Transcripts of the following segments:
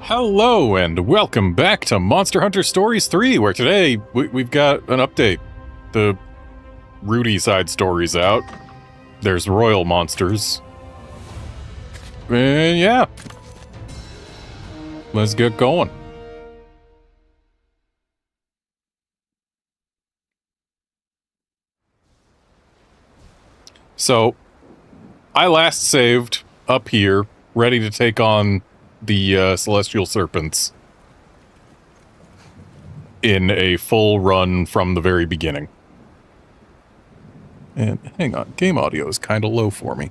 Hello and welcome back to Monster Hunter Stories 3, where today we've got an update. The Rudy side story's out. There's royal monsters. And yeah. Let's get going. So, I last saved up here, ready to take on the Celestial Serpents in a full run from the very beginning. And hang on, game audio is kind of low for me.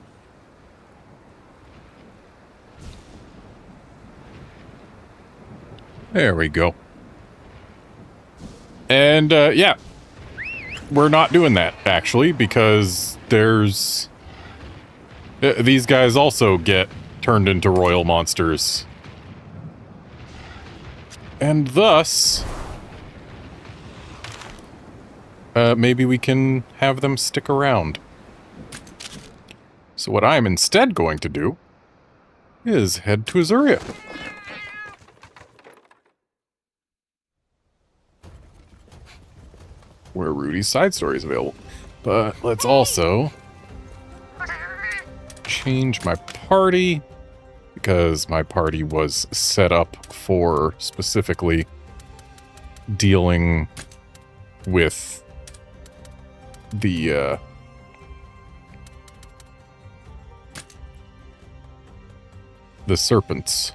There we go. And yeah, we're not doing that actually, because there's these guys also get turned into royal monsters. And thus, maybe we can have them stick around. So what I'm instead going to do is head to Azuria. Where Rudy's side story is available. But let's also change my party, because my party was set up for specifically dealing with the serpents.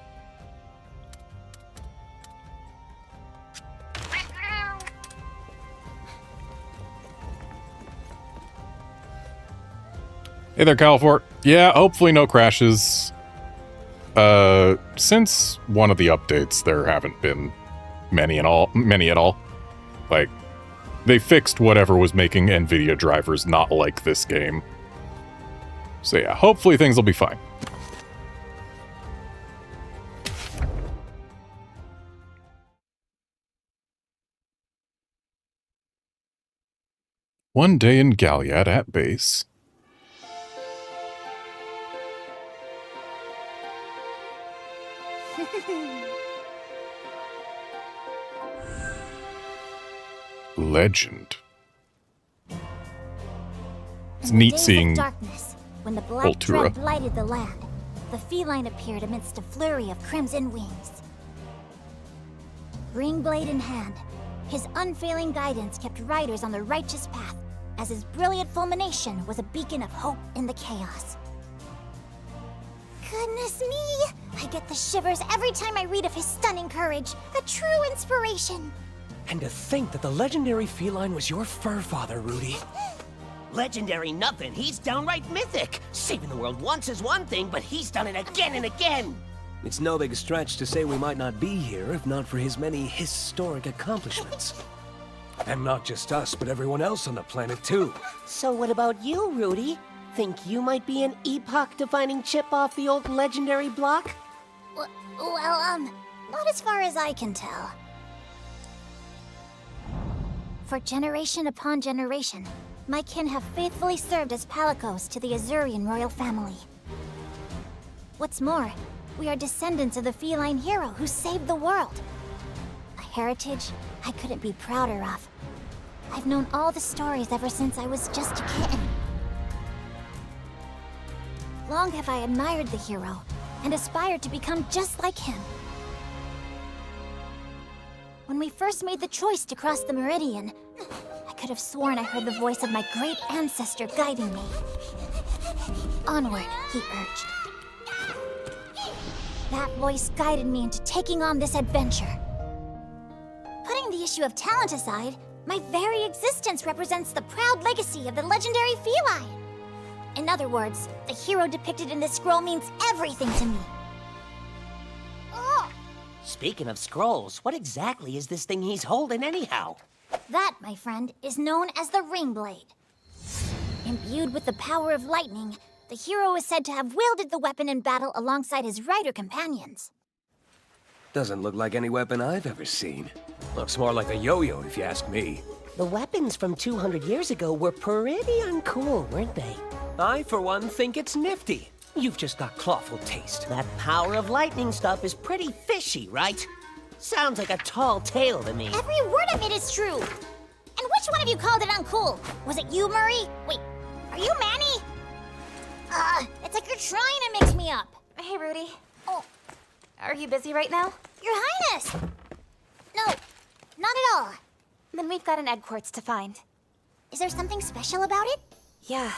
Hey there, Calfort. Yeah, hopefully no crashes. Since one of the updates, there haven't been many at all. Like, they fixed whatever was making NVIDIA drivers not like this game. So yeah, hopefully things will be fine. One day in Galliad at base. Legend. It's neat seeing darkness, when the black dread blighted the land, the feline appeared amidst a flurry of crimson wings. Ring blade in hand, his unfailing guidance kept riders on the righteous path, as his brilliant fulmination was a beacon of hope in the chaos. Goodness me! I get the shivers every time I read of his stunning courage, a true inspiration. And to think that the legendary feline was your fur father, Rudy. Legendary nothing, he's downright mythic. Saving the world once is one thing, but he's done it again and again. It's no big stretch to say we might not be here if not for his many historic accomplishments. And not just us, but everyone else on the planet, too. So what about you, Rudy? Think you might be an epoch-defining chip off the old legendary block? Well, not as far as I can tell. For generation upon generation, my kin have faithfully served as palicos to the Azurian royal family. What's more, we are descendants of the feline hero who saved the world. A heritage I couldn't be prouder of. I've known all the stories ever since I was just a kitten. Long have I admired the hero, and aspired to become just like him. When we first made the choice to cross the Meridian, I could have sworn I heard the voice of my great ancestor guiding me. Onward, he urged. That voice guided me into taking on this adventure. Putting the issue of talent aside, my very existence represents the proud legacy of the legendary feline. In other words, the hero depicted in this scroll means everything to me. Speaking of scrolls, what exactly is this thing he's holding anyhow? That, my friend, is known as the Ring Blade. Imbued with the power of lightning, the hero is said to have wielded the weapon in battle alongside his rider companions. Doesn't look like any weapon I've ever seen. Looks more like a yo-yo, if you ask me. The weapons from 200 years ago were pretty uncool, weren't they? I, for one, think it's nifty. You've just got clawful taste. That power of lightning stuff is pretty fishy, right? Sounds like a tall tale to me. Every word of it is true. And which one of you called it uncool? Was it you, Murray? Wait, are you Manny? It's like you're trying to mix me up. Hey, Rudy. Oh, Are you busy right now? Your Highness! No, not at all. Then we've got an egg quartz to find. Is there something special about it? Yeah.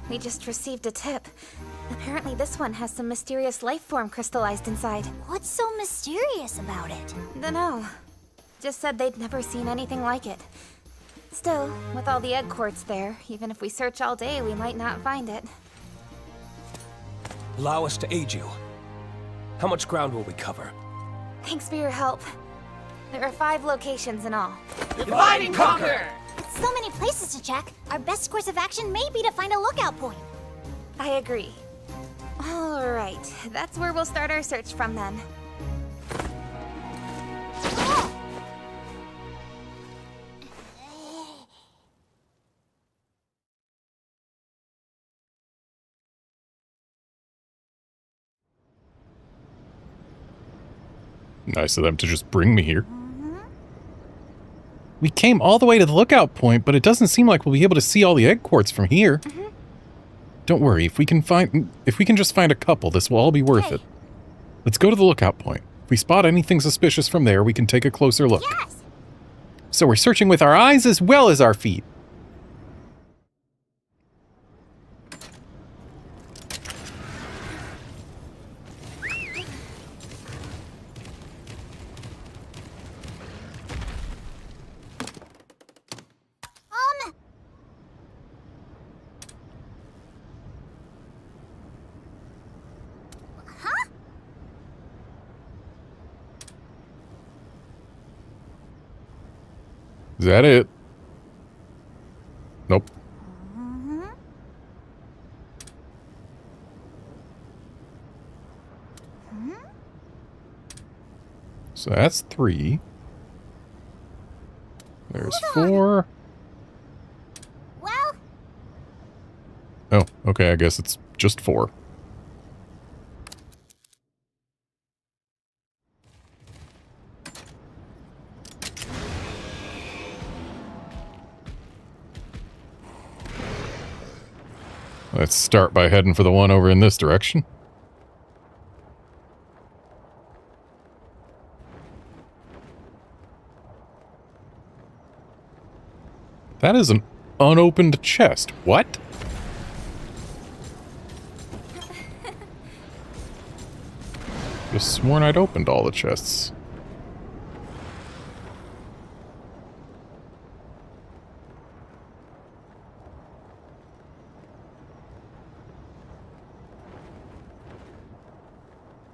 We just received a tip. Apparently this one has some mysterious life form crystallized inside. What's so mysterious about it? Dunno. Just said they'd never seen anything like it. Still, with all the egg quartz there, even if we search all day, we might not find it. Allow us to aid you. How much ground will we cover? Thanks for your help. There are 5 locations in all. Divide and conquer! With so many places to check, our best course of action may be to find a lookout point. I agree. All right, that's where we'll start our search from then. Nice of them to just bring me here. We came all the way to the lookout point, but it doesn't seem like we'll be able to see all the egg quartz from here. Don't worry, if we can just find a couple, this will all be worth it. Let's go to the lookout point. If we spot anything suspicious from there, we can take a closer look. Yes! So we're searching with our eyes as well as our feet. Huh? Is that it? Nope. So that's 3. There's 4. Well, Oh, okay, I guess it's just 4. Let's start by heading for the one over in this direction. That is an unopened chest. What? Just sworn I'd opened all the chests.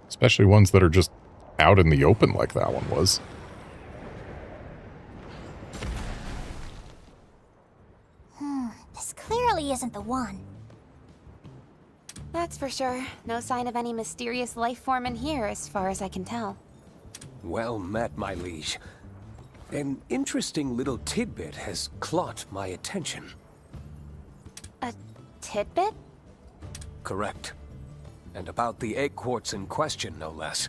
Especially ones that are just out in the open like that one was. this clearly isn't the one. That's for sure. No sign of any mysterious life form in here, as far as I can tell. Well met, my liege. An interesting little tidbit has caught my attention. A tidbit? Correct. And about the egg quartz in question, no less.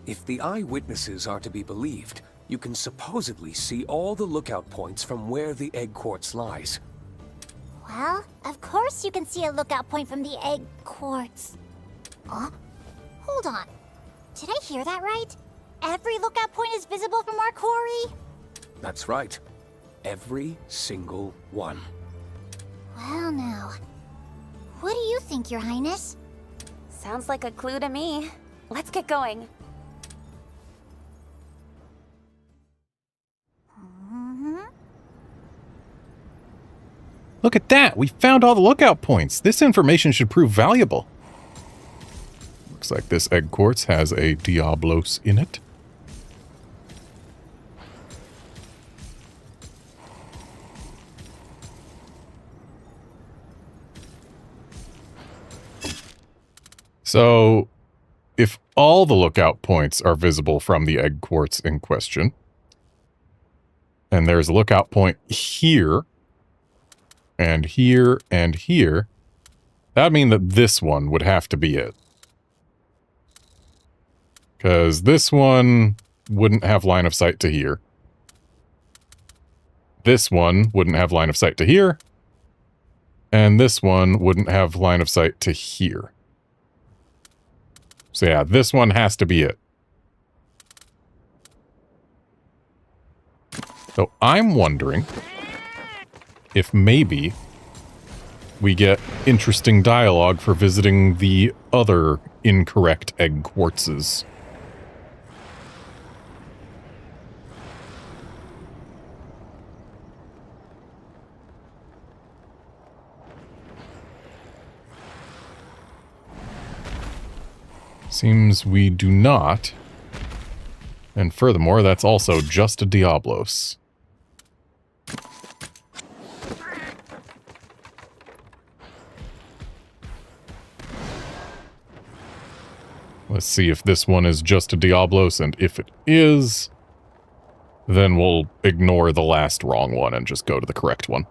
If the eyewitnesses are to be believed, you can supposedly see all the lookout points from where the egg quartz lies. Well, of course you can see a lookout point from the egg quartz. Hold on. Did I hear that right? Every lookout point is visible from our quarry? That's right. Every single one. Well now. What do you think, Your Highness? Sounds like a clue to me. Let's get going. Look at that! We found all the lookout points! This information should prove valuable. Looks like this egg quartz has a Diablos in it. So, if all the lookout points are visible from the egg quartz in question, and there's a lookout point here, and here, and here, That would mean that this one would have to be it. Because this one wouldn't have line of sight to here. This one wouldn't have line of sight to here. And this one wouldn't have line of sight to here. So yeah, this one has to be it. So I'm wondering if maybe we get interesting dialogue for visiting the other incorrect egg quartzes. Seems we do not. And furthermore, that's also just a Diablos. Let's see if this one is just a Diablos, and if it is, then we'll ignore the last wrong one and just go to the correct one.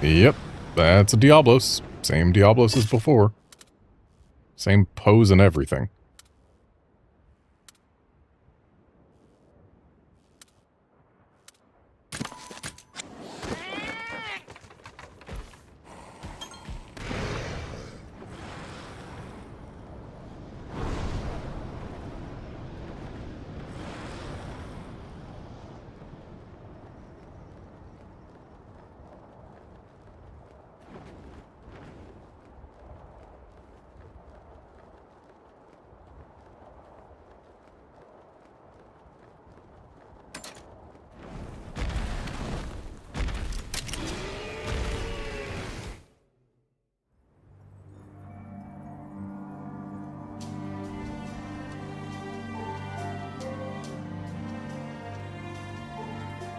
Yep, that's a Diablos. Same Diablos as before. Same pose and everything.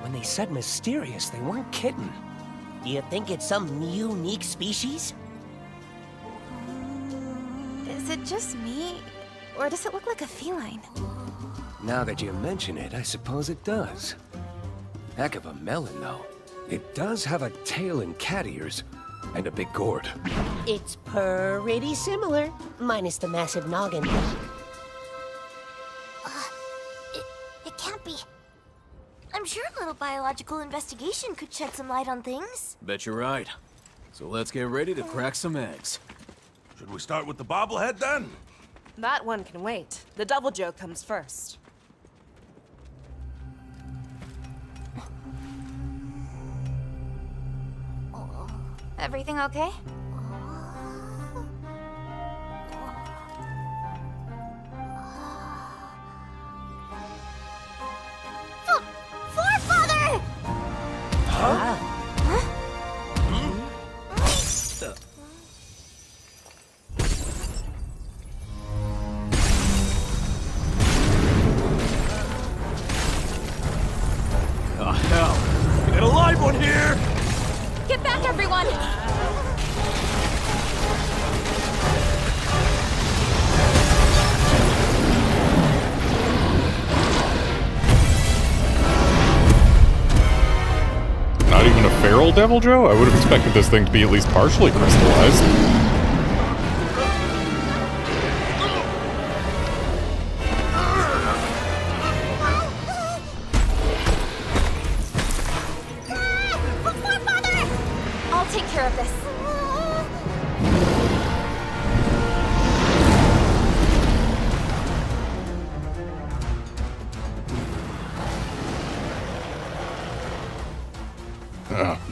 When they said mysterious, they weren't kidding. Do you think it's some unique species? Is it just me? Or does it look like a feline? Now that you mention it, I suppose it does. Heck of a melon, though. It does have a tail and cat ears, and a big gourd. It's pretty similar, minus the massive noggin. It can't be. I'm sure a little biological investigation could shed some light on things. Bet you're right. So let's get ready to crack some eggs. Should we start with the bobblehead then? That one can wait. The double joke comes first. Everything okay? Forefather! Oh, hell. We got a live one here! Get back, everyone! Not even a feral Devil Joe? I would have expected this thing to be at least partially crystallized. I'll take care of this.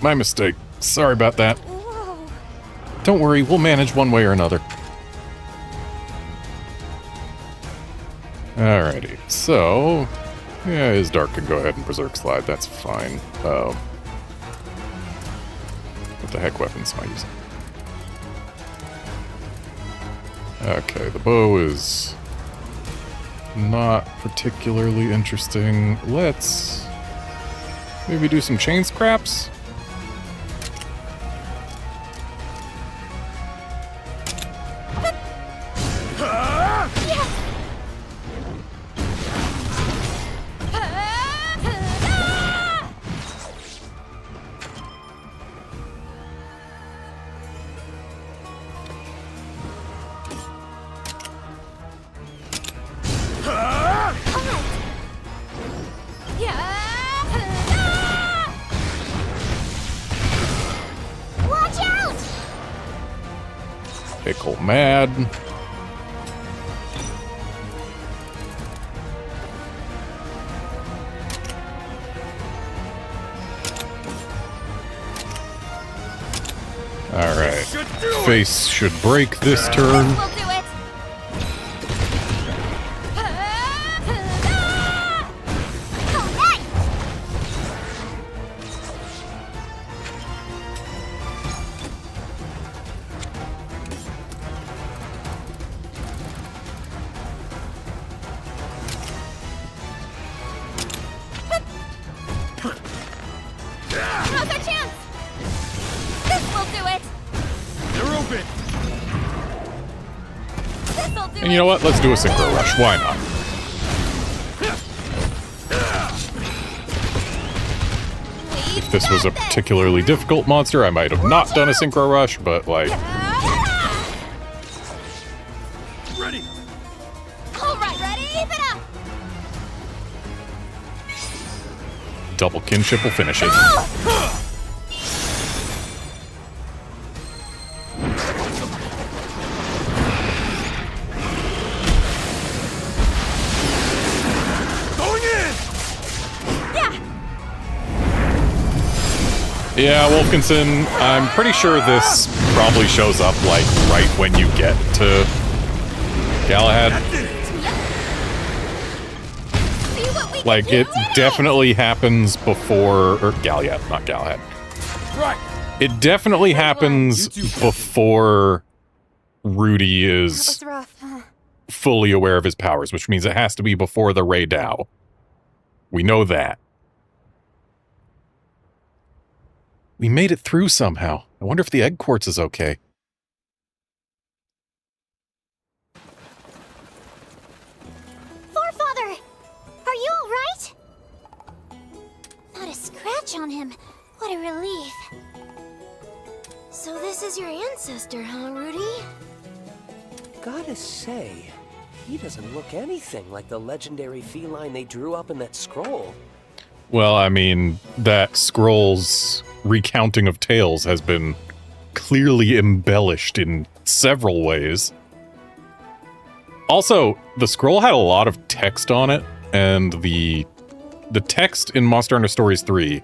My mistake. Sorry about that. Don't worry, we'll manage one way or another. Alrighty, so... yeah, his Dark can go ahead and Berserk Slide, that's fine. What the heck weapons am I using? Okay, the bow is... not particularly interesting. Let's... maybe do some chain scraps? Pickle mad. Alright. Face should break this turn. We'll do it! Now's our chance! This will do it! They're open. This'll do And you know what? Let's do a Synchro Rush. Why not? If this was a particularly difficult monster, I might have not done a Synchro Rush, but like, Ready. Alright, ready? Keep it up! double kinship will finish it. Going in. Yeah, Wolfkinson, I'm pretty sure this probably shows up, like, right when you get to Galahad. That did it. See what we Like, can it do? definitely happens before... Or Galahad, not Galahad. Right. It definitely happens before Rudy That is was rough. fully aware of his powers, which means it has to be before the Rey Dao. We know that. We made it through somehow. I wonder if the egg quartz is okay. Forefather! Are you alright? Not a scratch on him. What a relief. So this is your ancestor, huh, Rudy? Gotta say, he doesn't look anything like the legendary feline they drew up in that scroll. Well, I mean, that scroll's recounting of tales has been clearly embellished in several ways. Also, the scroll had a lot of text on it, and the text in Monster Hunter Stories 3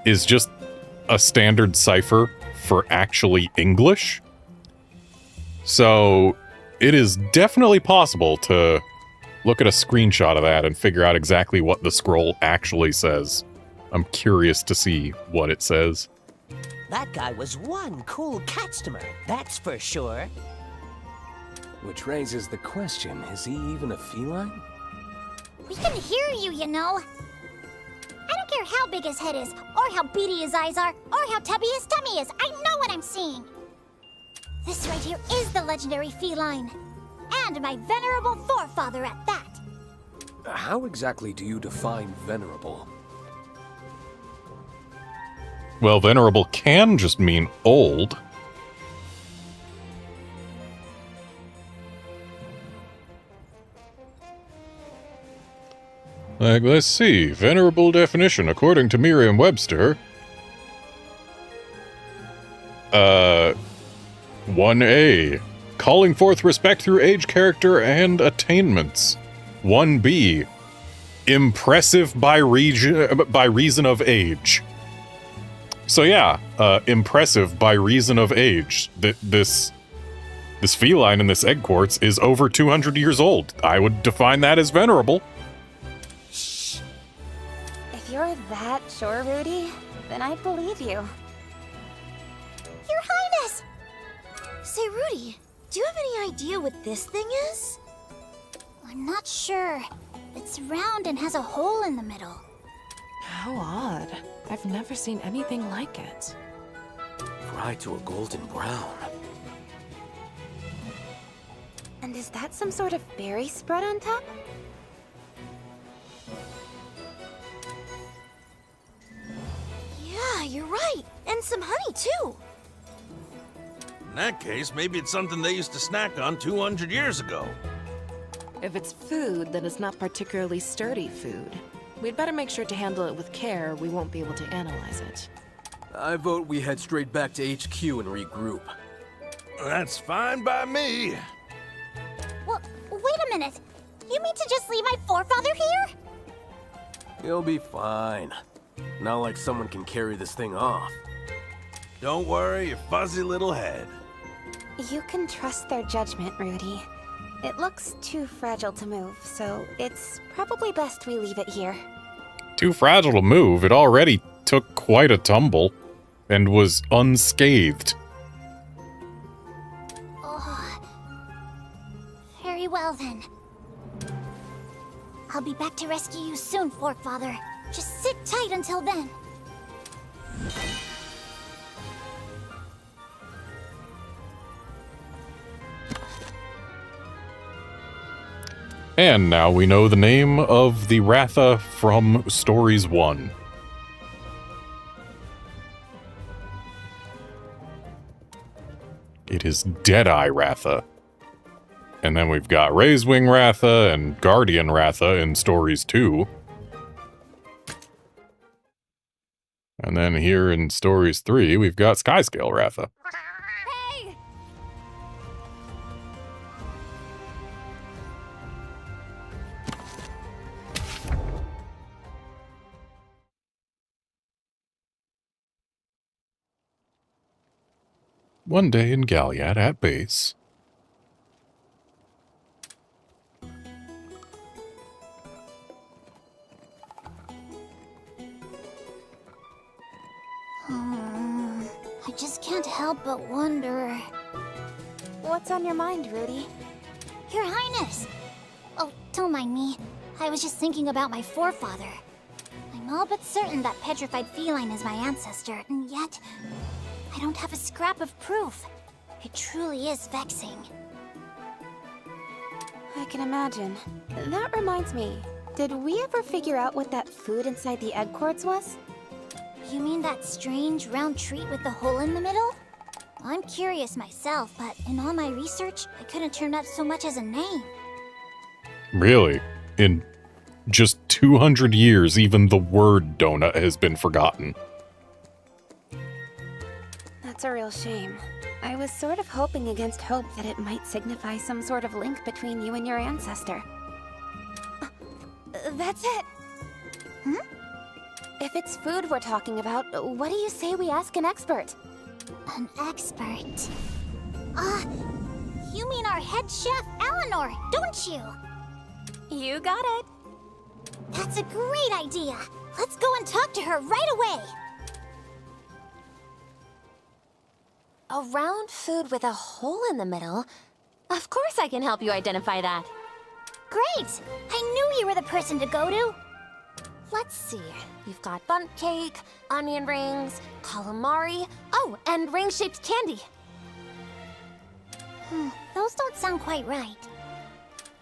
is just a standard cipher for actually English. So, it is definitely possible to look at a screenshot of that and figure out exactly what the scroll actually says. I'm curious to see what it says. That guy was one cool customer, that's for sure. Which raises the question, is he even a feline? We can hear you, you know. I don't care how big his head is, or how beady his eyes are, or how tubby his tummy is. I know what I'm seeing. This right here is the legendary feline. And my venerable forefather at that. How exactly do you define venerable? Well, venerable can just mean old. Like, let's see. Venerable definition, according to Merriam-Webster. 1A. Calling forth respect through age, character, and attainments. 1B. Impressive by reason of age. So yeah, impressive by reason of age. This feline in this egg quartz is over 200 years old. I would define that as venerable. Shh. If you're that sure, Rudy, then I believe you. Your Highness! Say, Rudy, do you have any idea what this thing is? I'm not sure. It's round and has a hole in the middle. How odd. I've never seen anything like it. Fried to a golden brown. And is that some sort of berry spread on top? Yeah, you're right. And some honey, too. In that case, maybe it's something they used to snack on 200 years ago. If it's food, then it's not particularly sturdy food. We'd better make sure to handle it with care, or we won't be able to analyze it. I vote we head straight back to HQ and regroup. That's fine by me. Well, wait a minute. You mean to just leave my forefather here? He'll be fine. Not like someone can carry this thing off. Don't worry your fuzzy little head. You can trust their judgment, Rudy. It looks too fragile to move, so it's probably best we leave it here. Too fragile to move. It already took quite a tumble and was unscathed. Oh. Very well then. I'll be back to rescue you soon, forefather. Just sit tight until then. And now we know the name of the Ratha from Stories 1. It is Deadeye Ratha. And then we've got Raisewing Ratha and Guardian Ratha in Stories 2. And then here in Stories 3, we've got Skyscale Ratha. Hey! One day in Galliad at base. I just can't help but wonder... What's on your mind, Rudy? Your Highness! Oh, don't mind me. I was just thinking about my forefather. I'm all but certain that petrified feline is my ancestor, and yet... I don't have a scrap of proof. It truly is vexing. I can imagine. That reminds me. Did we ever figure out what that food inside the egg quartz was? You mean that strange round treat with the hole in the middle? I'm curious myself, but in all my research, I couldn't turn up so much as a name. Really? In just 200 years, even the word donut has been forgotten. That's a real shame. I was sort of hoping against hope that it might signify some sort of link between you and your ancestor. That's it! Hmm? If it's food we're talking about, what do you say we ask an expert? An expert? You mean our head chef, Eleanor, don't you? You got it. That's a great idea! Let's go and talk to her right away! A round food with a hole in the middle? Of course I can help you identify that. Great! I knew you were the person to go to! Let's see. You've got bundt cake, onion rings, calamari, oh, and ring-shaped candy. Those don't sound quite right.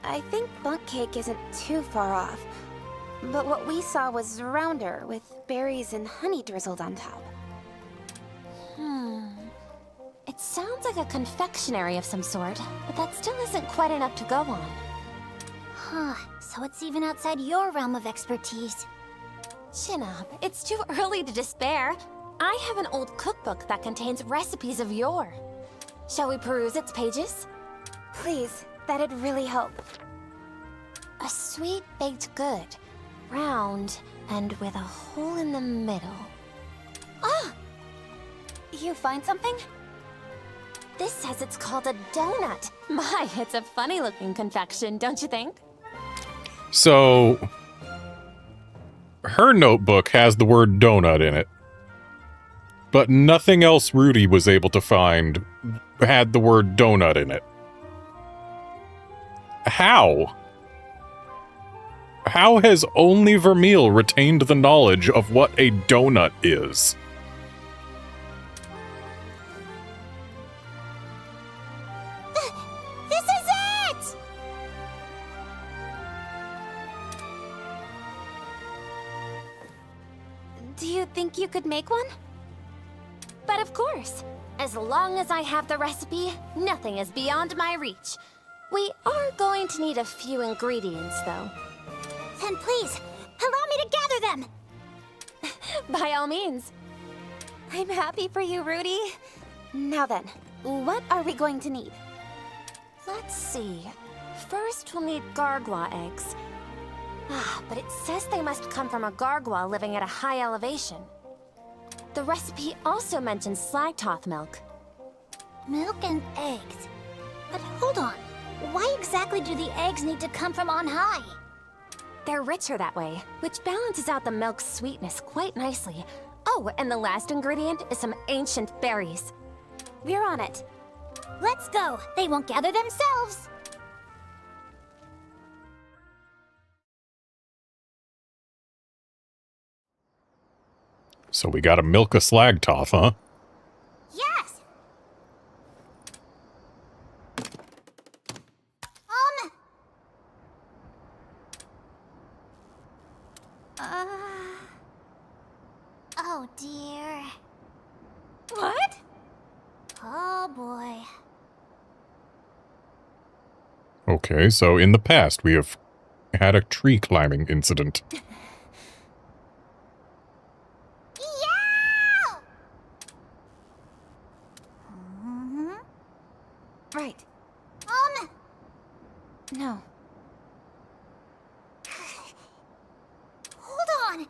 I think bundt cake isn't too far off. But what we saw was rounder, with berries and honey drizzled on top. It sounds like a confectionery of some sort, but that still isn't quite enough to go on. Huh, so it's even outside your realm of expertise. Chin up, it's too early to despair. I have an old cookbook that contains recipes of yore. Shall we peruse its pages? Please, that'd really help. A sweet baked good, round and with a hole in the middle. Ah! You find something? This says it's called a donut. My, it's a funny looking confection, don't you think? So, her notebook has the word donut in it. But nothing else Rudy was able to find had the word donut in it. How? How has only Vermeil retained the knowledge of what a donut is? This is it! Do you think you could make one? But of course, as long as I have the recipe, nothing is beyond my reach. We are going to need a few ingredients, though. Then please, allow me to gather them! By all means. I'm happy for you, Rudy. Now then, what are we going to need? Let's see. First, we'll need gargoyle eggs. But it says they must come from a gargoyle living at a high elevation. The recipe also mentions slagtoth milk. Milk and eggs. But hold on. Why exactly do the eggs need to come from on high? They're richer that way, which balances out the milk's sweetness quite nicely. Oh, and the last ingredient is some ancient berries. We're on it. Let's go. They won't gather themselves. So we gotta milk a slagtoth, huh? Yes. Oh dear. What? Oh boy. Okay, so in the past we have had a tree climbing incident. Right. No. Hold on.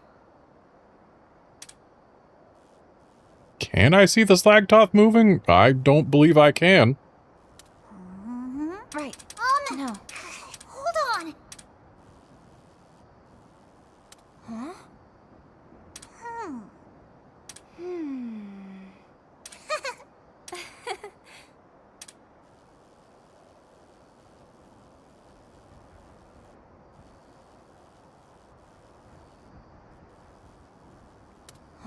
Can I see the slagtoth moving? I don't believe I can. Right. No. Hold on.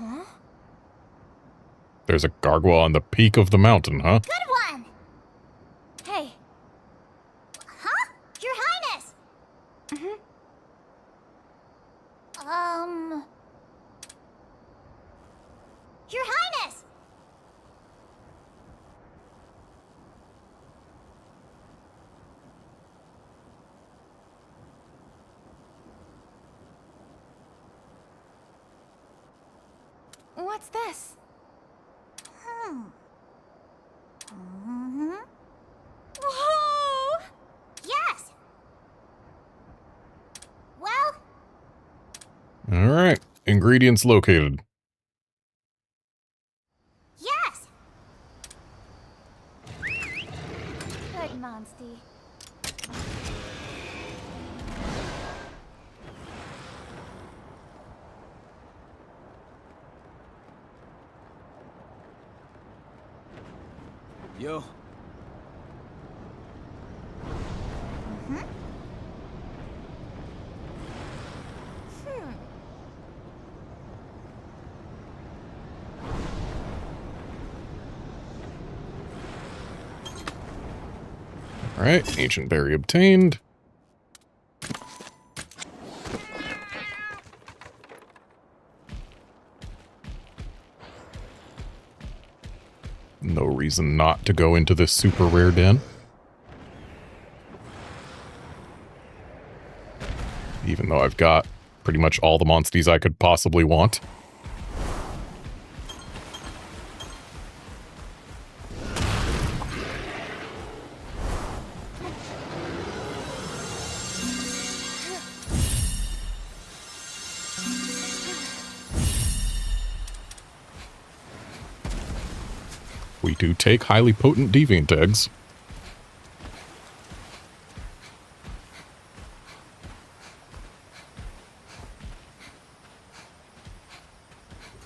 Huh? There's a gargoyle on the peak of the mountain, huh? Good one. Hey. Huh? Your Highness. Your Highness. What's this? Whoa! Yes. Well, Alright, ingredients located. yes. Good, Monsty. Yo. Alright, ancient berry obtained. No reason not to go into this super rare den. Even though I've got pretty much all the monsties I could possibly want. We do take highly potent deviant eggs.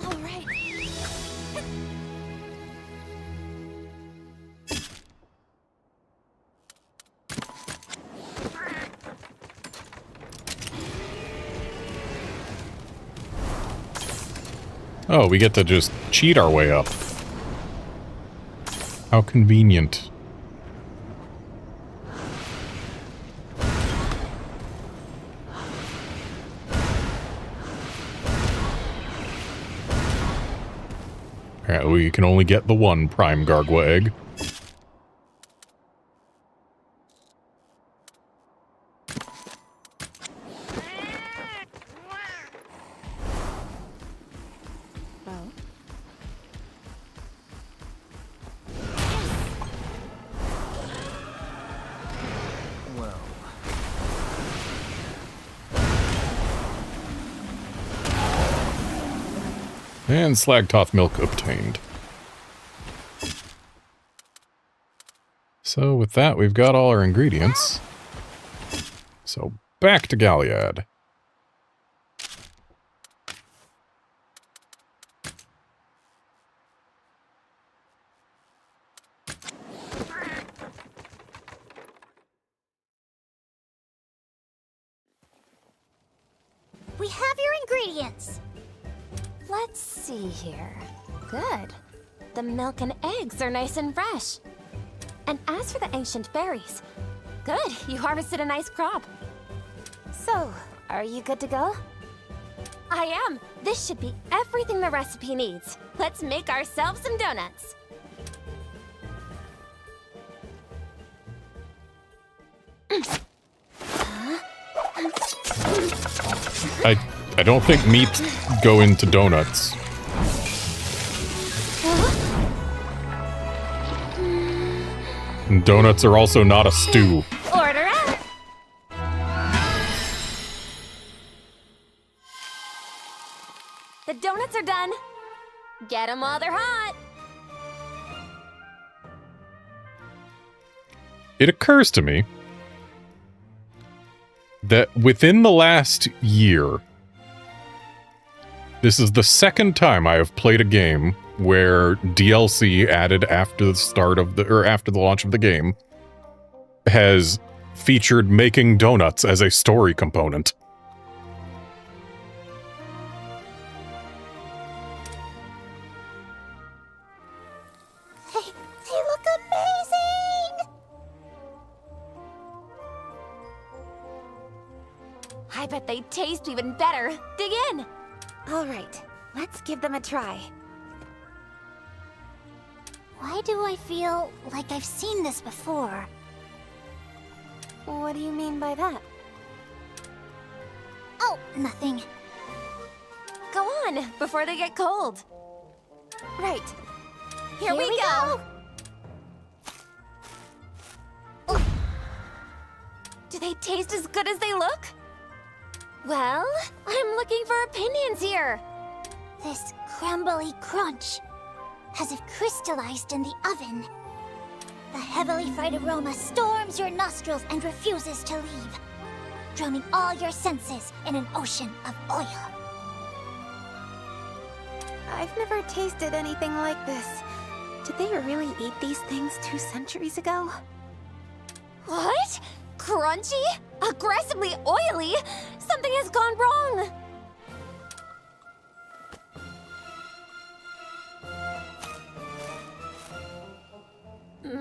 All right. Oh, we get to just cheat our way up. How convenient. Alright, we can only get the one prime gargoyle egg. Well. And Slagtoth milk obtained. So with that, we've got all our ingredients. So back to Galliad. We have your ingredients. Let's see here. Good. The milk and eggs are nice and fresh. And as for the ancient berries, good, you harvested a nice crop. So, are you good to go? I am. This should be everything the recipe needs. Let's make ourselves some donuts. I don't think meat go into donuts. And donuts are also not a stew. Order up! The donuts are done. Get them while they're hot. It occurs to me that within the last year, this is the second time I have played a game where DLC added after the start of the, or after the launch of the game, has featured making donuts as a story component. They look amazing! I bet they taste even better. Dig in! All right, let's give them a try. Why do I feel like I've seen this before? What do you mean by that? Oh, nothing. Go on, before they get cold. Right. Here we go! Do they taste as good as they look? Well, I'm looking for opinions here. This crumbly crunch, as if crystallized in the oven. The heavily fried aroma storms your nostrils and refuses to leave, drowning all your senses in an ocean of oil. I've never tasted anything like this. Did they really eat these things 2 centuries ago? What? Crunchy? Aggressively oily? Something has gone wrong!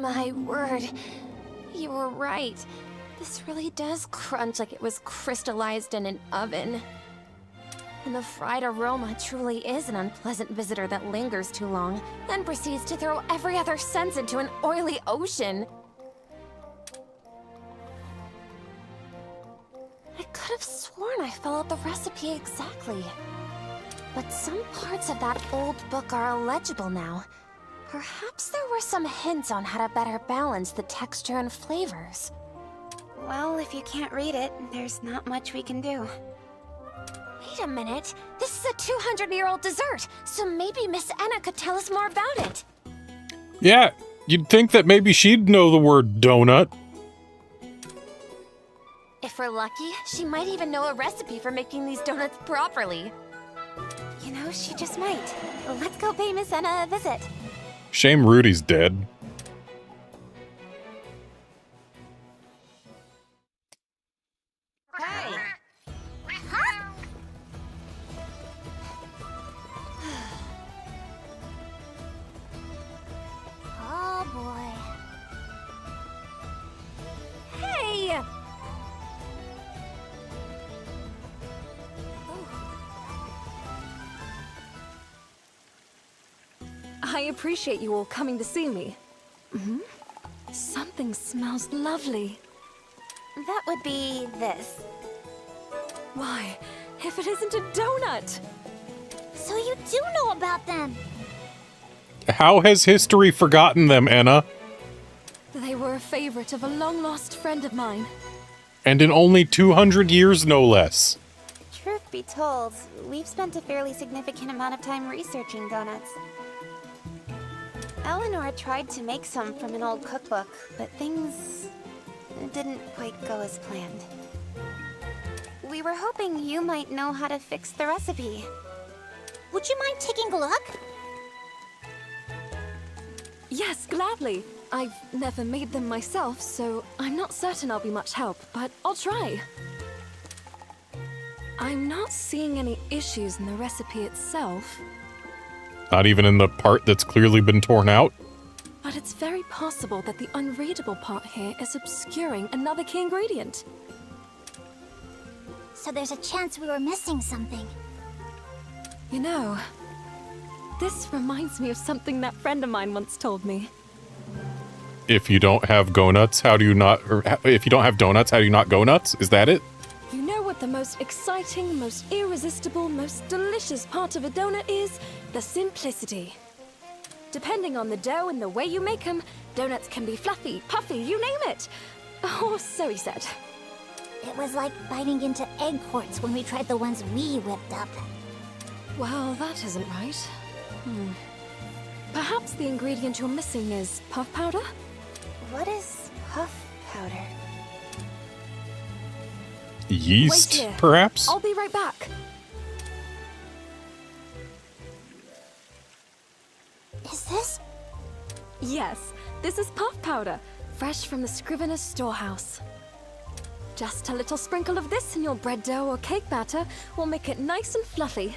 My word. You were right. This really does crunch like it was crystallized in an oven. And the fried aroma truly is an unpleasant visitor that lingers too long, then proceeds to throw every other sense into an oily ocean. I could have sworn I followed the recipe exactly. But some parts of that old book are illegible now. Perhaps there were some hints on how to better balance the texture and flavors. Well, if you can't read it, there's not much we can do. Wait a minute. This is a 200-year-old dessert, so maybe Miss Enna could tell us more about it. Yeah, you'd think that maybe she'd know the word donut. If we're lucky, she might even know a recipe for making these donuts properly. You know, she just might. Let's go pay Miss Enna a visit. Shame Rudy's dead. Hey! Oh boy. Hey! I appreciate you all coming to see me. Something smells lovely. That would be this. Why, if it isn't a donut! So you do know about them? How has history forgotten them, Enna? They were a favorite of a long-lost friend of mine. And in only 200 years, no less. Truth be told, we've spent a fairly significant amount of time researching donuts. Eleanor tried to make some from an old cookbook, but things didn't quite go as planned. We were hoping you might know how to fix the recipe. Would you mind taking a look? Yes, gladly. I've never made them myself, so I'm not certain I'll be much help, but I'll try. I'm not seeing any issues in the recipe itself, Not even in the part that's clearly been torn out? but it's very possible that the unreadable part here is obscuring another key ingredient. So there's a chance we were missing something. You know, this reminds me of something that friend of mine once told me. If you don't have go-nuts, how do you not... Or if you don't have donuts, how do you not go nuts? Is that it? You know what the most exciting, most irresistible, most delicious part of a donut is? The simplicity. Depending on the dough and the way you make them, donuts can be fluffy, puffy, you name it. Or so he said. It was like biting into egg quarts when we tried the ones we whipped up. Well, that isn't right. Perhaps the ingredient you're missing is puff powder? What is puff powder? Yeast, Wait here. perhaps? I'll be right back. Is this? Yes, this is puff powder, fresh from the Scrivener's storehouse. Just a little sprinkle of this in your bread dough or cake batter will make it nice and fluffy.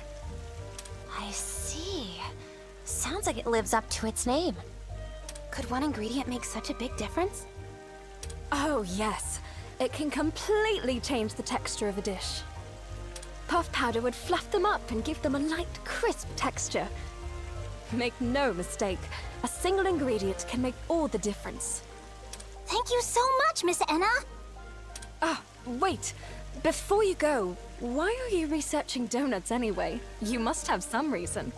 I see. Sounds like it lives up to its name. Could one ingredient make such a big difference? Oh, yes. It can completely change the texture of a dish. Puff powder would fluff them up and give them a light, crisp texture. Make no mistake, a single ingredient can make all the difference. Thank you so much, Miss Enna. Ah, wait. Before you go, why are you researching donuts anyway? You must have some reason.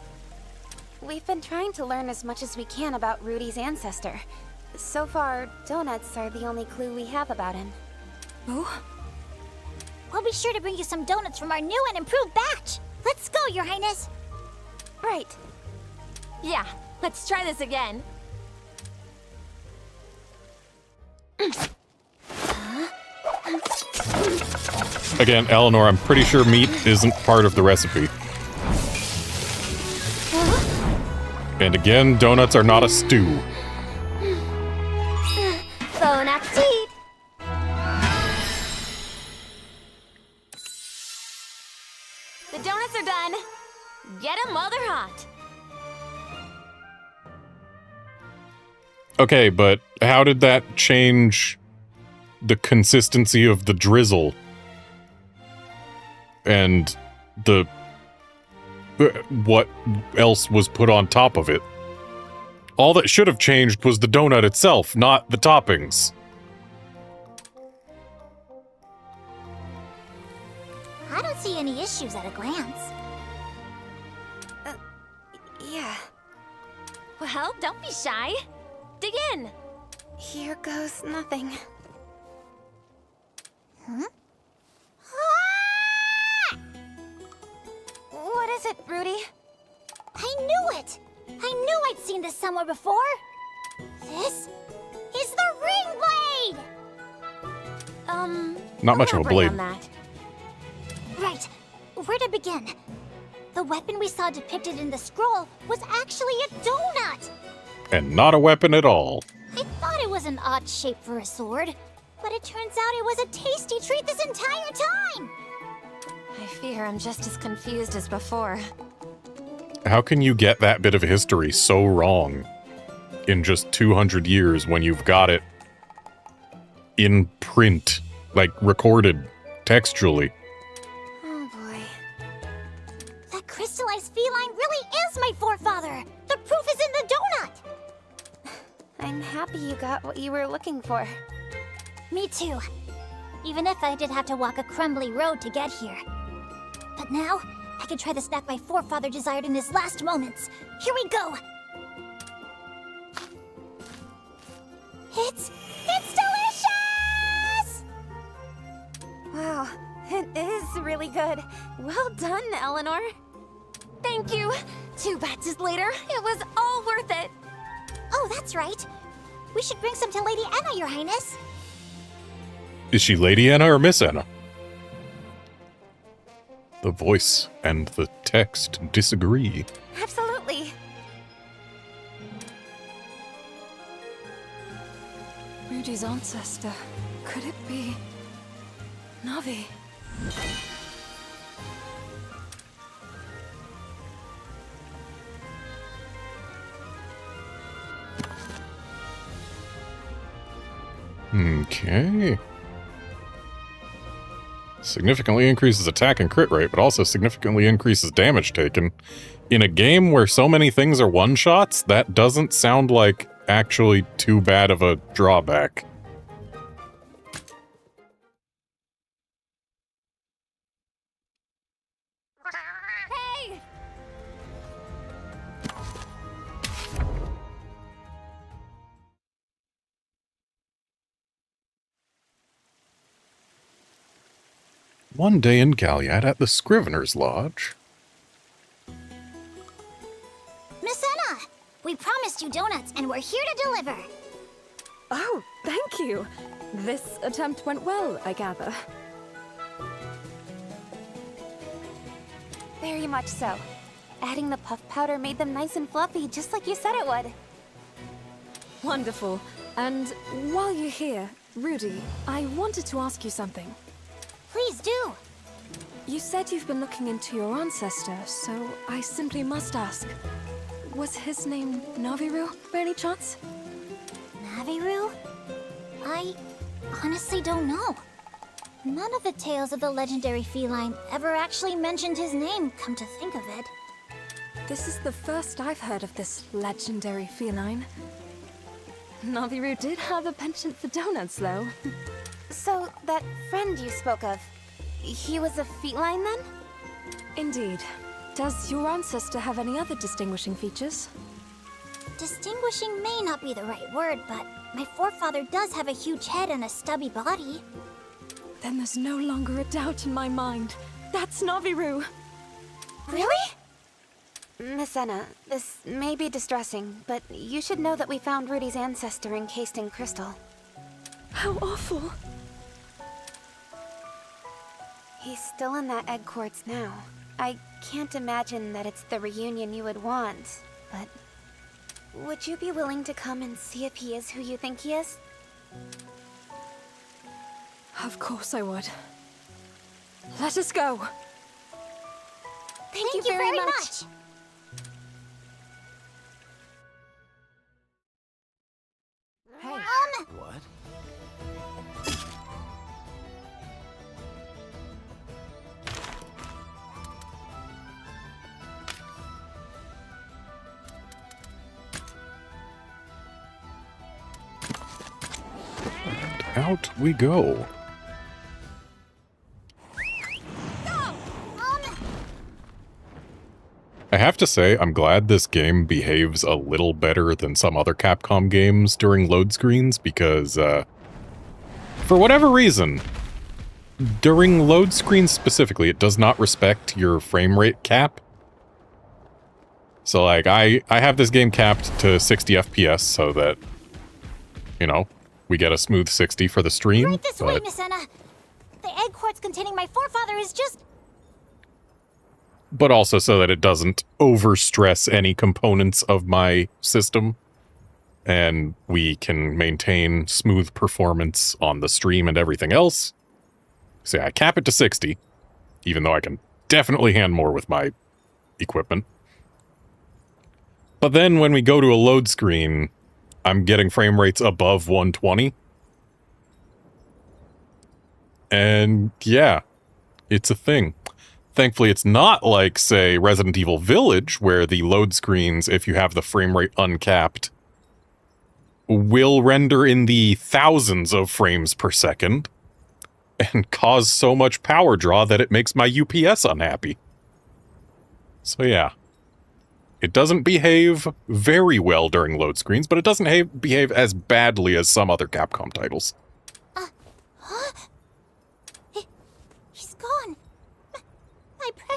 We've been trying to learn as much as we can about Rudy's ancestor. So far, donuts are the only clue we have about him. Oh? We'll be sure to bring you some donuts from our new and improved batch. Let's go, Your Highness. Right. Yeah, let's try this again. Again, Eleanor, I'm pretty sure meat isn't part of the recipe. And again, donuts are not a stew. Bon appetit! The donuts are done. Get them while they're hot. Okay, but how did that change the consistency of the drizzle? And the... what else was put on top of it? All that should have changed was the donut itself, not the toppings. I don't see any issues at a glance. Yeah. Well, don't be shy. Dig in. Here goes nothing. Huh? What is it, Rudy? I knew it! I knew I'd seen this somewhere before! This is the ring blade! Not much of a elaborate blade. on that. Right. Where to begin? The weapon we saw depicted in the scroll was actually a donut! And not a weapon at all. I thought it was an odd shape for a sword, but it turns out it was a tasty treat this entire time! I fear I'm just as confused as before. How can you get that bit of history so wrong in just 200 years when you've got it in print, like recorded textually? Oh boy. That crystallized feline really is my forefather! The proof is in the donut! I'm happy you got what you were looking for. Me too. Even if I did have to walk a crumbly road to get here. But now, I can try the snack my forefather desired in his last moments. Here we go! It's delicious! Wow, It is really good. Well done, Eleanor. Thank you. 2 batches later, it was all worth it. Oh, that's right. We should bring some to Lady Anna, Your Highness. Is she Lady Anna or Miss Anna? The voice and the text disagree. Absolutely. Rudy's ancestor. Could it be Navi? Okay. Significantly increases attack and crit rate, but also significantly increases damage taken. In a game where so many things are one-shots, that doesn't sound like actually too bad of a drawback. Hey! One day in Galliad at the Scrivener's Lodge. Miss Anna! We promised you donuts, and we're here to deliver. Oh, thank you. This attempt went well, I gather. Very much so. Adding the puff powder made them nice and fluffy, just like you said it would. Wonderful. And while you're here, Rudy, I wanted to ask you something. Please do. You said you've been looking into your ancestor, so I simply must ask. Was his name Naviru, by any chance? Naviru? I honestly don't know. None of the tales of the legendary feline ever actually mentioned his name, come to think of it. This is the first I've heard of this legendary feline. Naviru did have a penchant for donuts, though. So, that friend you spoke of, he was a feline then? Indeed. Does your ancestor have any other distinguishing features? Distinguishing may not be the right word, but my forefather does have a huge head and a stubby body. Then there's no longer a doubt in my mind. That's Naviru! Really? Miss Anna, this may be distressing, but you should know that we found Rudy's ancestor encased in crystal. How awful! He's still in that egg quartz now. I can't imagine that it's the reunion you would want, but... would you be willing to come and see if he is who you think he is? Of course I would. Let us go! Thank you very much. Hey. What? Out we go. I have to say, I'm glad this game behaves a little better than some other Capcom games during load screens, because, for whatever reason, during load screens specifically, it does not respect your frame rate cap. So, like, I have this game capped to 60 FPS so that, you know, we get a smooth 60 for the stream. Right this way, Miss Anna. The egg quartz containing my forefather is just... But also so that it doesn't overstress any components of my system. And we can maintain smooth performance on the stream and everything else. So yeah, I cap it to 60, even though I can definitely hand more with my equipment. But then when we go to a load screen, I'm getting frame rates above 120. And yeah, it's a thing. Thankfully, it's not like, say, Resident Evil Village, where the load screens, if you have the frame rate uncapped, will render in the thousands of frames per second and cause so much power draw that it makes my UPS unhappy. So yeah. It doesn't behave very well during load screens, but it doesn't behave as badly as some other Capcom titles. Huh? He's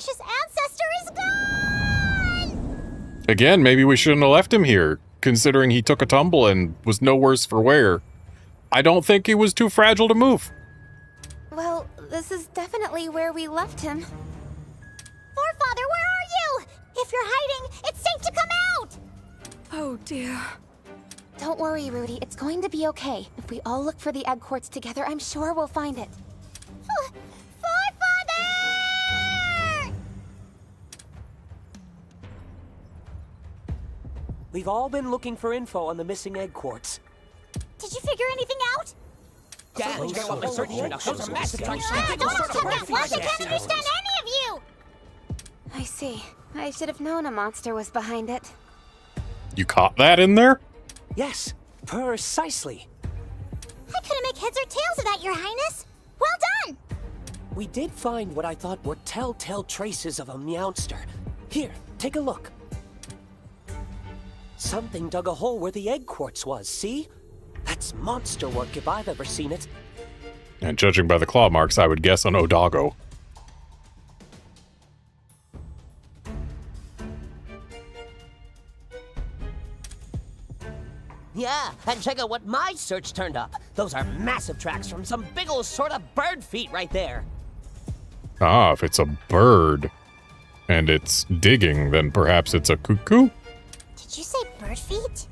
precious ancestor is gone! Again, maybe we shouldn't have left him here, considering he took a tumble and was no worse for wear. I don't think he was too fragile to move. Well, this is definitely where we left him. Forefather, where are you? If you're hiding, it's safe to come out! Oh dear. Don't worry, Rudy. It's going to be okay. If we all look for the egg quartz together, I'm sure we'll find it. Forefather! We've all been looking for info on the missing egg quartz. Did you figure anything out? Dad, check out my search here. Those are massive Don't tracks. check that flash, I can't understand any of you! I see. I should have known a monster was behind it. You caught that in there? Yes, precisely. I couldn't make heads or tails of that, Your Highness. Well done! We did find what I thought were telltale traces of a meowster. Here, take a look. Something dug a hole where the egg quartz was, see? That's monster work if I've ever seen it. And judging by the claw marks, I would guess on Odago. Yeah, and check out what my search turned up. Those are massive tracks from some big ol' sort of bird feet right there. Ah, if it's a bird and it's digging, then perhaps it's a cuckoo? Did you say bird feet?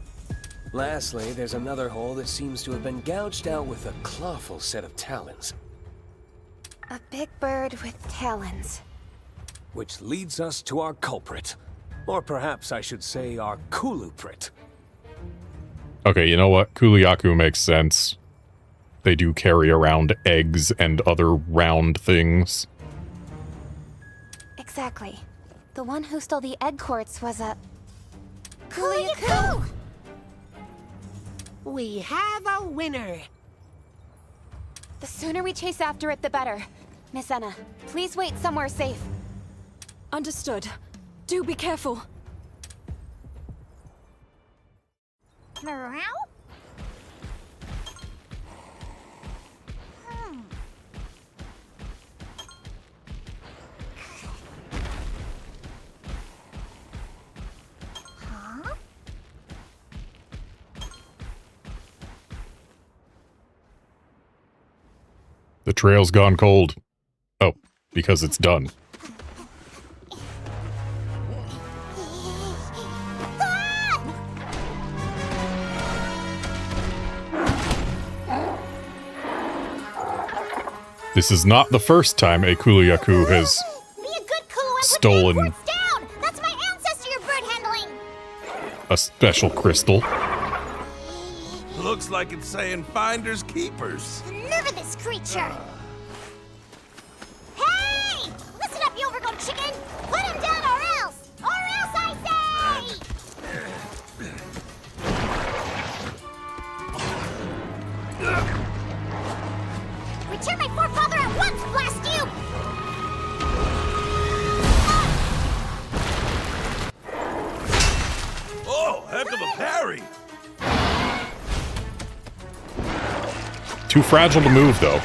Lastly, there's another hole that seems to have been gouged out with a clawful set of talons. A big bird with talons. Which leads us to our culprit. Or perhaps I should say our kuluprit. Okay, you know what? Kuliaku makes sense. They do carry around eggs and other round things. Exactly. The one who stole the egg quartz was a... Kuliaku! We have a winner. The sooner we chase after it, the better. Miss Enna, please wait somewhere safe. Understood. Do be careful. Meow? Huh? The trail's gone cold. Oh, because it's done. This is not the first time a Kuliaku has Be a good Kulu and stolen put the egg quartz down! That's my ancestor you're bird handling! a special crystal. Looks like it's saying finders keepers. The nerve of this creature! Hey! Listen up, you overgrown chicken! Put him down or else! Or else, I say! Return my forefather at once, blast you! Oh, heck of a parry. Too fragile to move, though.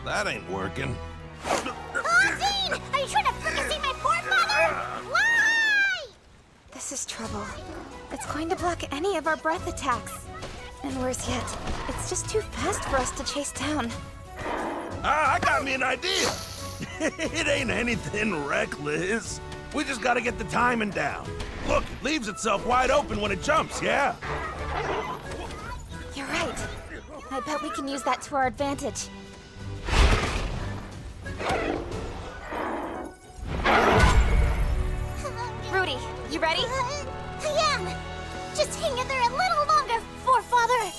That ain't working. Ozine! Are you trying to fricassee my forefather? Why? This is trouble. It's going to block any of our breath attacks. And worse yet, it's just too fast for us to chase down. Ah, I got me an idea. It ain't anything reckless. We just gotta get the timing down. Look, it leaves itself wide open when it jumps, yeah? You're right. I bet we can use that to our advantage. Rudy, you ready? I am! Just hang in there a little longer, forefather!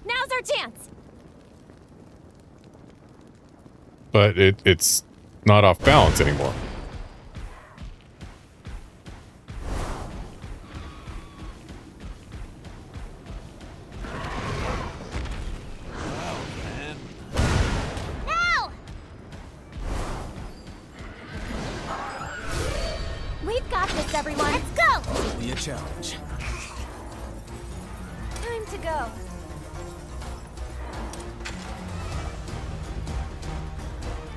Now's our chance! But it's not off balance anymore. Now! challenge. Time to go.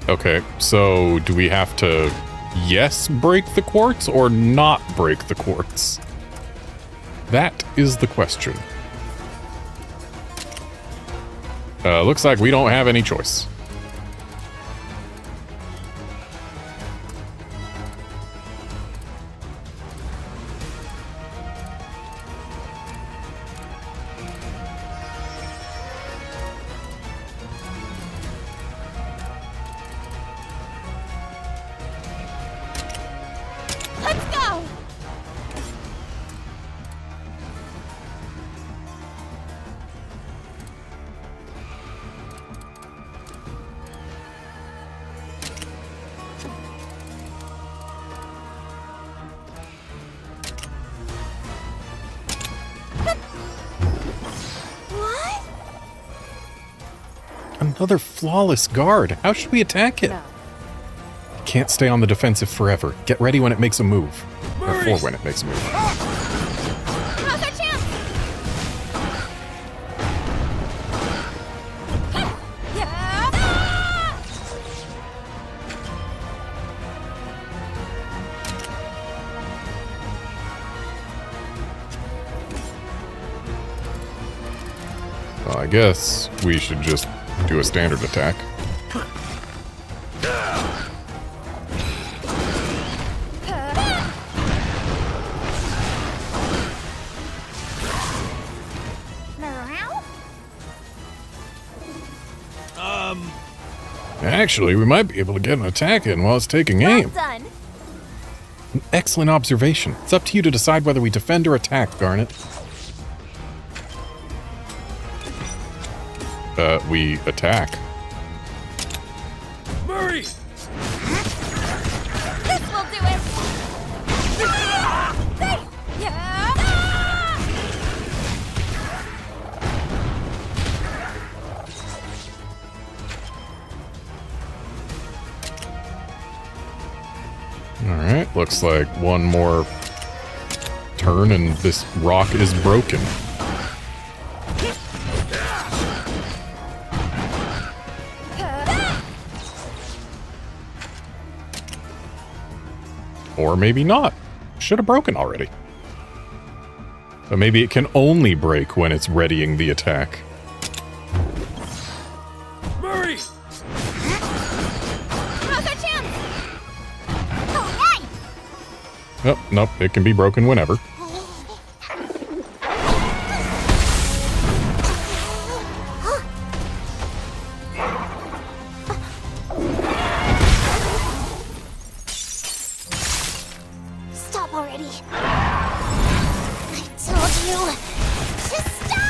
Okay, so do we have to, yes, break the quartz or not break the quartz? That is the question. Looks like we don't have any choice. Let's go! What? Another flawless guard. How should we attack it? No. Can't stay on the defensive forever. Get ready when it makes a move. Or for when it makes a move. Now's our chance! Well, I guess we should just do a standard attack. Actually, we might be able to get an attack in while it's taking aim. Done. An excellent observation. It's up to you to decide whether we defend or attack, Garnet. We attack. Murray! This will do it! Alright, looks like one more turn and this rock is broken. Or maybe not. Should have broken already. But maybe it can only break when it's readying the attack. Murray! Now's our chance! Oh, yay! Oh, nope, it can be broken whenever. Stop already. I told you to stop!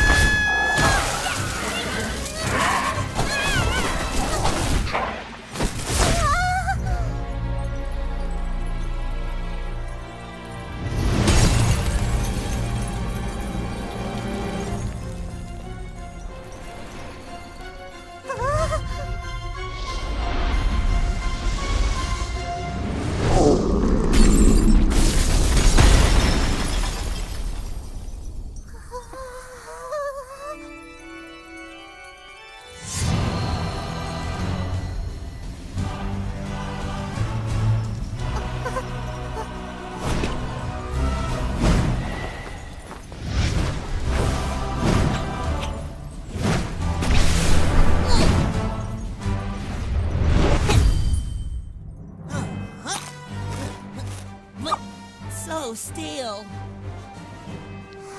So still.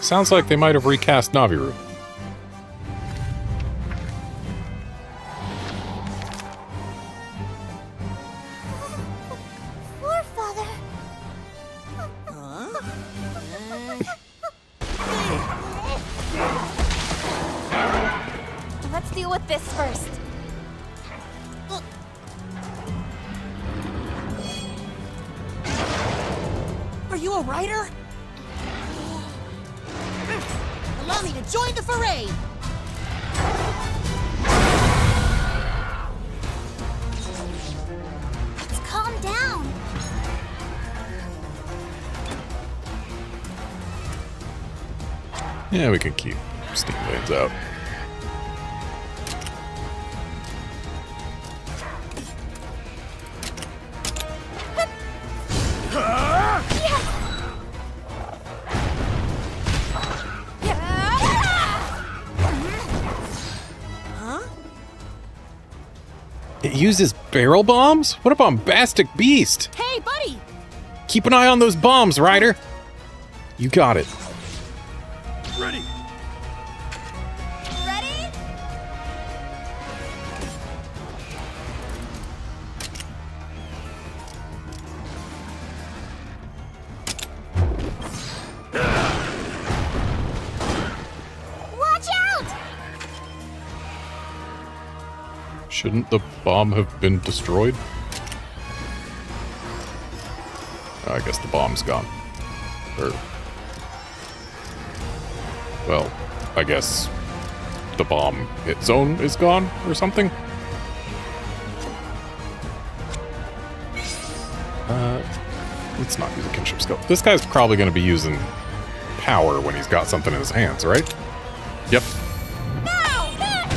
Sounds like they might have recast Naviru. Forefather. Let's deal with this first. Are you a writer? Allow me to join the foray! Let's calm down. Yeah, we can keep steam lanes out. It uses barrel bombs? What a bombastic beast! Hey, buddy! Keep an eye on those bombs, Ryder! You got it. Ready! Ready? Watch out! Shouldn't the bomb have been destroyed? I guess the bomb's gone. Well, I guess the bomb hit zone is gone or something? Let's not use a kinship skill. This guy's probably going to be using power when he's got something in his hands, right? Yep. Well done.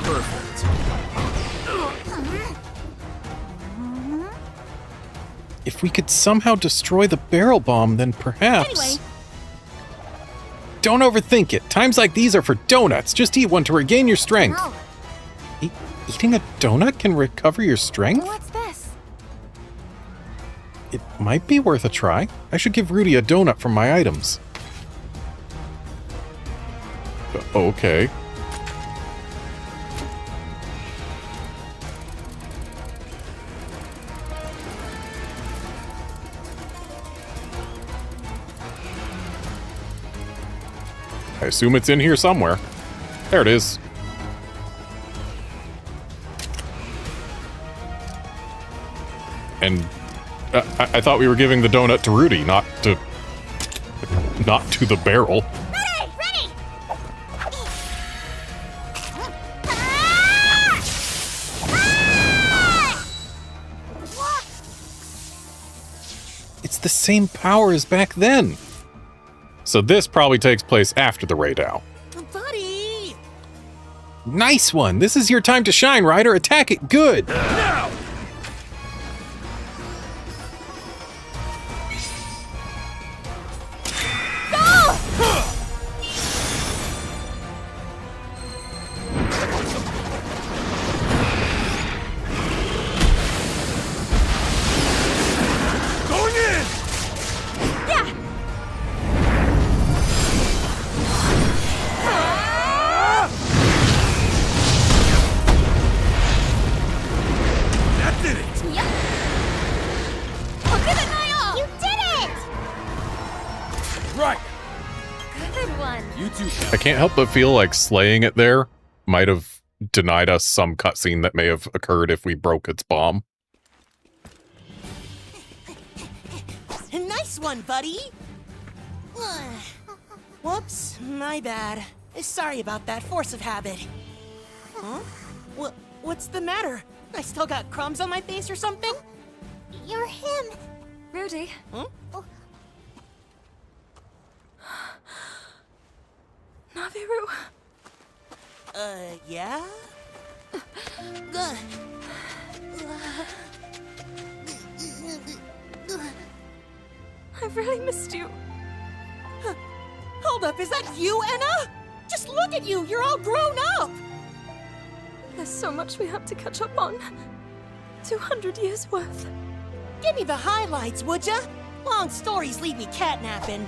Perfect. If we could somehow destroy the barrel bomb, then perhaps... Anyway. Don't overthink it. Times like these are for donuts. Just eat one to regain your strength. No. Eating a donut can recover your strength? What's this? It might be worth a try. I should give Rudy a donut from my items. Okay. I assume it's in here somewhere. There it is. And I thought we were giving the donut to Rudy, not to the barrel. Ready! Ready! It's the same power as back then. So this probably takes place after the raid out. Buddy! Nice one! This is your time to shine, Ryder. Attack it good! Now! Going in! That did it! Yep. Look at it, Niall! You did it! Right! Good one. You two. I can't help but feel like slaying it there might have denied us some cutscene that may have occurred if we broke its bomb. Nice one, buddy! Whoops, my bad. Sorry about that, force of habit. Huh? What's the matter? I still got crumbs on my face or something? You're him. Rudy, Huh? Naviru. Yeah? I really missed you. Hold up, is that you, Anna? Just look at you, you're all grown up! There's so much we have to catch up on. 200 years worth. Give me the highlights, would ya? Long stories leave me catnapping.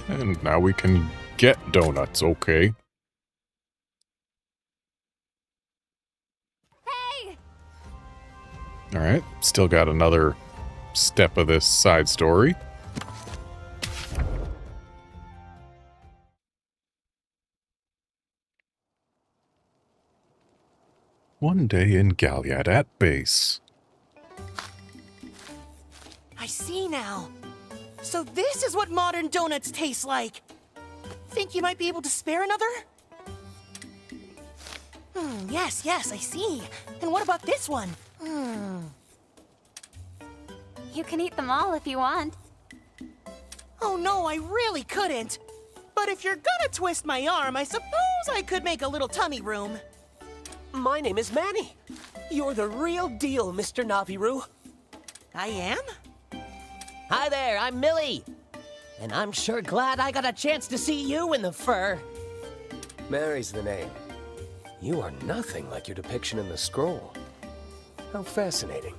And now we can get donuts, okay. Hey! Alright, still got another step of this side story. One day in Galliad at base. I see now. So this is what modern donuts taste like. Think you might be able to spare another? Yes, I see. And what about this one? You can eat them all if you want. Oh no, I really couldn't. But if you're gonna twist my arm, I suppose I could make a little tummy room. My name is Manny. You're the real deal, Mr. Naviru. I am? Hi there, I'm Millie. And I'm sure glad I got a chance to see you in the fur. Mary's the name. You are nothing like your depiction in the scroll. How fascinating.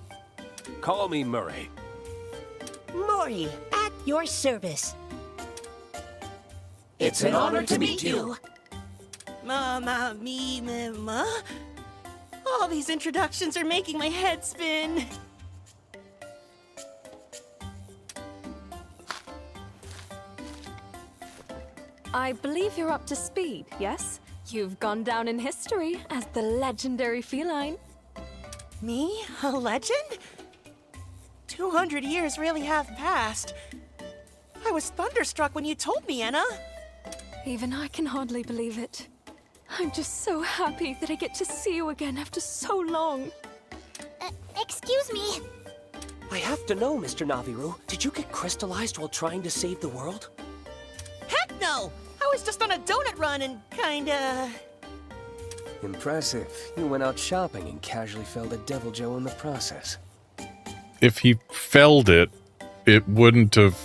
Call me Murray. Mori, at your service. It's an honor to meet you. All these introductions are making my head spin. I believe you're up to speed, yes? You've gone down in history as the legendary feline. Me? A legend? 200 years really have passed. I was thunderstruck when you told me, Anna. Even I can hardly believe it. I'm just so happy that I get to see you again after so long. Excuse me. I have to know, Mr. Naviru. Did you get crystallized while trying to save the world? Heck no! I was just on a donut run and kinda... Impressive. You went out shopping and casually felled a Devil Joe in the process. If he felled it, it wouldn't have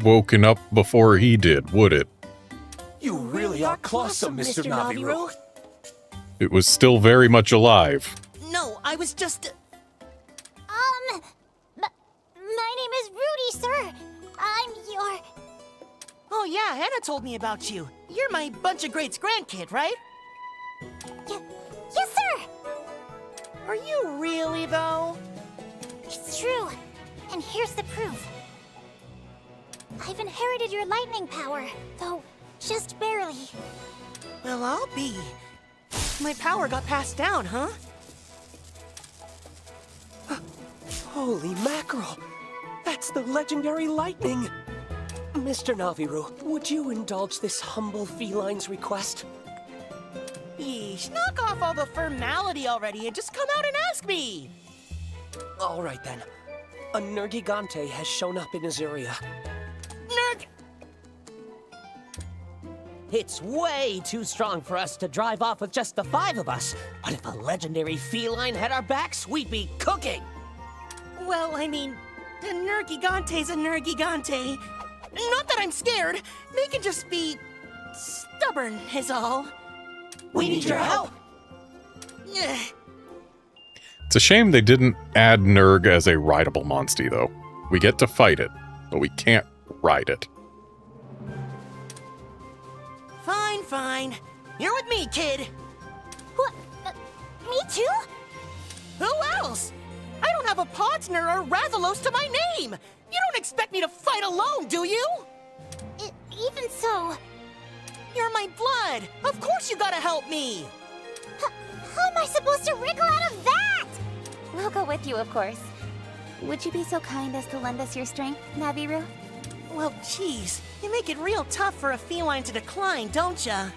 woken up before he did, would it? You really are clawsome, Mr. Naviru. It was still very much alive. No, I was just... My name is Rudy, sir. I'm your... Oh yeah, Anna told me about you. You're my bunch of greats grandkid, right? Yes, sir! Are you really, though? It's true. And here's the proof. I've inherited your lightning power, though just barely. Well, I'll be. My power got passed down, huh? Holy mackerel! That's the legendary lightning! Mr. Naviru, would you indulge this humble feline's request? Yeesh, knock off all the formality already and just come out and ask me! All right then. A Nergigante has shown up in Azuria. Nerg! It's way too strong for us to drive off with just the 5 of us. But if a legendary feline had our backs, we'd be cooking! Well, I mean, a Nergigante's a Nergigante. Not that I'm scared. They can just be... stubborn, is all. We need your help! It's a shame they didn't add Nerg as a rideable monstie, though. We get to fight it, but we can't ride it. Fine. You're with me, kid. What? Me too? Who else? I don't have a partner or Rathalos to my name! You don't expect me to fight alone, do you? Even so... You're my blood! Of course you gotta help me! How am I supposed to wriggle out of that? We'll go with you, of course. Would you be so kind as to lend us your strength, Naviru? Well, geez, you make it real tough for a feline to decline, don't ya?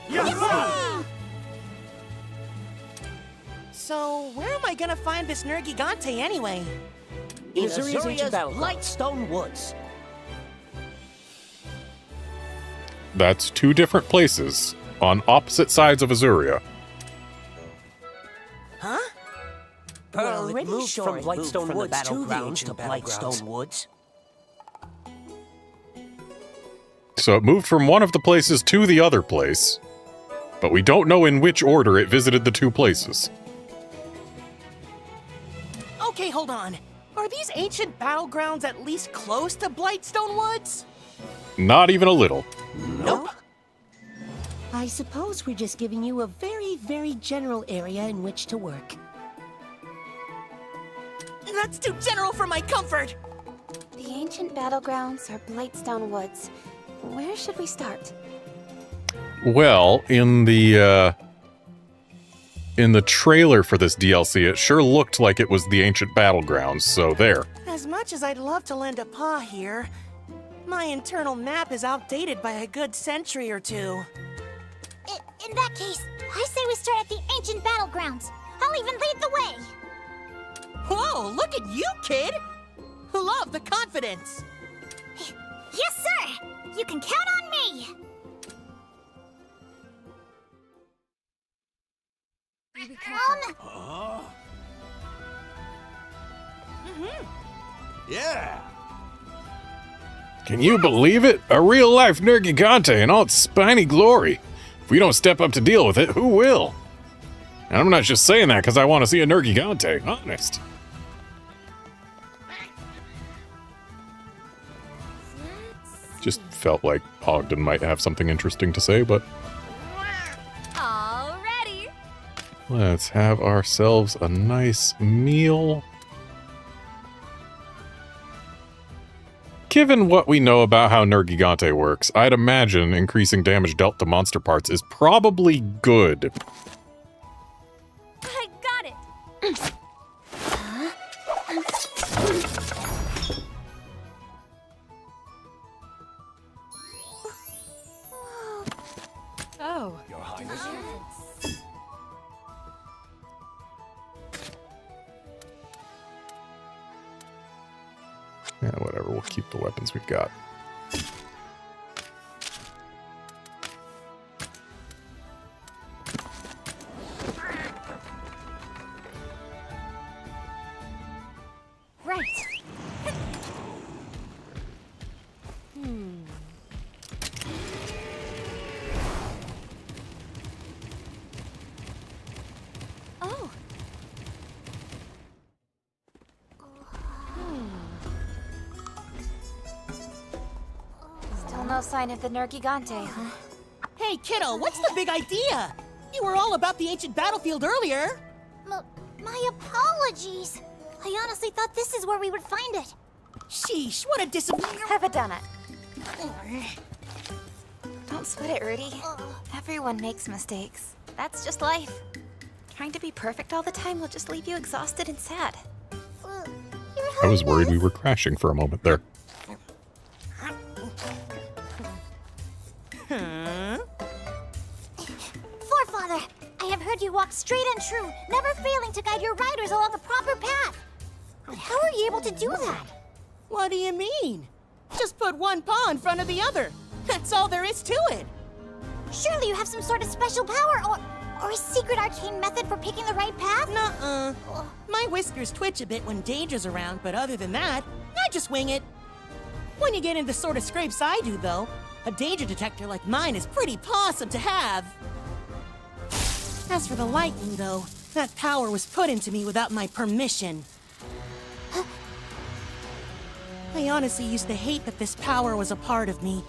Yes, sir! So, where am I gonna find this Nergigante anyway? In Azuria's Blightstone Woods. That's 2 different places, on opposite sides of Azuria. Huh? Well, it pretty moved sure from it Blightstone moved from the Woods to the battlegrounds ancient to Blightstone Woods. So it moved from one of the places to the other place, but we don't know in which order it visited the 2 places. Okay, hold on. Are these ancient battlegrounds at least close to Blightstone Woods? Not even a little. Nope. I suppose we're just giving you a very, very general area in which to work. That's too general for my comfort! The ancient battlegrounds are Blightstone Woods. Where should we start? Well, in the in the trailer for this DLC, it sure looked like it was the ancient battlegrounds, so there. As much as I'd love to lend a paw here, my internal map is outdated by a good century or two. In that case, I say we start at the ancient battlegrounds. I'll even lead the way. Whoa, look at you, kid! Love the confidence! Yes, sir! You can count on me! Yeah. Can you believe it? A real-life Nergigante in all its spiny glory. If we don't step up to deal with it, who will? And I'm not just saying that because I want to see a Nergigante, honest. Just felt like Ogden might have something interesting to say, but... Already. Let's have ourselves a nice meal. Given what we know about how Nergigante works, I'd imagine increasing damage dealt to monster parts is probably good. I got it. Oh. Your Highness. Yeah, whatever, we'll keep the weapons we've got. Right. Oh. Still no sign of the Nergigante, huh? Hey, kiddo, what's the big idea? You were all about the ancient battlefield earlier. My apologies. I honestly thought this is where we would find it. Sheesh, what a disappointment. Have a donut. Don't sweat it, Rudy. Everyone makes mistakes. That's just life. Trying to be perfect all the time will just leave you exhausted and sad. I was worried we were crashing for a moment there. Forefather, I have heard you walk straight and true, never failing to guide your riders along a proper path. But how are you able to do that? What do you mean? Just put one paw in front of the other. That's all there is to it. Surely you have some sort of special power or a secret arcane method for picking the right path? Nuh-uh. My whiskers twitch a bit when danger's around, but other than that, I just wing it. When you get into the sort of scrapes I do, though, a danger detector like mine is pretty pawsome to have. As for the lightning, though, that power was put into me without my permission. I honestly used to hate that this power was a part of me.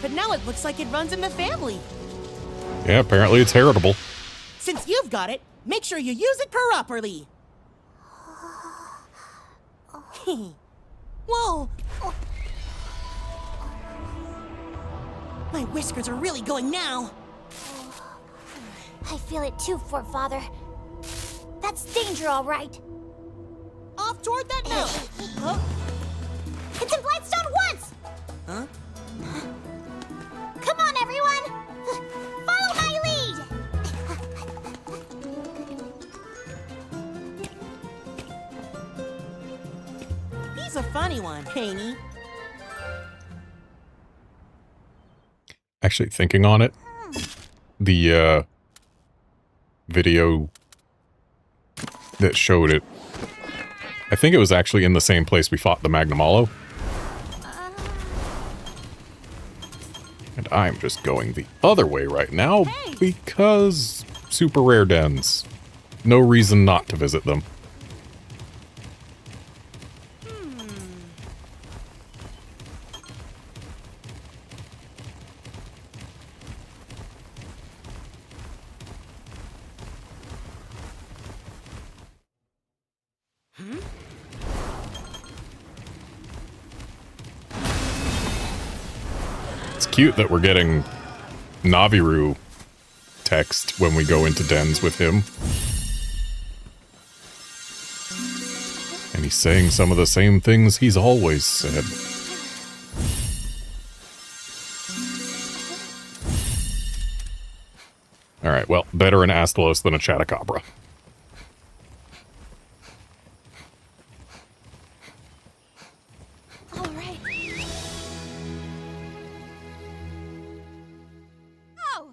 But now it looks like it runs in the family. Yeah, apparently it's heritable. Since you've got it, make sure you use it properly. Whoa! My whiskers are really going now. I feel it too, Forefather. That's danger, all right. Off toward that note. Huh? It's in Blightstone once! Huh? Come on, everyone! Follow my lead! He's a funny one, ain't he? Actually, thinking on it, the video that showed it, I think it was actually in the same place we fought the Magnamalo. And I'm just going the other way right now because super rare dens. No reason not to visit them. It's cute that we're getting Naviru text when we go into dens with him. And he's saying some of the same things he's always said. Alright, well, better an Astalos than a Chatacabra. Alright. Oh!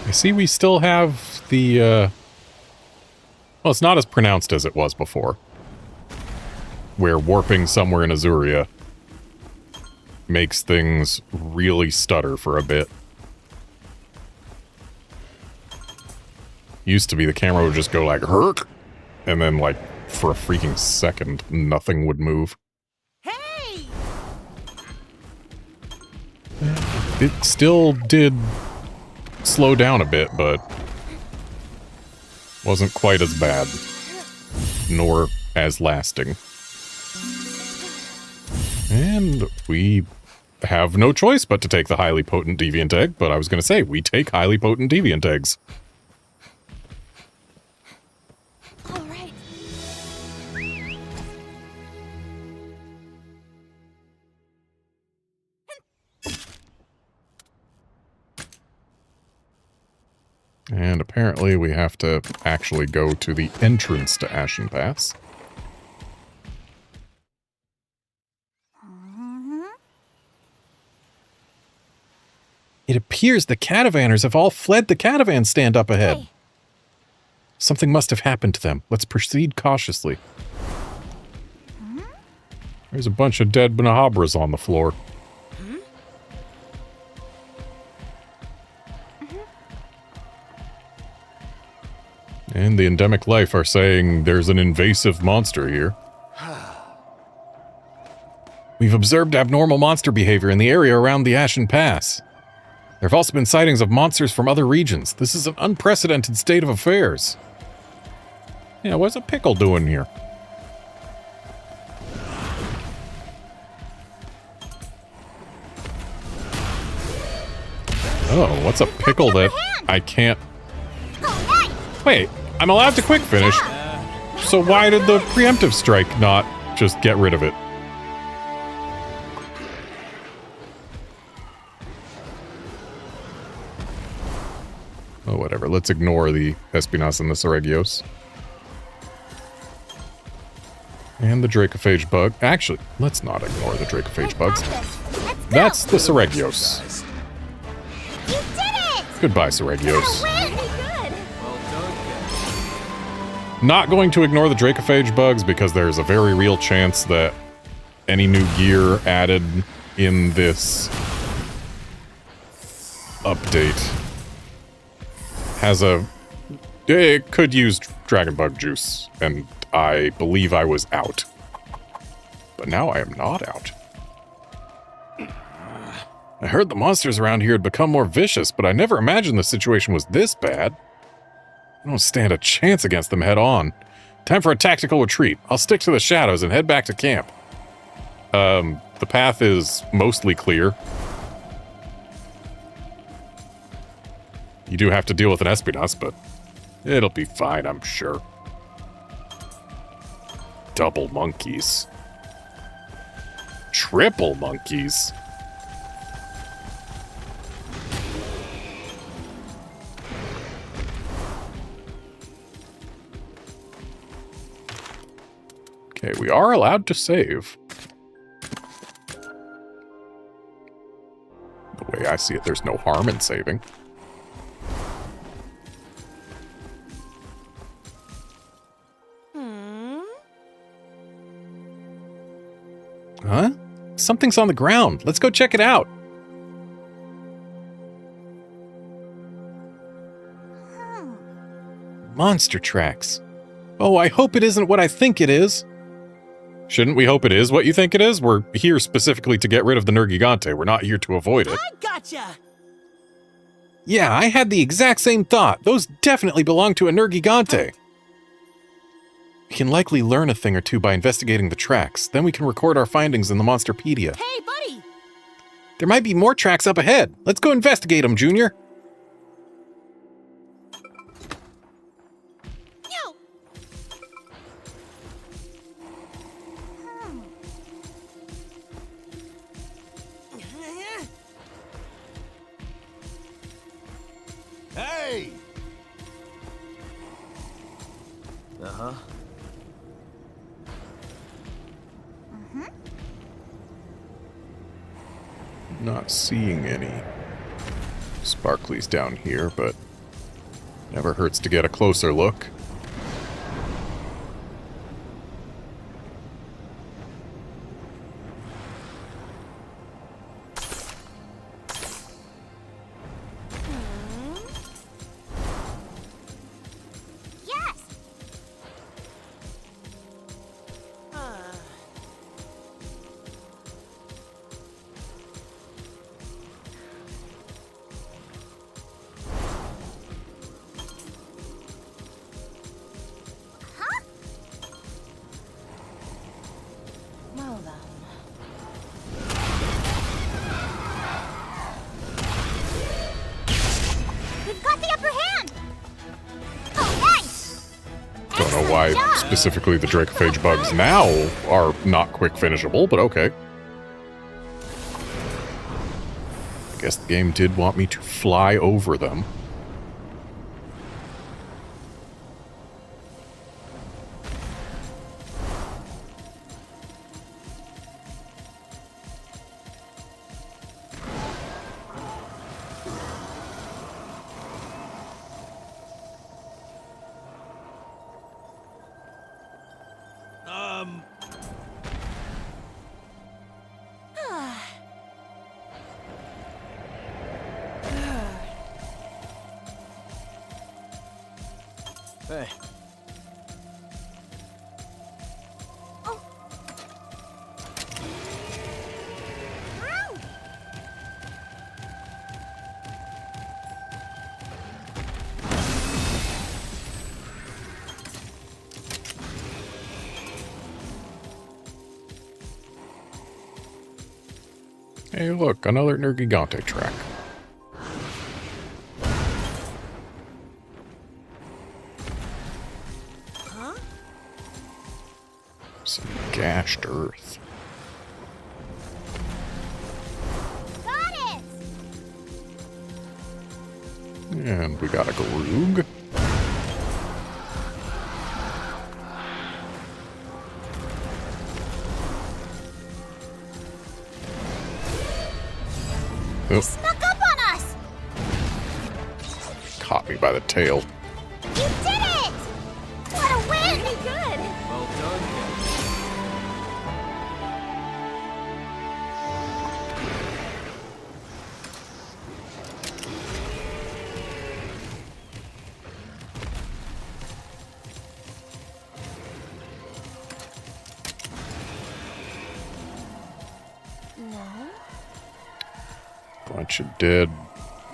I see we still have the, well, it's not as pronounced as it was before. Where warping somewhere in Azuria makes things really stutter for a bit. Used to be the camera would just go like, herk, and then like, for a freaking second, nothing would move. Hey! It still did slow down a bit, but wasn't quite as bad, nor as lasting. And we have no choice but to take the highly potent deviant egg, but I was going to say, we take highly potent deviant eggs. All right. And apparently we have to actually go to the entrance to Ashen Pass. It appears the Catavanners have all fled the catavan stand up ahead. Hey. Something must have happened to them. Let's proceed cautiously. There's a bunch of dead Benahabras on the floor. And the endemic life are saying there's an invasive monster here. We've observed abnormal monster behavior in the area around the Ashen Pass. There have also been sightings of monsters from other regions. This is an unprecedented state of affairs. Yeah, what's a pickle doing here? Oh, what's a pickle that I can't... Wait, I'm allowed to quick finish. So why did the preemptive strike not just get rid of it? Oh, whatever. Let's ignore the Espinas and the Seregios. And the Dracophage bug. Actually, let's not ignore the Dracophage bugs. That's the Seregios. You did it! Goodbye, Seregios. Really good. Not going to ignore the Dracophage bugs because there's a very real chance that any new gear added in this update has a... It could use dragon bug juice, and I believe I was out. But now I am not out. I heard the monsters around here had become more vicious, but I never imagined the situation was this bad. I don't stand a chance against them head on. Time for a tactical retreat. I'll stick to the shadows and head back to camp. The path is mostly clear. You do have to deal with an Espinas, but it'll be fine, I'm sure. Double monkeys. Triple monkeys. Okay, we are allowed to save. The way I see it, there's no harm in saving. Huh? Something's on the ground. Let's go check it out. Monster tracks. Oh, I hope it isn't what I think it is. Shouldn't we hope it is what you think it is? We're here specifically to get rid of the Nergigante. We're not here to avoid it. I gotcha! Yeah, I had the exact same thought. Those definitely belong to a Nergigante. We can likely learn a thing or two by investigating the tracks. Then we can record our findings in the Monsterpedia. Hey, buddy! There might be more tracks up ahead. Let's go investigate them, Junior. Yo! Hey! Uh-huh. Not seeing any sparklies down here, but never hurts to get a closer look. Yes! Huh? Well then. We've got the upper hand! Oh, nice! Don't know why specifically the Dracophage bugs now are not quick finishable, but okay. I guess the game did want me to fly over them. Hey. Hey, look, another Nergigante track. Huh? Some gashed earth. Got it! And we got a Garug. Oh, Snuck up on us! caught me by the tail. You did it! What a win! Pretty good. Well done, Captain. No. Bunch of dead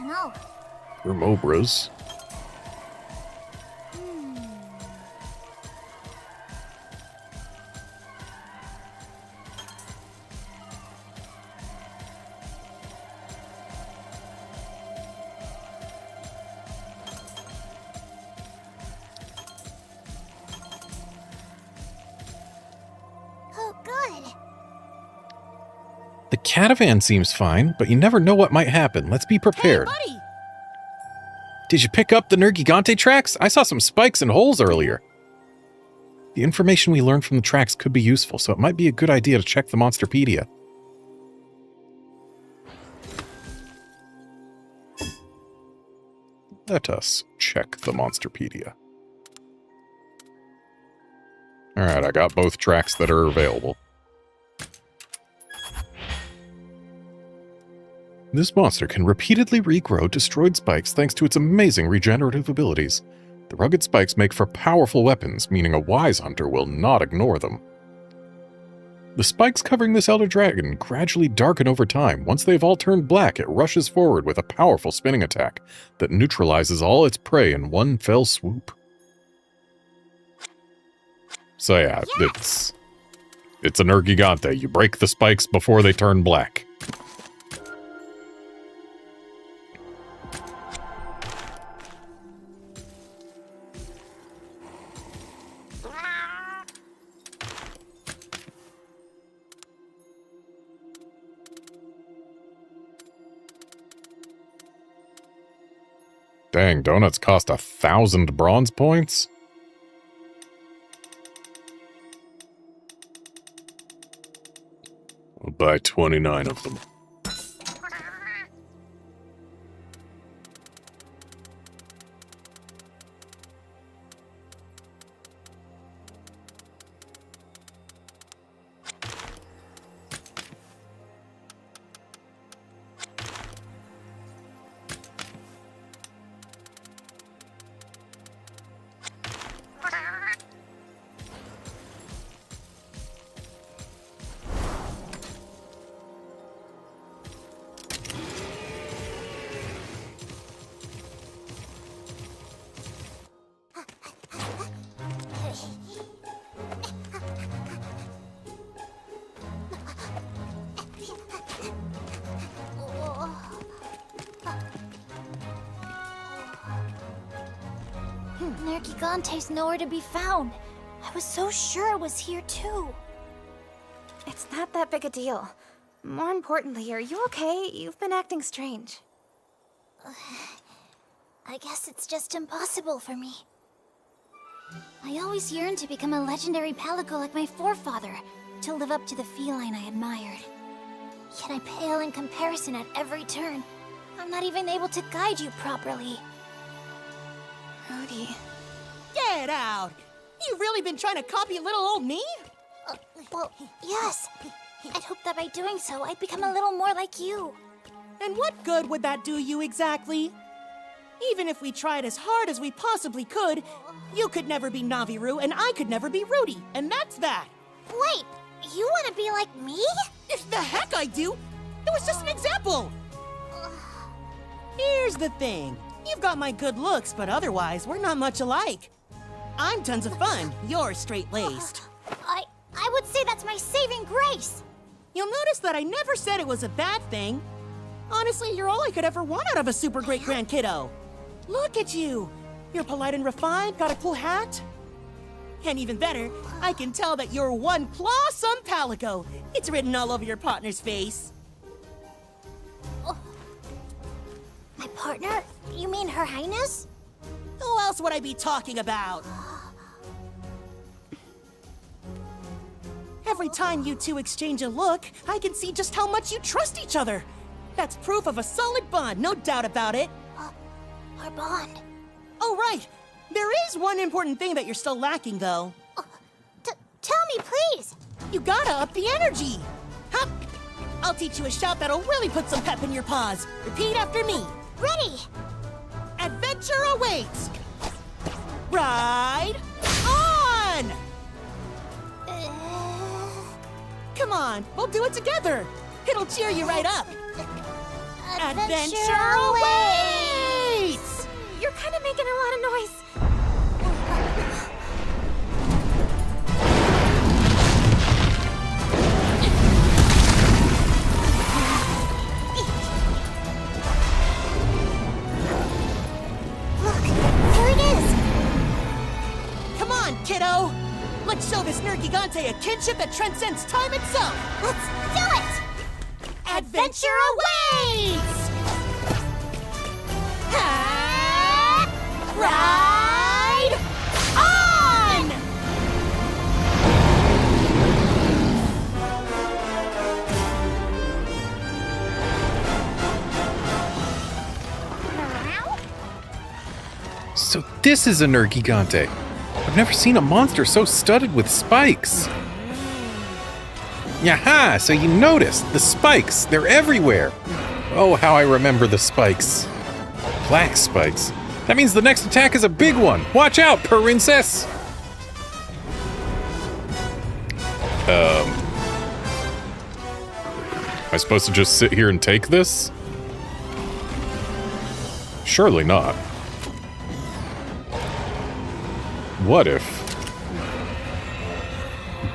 No. Remobras. Oh, good. The catavan seems fine, but you never know what might happen. Let's be prepared. Hey, buddy! Did you pick up the Nergigante tracks? I saw some spikes and holes earlier. The information we learned from the tracks could be useful, so it might be a good idea to check the Monsterpedia. Let us check the Monsterpedia. Alright, I got both tracks that are available. This monster can repeatedly regrow destroyed spikes thanks to its amazing regenerative abilities. The rugged spikes make for powerful weapons, meaning a wise hunter will not ignore them. The spikes covering this elder dragon gradually darken over time. Once they've all turned black, it rushes forward with a powerful spinning attack that neutralizes all its prey in one fell swoop. So yeah, it's an Nergigante. You break the spikes before they turn black. Dang, donuts cost 1,000 bronze points? I'll buy 29 of them. Nergigante's nowhere to be found. I was so sure it was here too. It's not that big a deal. More importantly, are you okay? You've been acting strange. I guess it's just impossible for me. I always yearned to become a legendary palico like my forefather, to live up to the feline I admired. Yet I pale in comparison at every turn. I'm not even able to guide you properly. Rudy. Get out! You really been trying to copy little old me? Well, yes. I'd hoped that by doing so, I'd become a little more like you. And what good would that do you exactly? Even if we tried as hard as we possibly could, you could never be Naviru and I could never be Rudy, and that's that. Wait, you want to be like me? The heck I do! It was just an example! Here's the thing. You've got my good looks, but otherwise, we're not much alike. I'm tons of fun. You're straight-laced. I would say that's my saving grace. You'll notice that I never said it was a bad thing. Honestly, you're all I could ever want out of a super great grand kiddo. Look at you. You're polite and refined, got a cool hat. And even better, I can tell that you're one clawsome palico. It's written all over your partner's face. My partner? You mean Her Highness? Who else would I be talking about? Every time you two exchange a look, I can see just how much you trust each other. That's proof of a solid bond, no doubt about it. Our bond. Oh, right. There is one important thing that you're still lacking, though. Tell me, please. You gotta up the energy. Hup! I'll teach you a shout that'll really put some pep in your paws. Repeat after me. Ready. Adventure awaits. Ride on! Come on, we'll do it together. It'll cheer you right up. Adventure awaits! You're kind of making a lot of noise. Look, here it is. Come on, kiddo. Let's show this Nergigante a kinship that transcends time itself. Let's do it. Adventure awaits! Ride on! So this is a Nergigante. I've never seen a monster so studded with spikes. Yaha! So you noticed the spikes. They're everywhere. Oh, how I remember the spikes. Black spikes. That means the next attack is a big one. Watch out, princess! Am I supposed to just sit here and take this? Surely not. What if...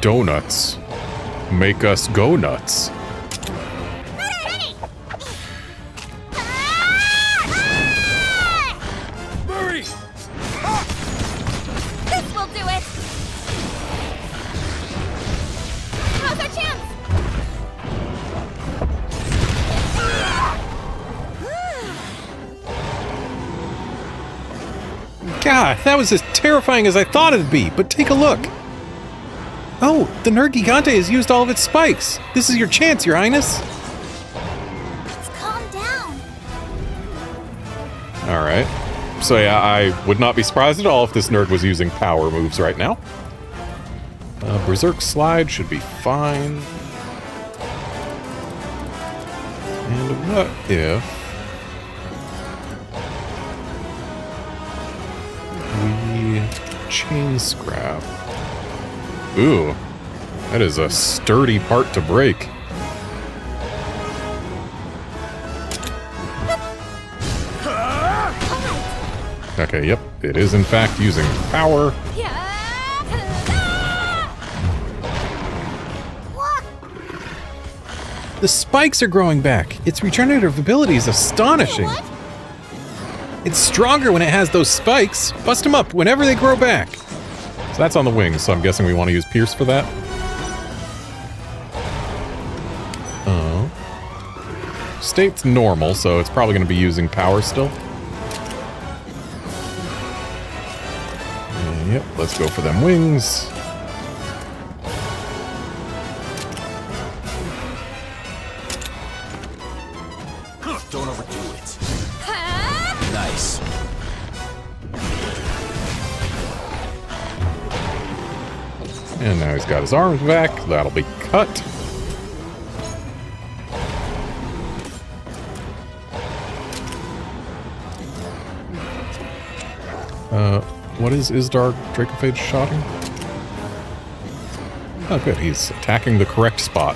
Donuts make us go nuts. Murray! This will do it! Now's our chance! God, that was as terrifying as I thought it'd be, but take a look. Oh, the Nerd Gigante has used all of its spikes. This is your chance, Your Highness. Let's calm down. Alright. So yeah, I would not be surprised at all if this nerd was using power moves right now. Berserk Slide should be fine. And what if we chain scrap? Ooh, that is a sturdy part to break. Okay, yep, it is in fact using power. The spikes are growing back. Its regenerative ability is astonishing. It's stronger when it has those spikes. Bust them up whenever they grow back. So that's on the wings, so I'm guessing we want to use Pierce for that. Oh. State's normal, so it's probably going to be using power still. Yep, let's go for them wings. Don't overdo it. Nice. And now he's got his arms back. That'll be cut. What is Isdar Dracophage shotting? Oh, good. He's attacking the correct spot.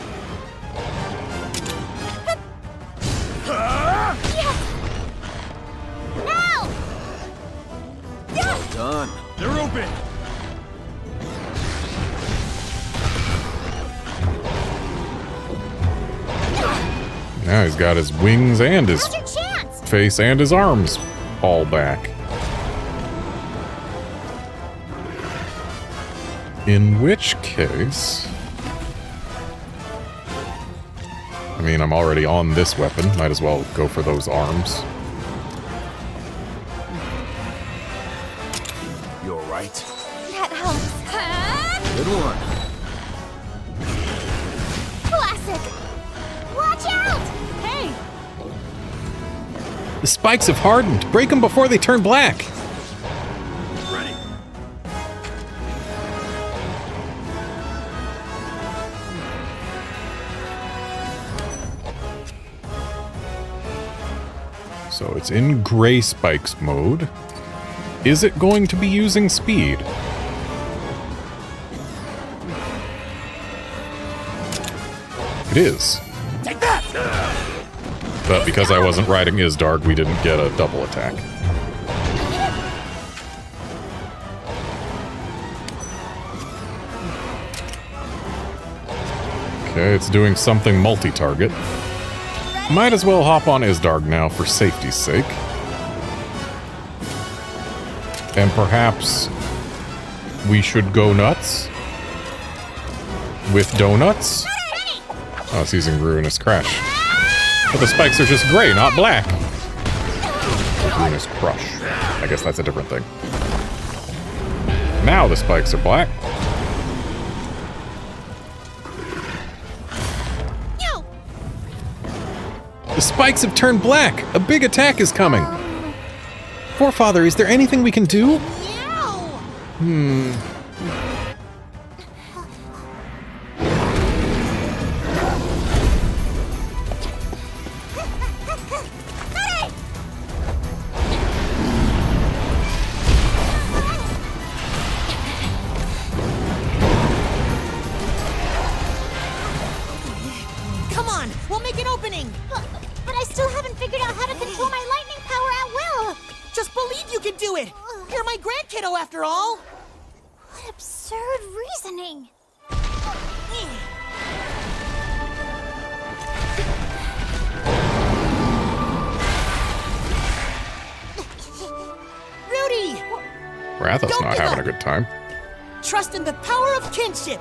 Done. They're open. Now he's got his wings and his face and his arms all back. In which case... I mean, I'm already on this weapon. Might as well go for those arms. You're right. That helps. Good one. Classic! Watch out! Hey! The spikes have hardened. Break them before they turn black. Ready. So it's in gray spikes mode. Is it going to be using speed? It is. Take that! But because I wasn't riding Isdarg, we didn't get a double attack. Okay, it's doing something multi-target. Might as well hop on Isdarg now for safety's sake. And perhaps we should go nuts with donuts. Oh, it's using Ruinous Crash. But the spikes are just gray, not black. Ruinous Crush. I guess that's a different thing. Now the spikes are black. The spikes have turned black! A big attack is coming! Forefather, is there anything we can do? Come on, we'll make an opening! But I still haven't figured out how to control my lightning power at will! Just believe you can do it! You're my grandkiddo after all! What absurd reasoning! Rudy! Ratha's Don't not give having up. a good time. Trust in the power of kinship!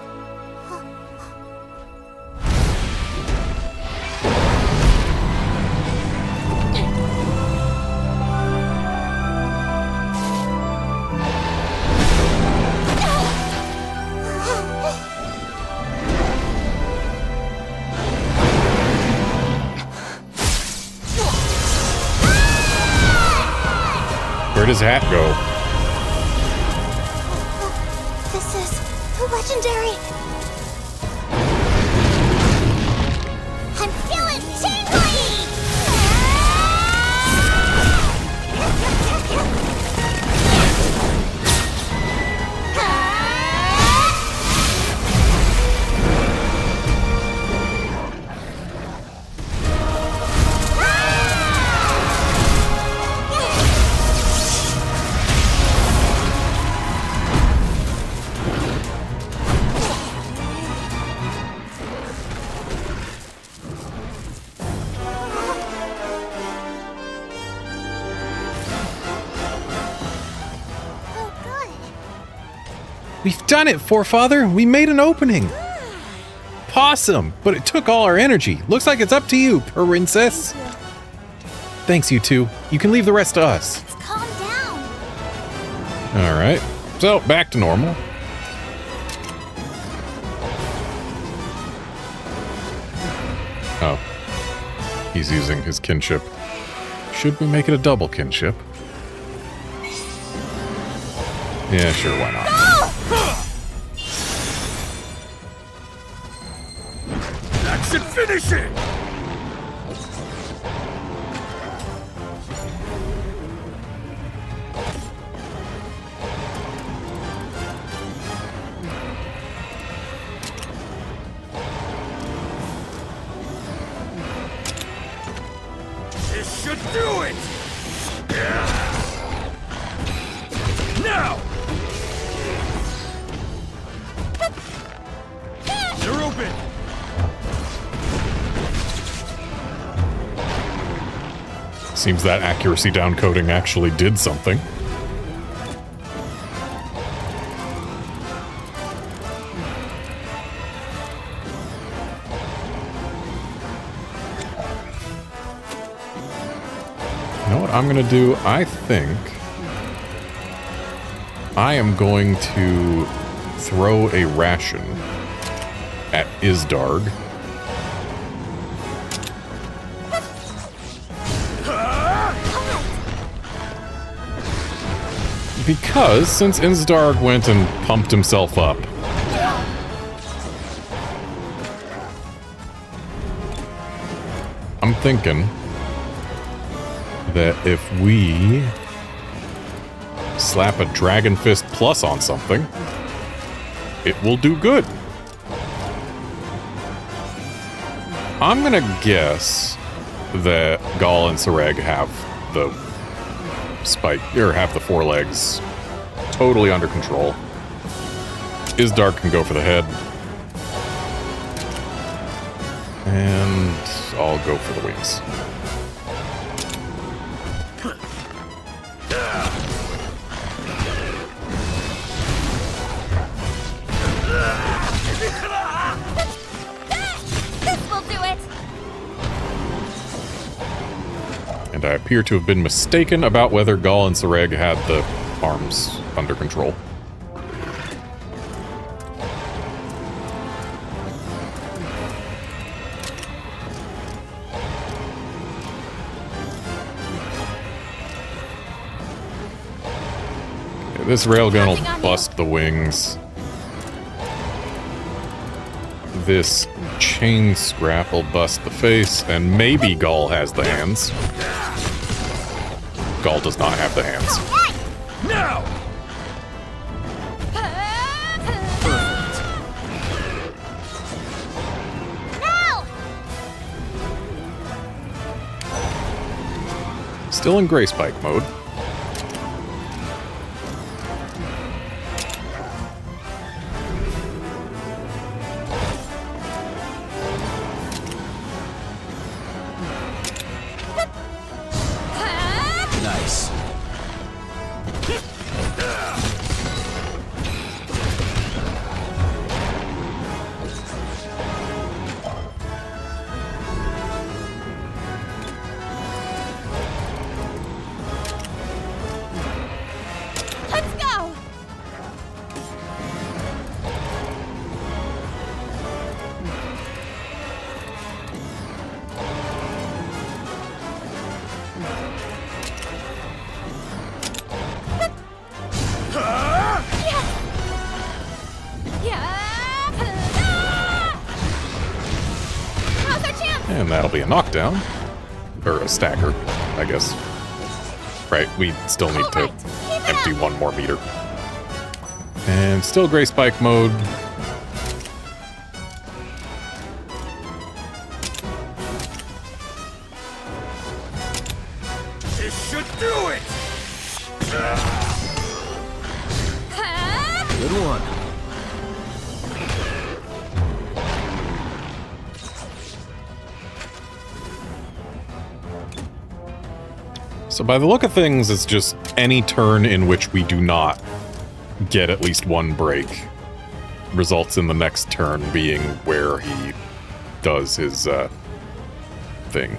Where'd his hat go? This is legendary. I'm feeling tingly! We've done it, Forefather! We made an opening! Possum! But it took all our energy. Looks like it's up to you, Princess. Thanks, you two. You can leave the rest to us. Let's calm down. Alright. So, back to normal. Oh. He's using his kinship. Should we make it a double kinship? Yeah, sure, why not? That should finish it! This should do it! Now! They're open! Seems that accuracy downcoding actually did something. You know what I'm gonna do? I think I am going to throw a ration at Isdarg. Because since Isdarg went and pumped himself up, I'm thinking that if we slap a Dragon Fist Plus on something, it will do good. I'm gonna guess that Gall and Sareg have the spike, or have the forelegs totally under control. Isdarg can go for the head. And I'll go for the wings. This will do it! And I appear to have been mistaken about whether Gall and Sareg had the arms under control. Okay, this railgun will bust the wings. This chain scrap will bust the face, and maybe Gall has the hands. Gall does not have the hands. Now! Now! Still in Gray Spike mode. And that'll be a knockdown. Or a stagger, I guess. Right, we still need to empty one more meter. And still Gray Spike mode. This should do it! Good one. So by the look of things, it's just any turn in which we do not get at least one break results in the next turn being where he does his thing.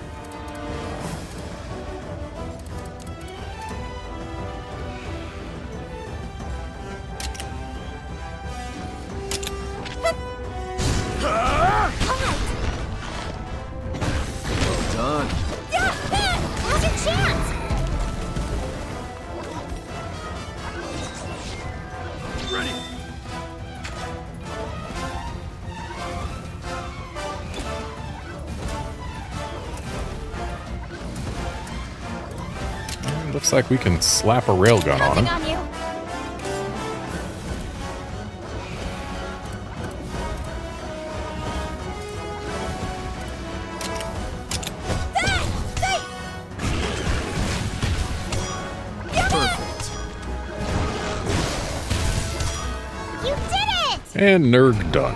Looks like we can slap a railgun on him. You did it! And Nerg done.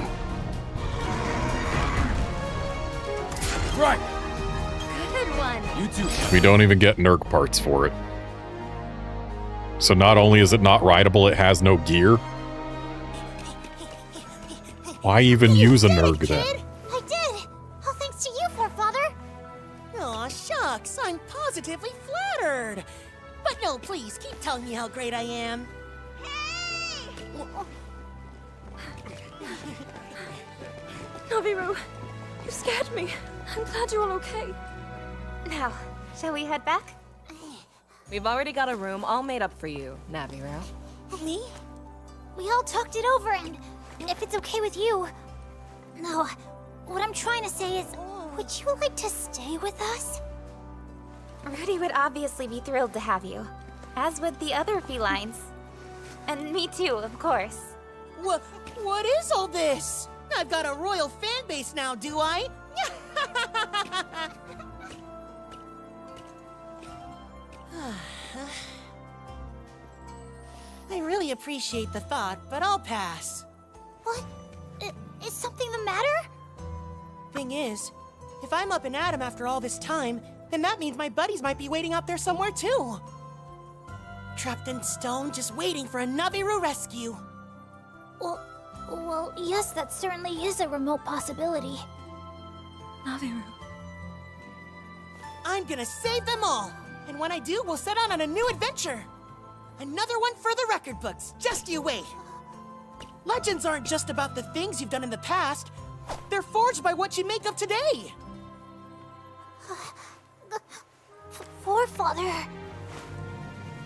Right. Good one. You too. We don't even get Nerg parts for it. So not only is it not rideable, it has no gear. Why even use a Nerg then? I did! All thanks to you, forefather! Aw, shucks, I'm positively flattered. But no, please, keep telling me how great I am. Naviru, you scared me. I'm glad you're all okay. Now, shall we head back? We've already got a room all made up for you, Naviru. Me? We all talked it over, and if it's okay with you... No, what I'm trying to say is, would you like to stay with us? Rudy would obviously be thrilled to have you, as would the other felines. And me too, of course. What is all this? I've got a royal fan base now, do I? I really appreciate the thought, but I'll pass. What? Is something the matter? Thing is, if I'm up and at 'em after all this time, then that means my buddies might be waiting out there somewhere too. Trapped in stone, just waiting for a Naviru rescue. Well, yes, that certainly is a remote possibility. Naviru. I'm gonna save them all, and when I do, we'll set out on a new adventure. Another one for the record books, just you wait. Legends aren't just about the things you've done in the past. They're forged by what you make of today. Forefather,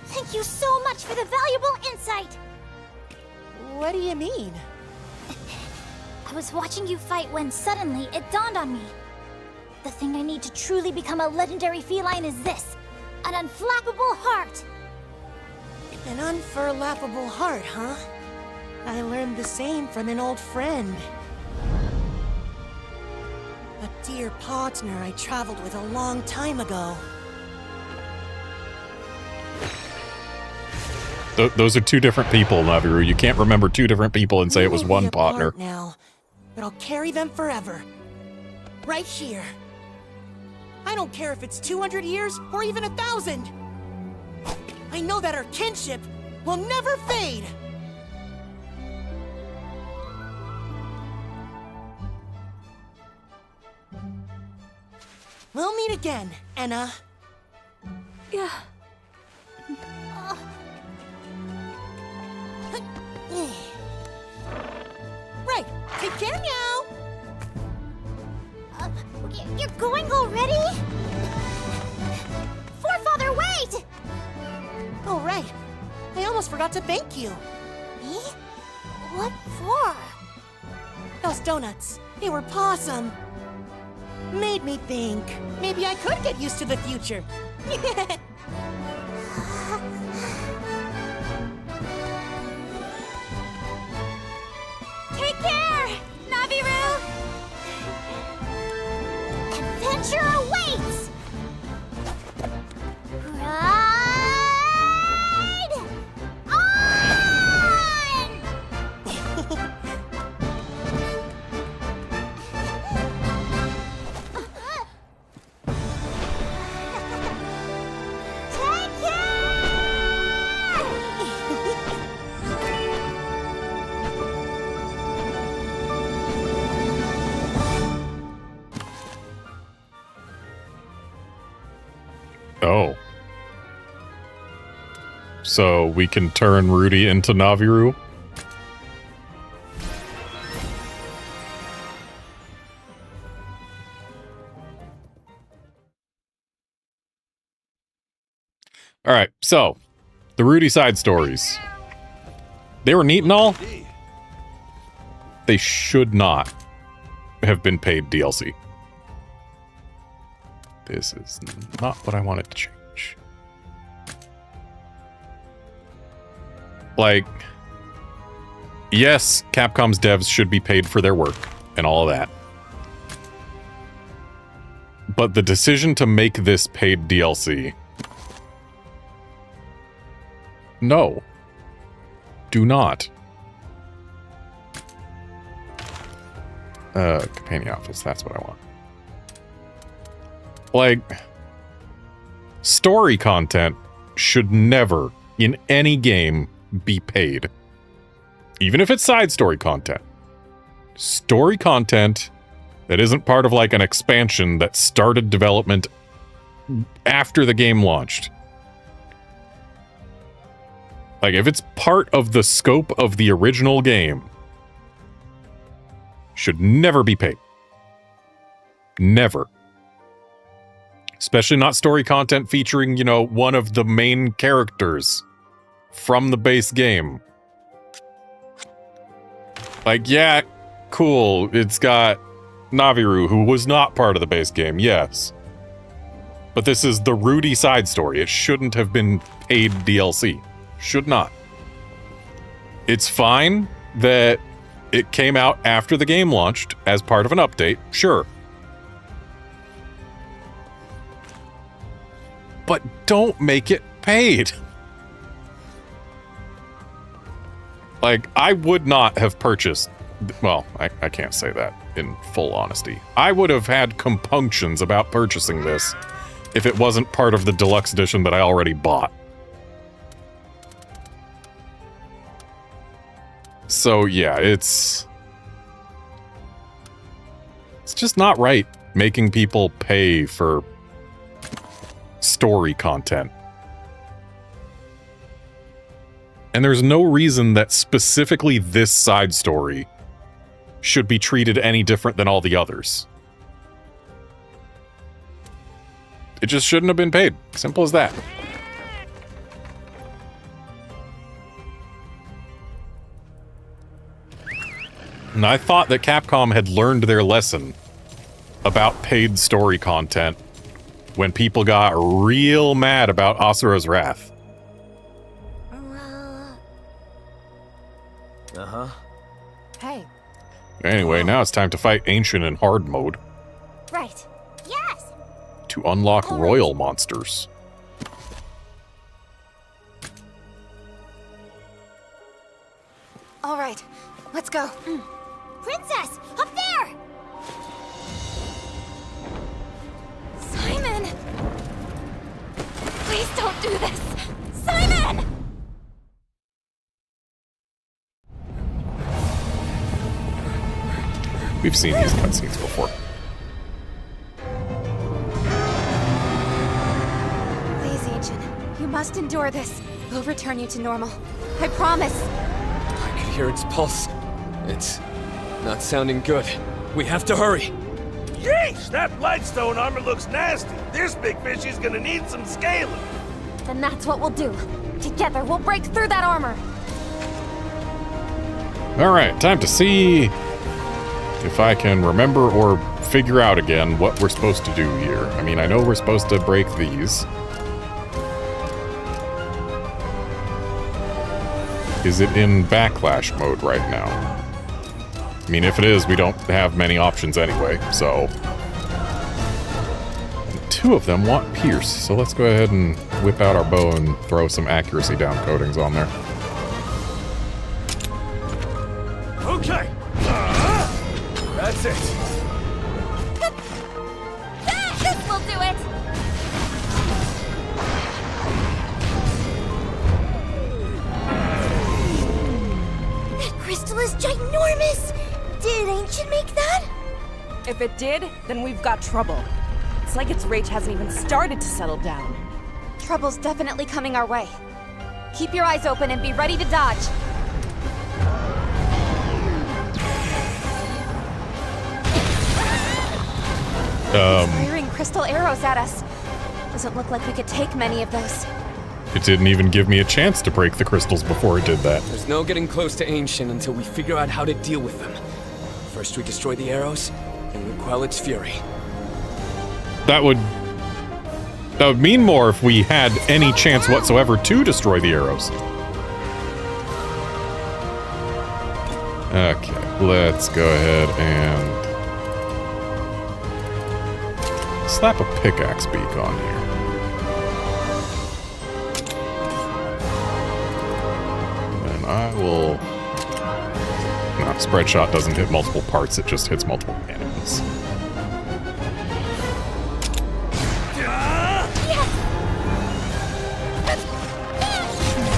thank you so much for the valuable insight. What do you mean? I was watching you fight when suddenly it dawned on me. The thing I need to truly become a legendary feline is this: an unflappable heart. An unfurlappable heart, huh? I learned the same from an old friend. A dear partner I traveled with a long time ago. Those are two different people, Naviru. You can't remember two different people and say it was We may one be apart partner. now, but I'll carry them forever. Right here. I don't care if it's 200 years or even 1,000. I know that our kinship will never fade. We'll meet again, Enna. Yeah. Right, take care now. You're going already? Forefather, wait! Oh, right. I almost forgot to thank you. Me? What for? Those donuts, they were awesome. Made me think. Maybe I could get used to the future. Take care, Naviru! Adventure awaits! Ride on! Take care! Oh. So we can turn Rudy into Naviru? Alright, so the Rudy side stories. They were neat and all. They should not have been paid DLC. This is not what I wanted to change. Like, yes, Capcom's devs should be paid for their work and all of that. But the decision to make this paid DLC... No. Do not. Companion outfits, that's what I want. Like, story content should never, in any game, be paid. Even if it's side story content. Story content that isn't part of, like, an expansion that started development after the game launched. Like, if it's part of the scope of the original game, should never be paid. Never. Especially not story content featuring, you know, one of the main characters from the base game. Like, yeah, cool, it's got Naviru, who was not part of the base game, yes. But this is the Rudy side story. It shouldn't have been paid DLC. Should not. It's fine that it came out after the game launched as part of an update, sure. But don't make it paid. Like, I would not have purchased... Well, I can't say that in full honesty. I would have had compunctions about purchasing this if it wasn't part of the deluxe edition that I already bought. So, yeah, it's just not right making people pay for story content. And there's no reason that specifically this side story should be treated any different than all the others. It just shouldn't have been paid. Simple as that. And I thought that Capcom had learned their lesson about paid story content when people got real mad about Asura's Wrath. Uh-huh. Hey. Anyway, now it's time to fight Ancient in hard mode Right. Yes! to unlock royal monsters. All right, let's go. Princess! Up there! Simon! Please don't do this! Simon! We've seen these cutscenes before. Please, Ancient. You must endure this. We'll return you to normal. I promise. I could hear its pulse. It's not sounding good. We have to hurry. Yeesh! That Blightstone armor looks nasty. This big fish is gonna need some scaling. Then that's what we'll do. Together, we'll break through that armor. Alright, time to see if I can remember or figure out again what we're supposed to do here. I mean, I know we're supposed to break these. Is it in backlash mode right now? I mean, if it is, we don't have many options anyway, so... And 2 of them want pierce, so let's go ahead and whip out our bow and throw some accuracy down coatings on there. Okay. That's it. This will do it! That crystal is ginormous! Did Ancient make that? If it did, then we've got trouble. It's like its rage hasn't even started to settle down. Trouble's definitely coming our way. Keep your eyes open and be ready to dodge. Firing crystal arrows at us. Doesn't look like we could take many of those. It didn't even give me a chance to break the crystals before it did that. There's no getting close to Ancient until we figure out how to deal with them. First we destroy the arrows, then we quell its fury. That would mean more if we had any chance whatsoever to destroy the arrows. Okay, let's go ahead and slap a pickaxe beak on here. And I will... No, spread shot doesn't hit multiple parts, it just hits multiple enemies.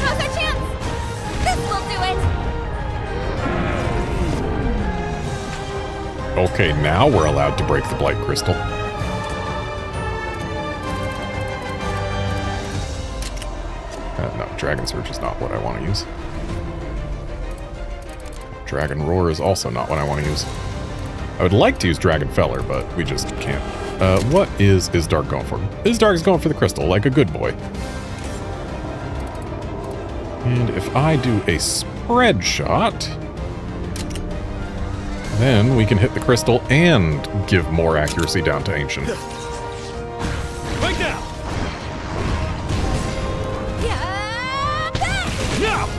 Now's our chance! This will do it! Okay, now we're allowed to break the Blight Crystal. No, Dragon Surge is not what I want to use. Dragon Roar is also not what I want to use. I would like to use Dragon Feller, but we just can't. What is Dark going for? Dark is going for the crystal, like a good boy. And if I do a spread shot, then we can hit the crystal and give more accuracy down to Ancient. Right now! Now!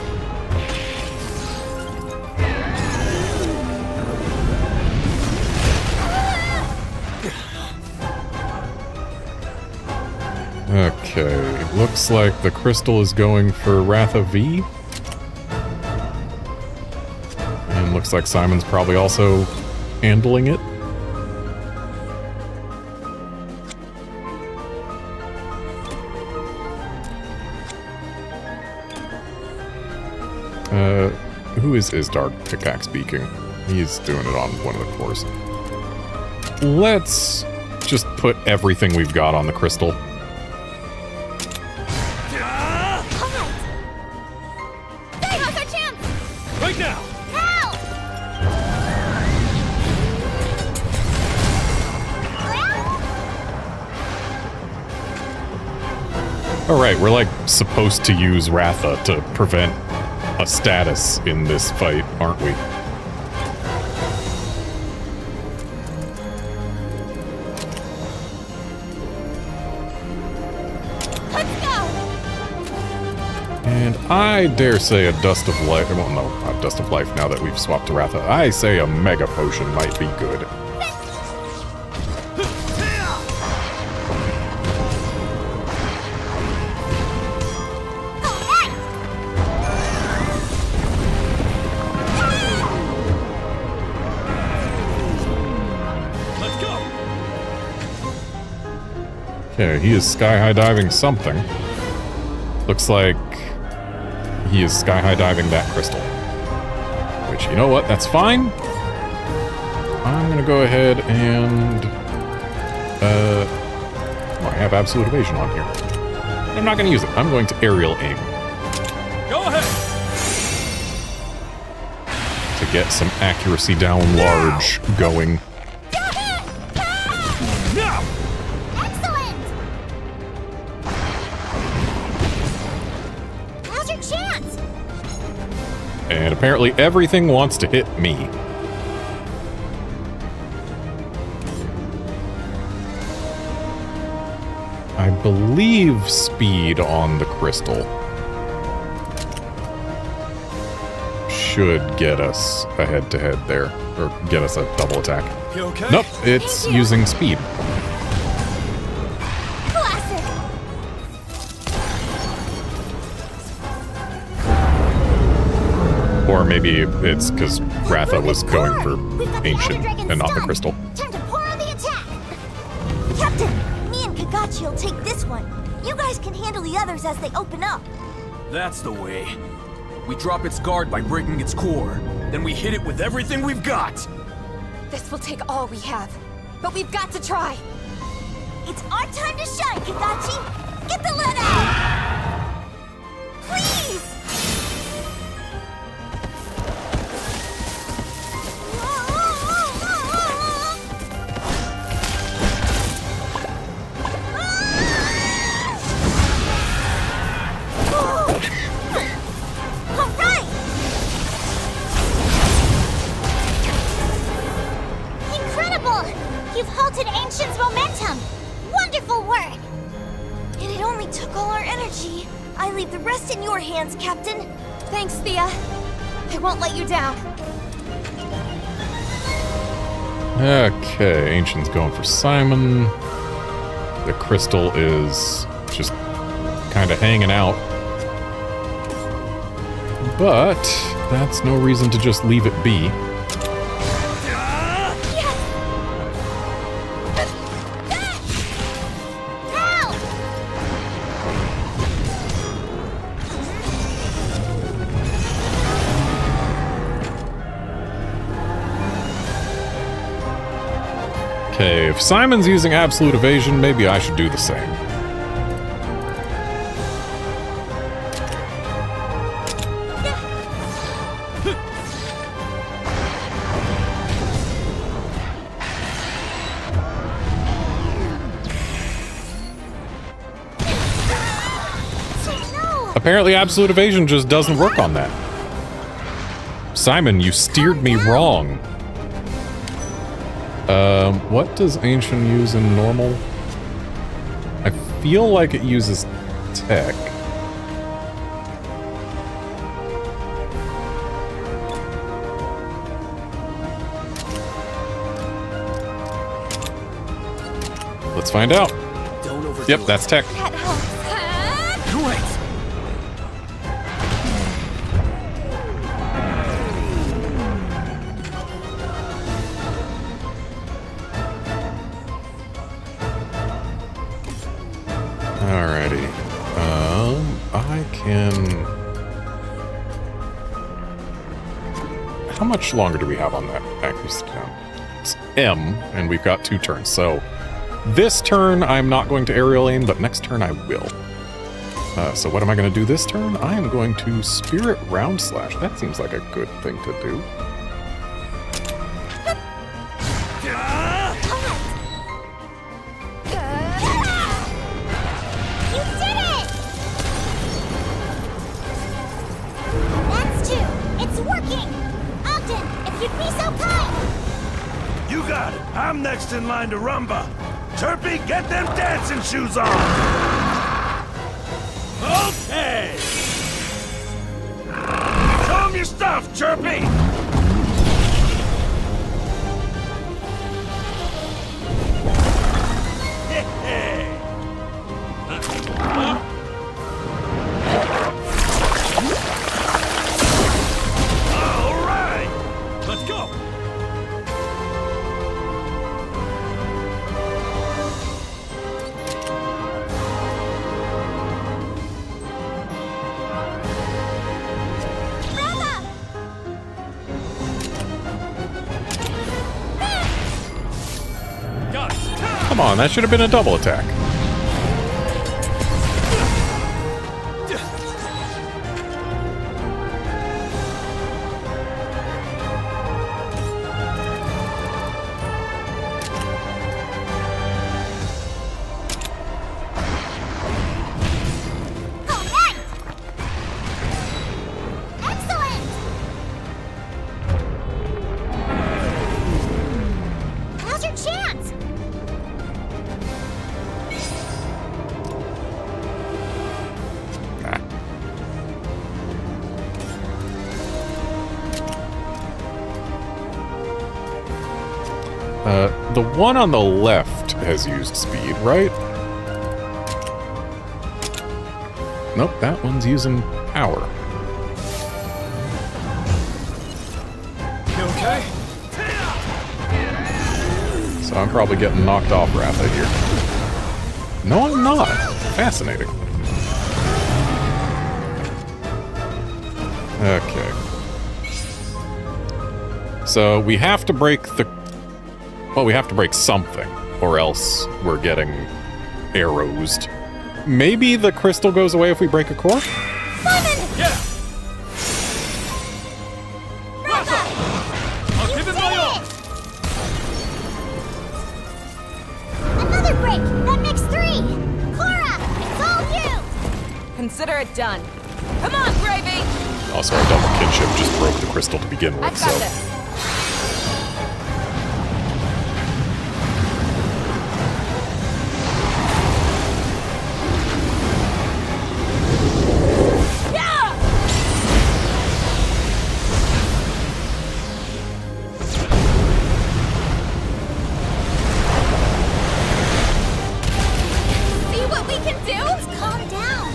Okay, looks like the crystal is going for Ratha V. And looks like Simon's probably also handling it. Who is Dark pickaxe beaking? He's doing it on one of the cores. Let's just put everything we've got on the crystal. Right now! Alright, we're like supposed to use Ratha to prevent a status in this fight, aren't we? Let's go! And I dare say a Dust of Life, well no, not Dust of Life now that we've swapped to Ratha. I say a Mega Potion might be good. Okay, he is sky-high diving something. Looks like he is sky-high diving that crystal. Which, you know what, that's fine. I'm gonna go ahead and... I have Absolute Evasion on here. I'm not gonna use it. I'm going to aerial aim. Go ahead! To get some accuracy down large going. Now! Excellent! Now's your chance! And apparently everything wants to hit me. I believe speed on the crystal should get us a head-to-head there, or get us a double attack. You okay? Nope, it's using speed. Classic! Or maybe it's because Ratha was going for We've got the ancient Elder Dragon and not the stunned. crystal. Time to pour on the attack! Captain, me and Kagachi will take this one. You guys can handle the others as they open up. That's the way. We drop its guard by breaking its core. Then we hit it with everything we've got. This will take all we have, but we've got to try. It's our time to shine, Kagachi! Get the lead out! Please! Alright! Incredible! You've halted Ancient's momentum! Wonderful work! And it only took all our energy. I leave the rest in your hands, Captain. Thanks, Thea. I won't let you down. Okay, Ancient's going for Simon. The crystal is just kind of hanging out. But that's no reason to just leave it be. Okay, if Simon's using absolute evasion, maybe I should do the same. Apparently absolute evasion just doesn't work on that. Simon, you steered me wrong. What does Ancient use in normal? I feel like it uses tech. Let's find out. Yep, that's tech. Great. Alrighty. I can... How much longer do we have on that accuracy down? It's M, and we've got 2 turns, so... This turn, I'm not going to aerial aim, but next turn I will. So what am I going to do this turn? I am going to Spirit Round Slash. That seems like a good thing to do. I'm next in line to rumba. Chirpy, get them dancing shoes on! Okay! Show 'em your stuff, Chirpy! All right! Let's go! Come on, that should have been a double attack. The one on the left has used speed, right? Nope, that one's using power. You okay? So I'm probably getting knocked off Ratha here. No, I'm not. Fascinating. Okay. So we have to break the... Well, we have to break something, or else we're getting arrowsed. Maybe the crystal goes away if we break a core? Simon! Yeah! I'll give it my all! Another break! That makes 3! Cora! It's all you! Consider it done. Come on, Gravy! Also, our double kinship just broke the crystal to begin with, I've so... got this. See what we can do? Calm down.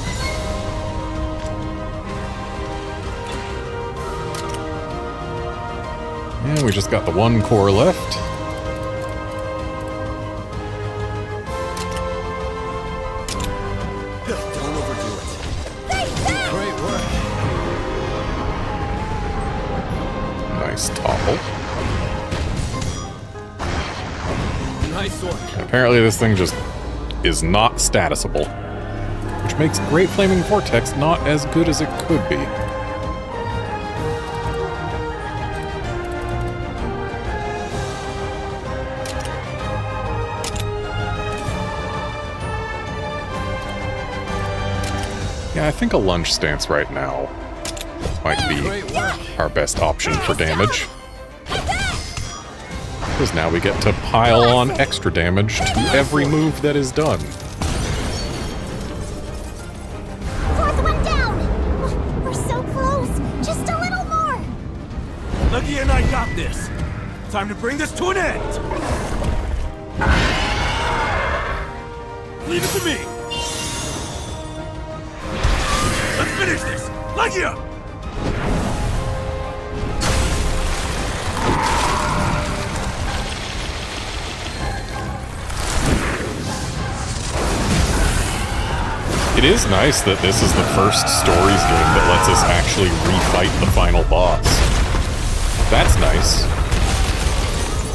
And we just got the one core left. Don't overdo it. Great work. Nice topple. Nice work. And apparently this thing just is not statusable, which makes Great Flaming Vortex not as good as it could be. Yeah, I think a lunge stance right now might be our best option for damage. Because now we get to pile on extra damage to every move that is done. 4th one down! We're so close! Just a little more! Lucky and I got this. Time to bring this to an end. Leave it to me. Let's finish this. Lucky up! It is nice that this is the first stories game that lets us actually refight the final boss. That's nice.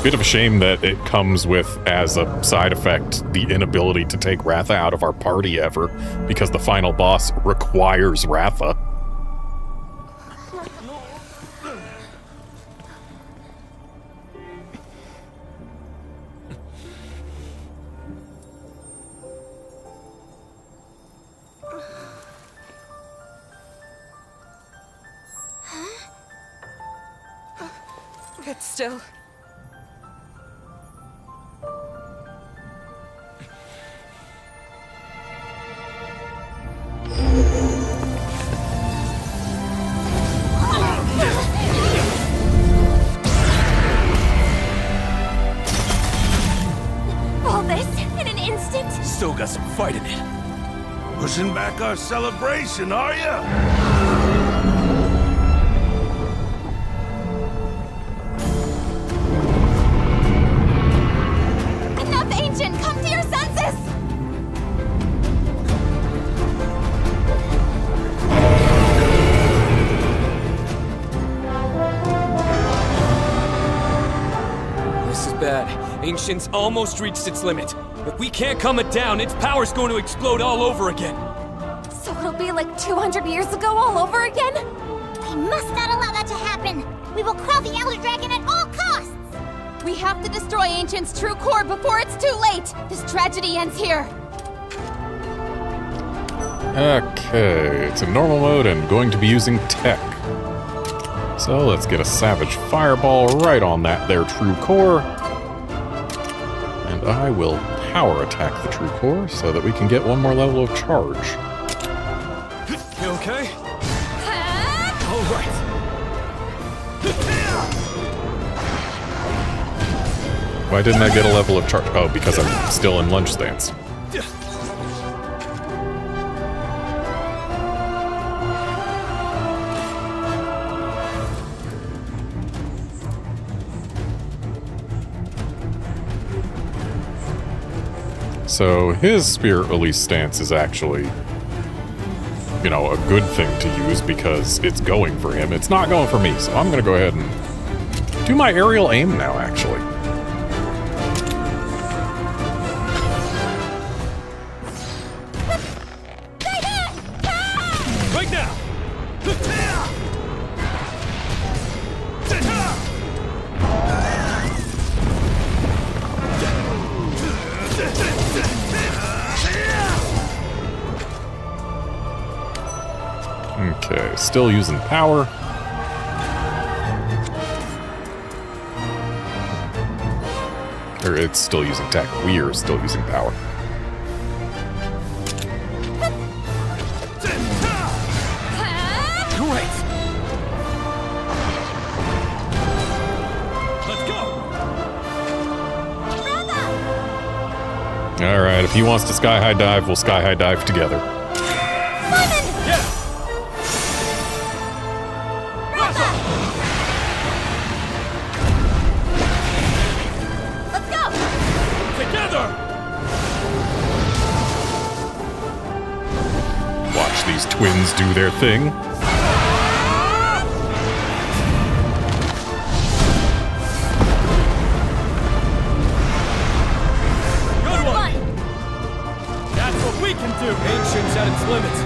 Bit of a shame that it comes with, as a side effect, the inability to take Ratha out of our party ever, because the final boss requires Ratha. It's still... All this in an instant? Still got some fight in it. Pushing back our celebration, are ya? Enough, Ancient! Come to your senses! This is bad. Ancient's almost reached its limit. If we can't calm it down, its power's going to explode all over again. So it'll be like 200 years ago all over again? We must not allow that to happen! We will quell the Elder Dragon at all costs! We have to destroy Ancient's true core before it's too late! This tragedy ends here! Okay, it's in normal mode and going to be using tech. So let's get a Savage Fireball right on that there true core. And I will power attack the true core so that we can get one more level of charge. You okay? All right. Why didn't I get a level of charge? Oh, because I'm still in lunge stance. So his spirit release stance is actually, you know, a good thing to use because it's going for him. It's not going for me, so I'm gonna go ahead and do my aerial aim now, actually. Right now! Okay, still using power. Or it's still using tech. We are still using power. Great! Let's go! Alright, if he wants to sky high dive, we'll sky high dive together. Watch these twins do their thing. Good one! That's what we can do! Ancient's at its limits.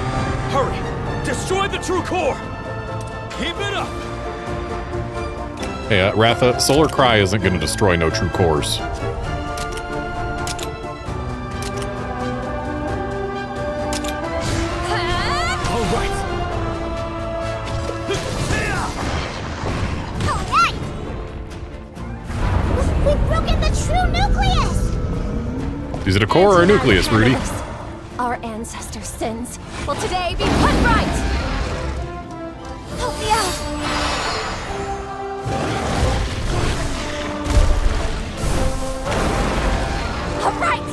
Hurry! Destroy the true core! Keep it up! Hey, Ratha, Solar Cry isn't going to destroy no true cores. Is it a core or a nucleus, Rudy? Our ancestors' sins will today be put right! Help me out! All right!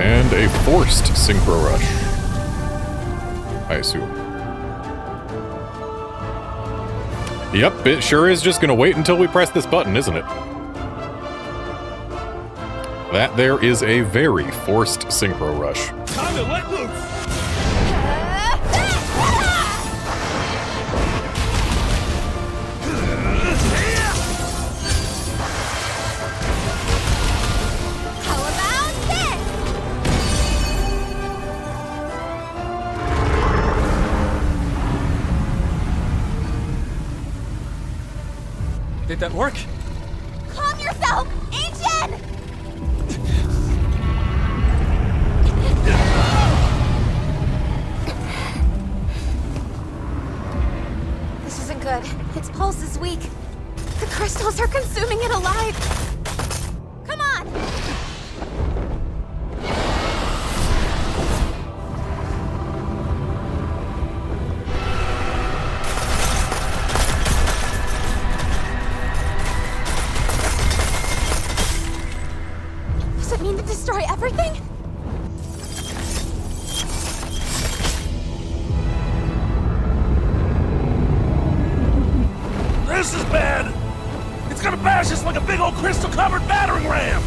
And a forced synchro rush, I assume. Yep, it sure is just gonna wait until we press this button, isn't it? That there is a very forced synchro rush. Time to let loose! Did that work? Calm yourself, Ancient! This isn't good. Its pulse is weak. The crystals are consuming it alive. Come on! Does it mean to destroy everything? This is bad! It's gonna bash us like a big old crystal-covered battering ram!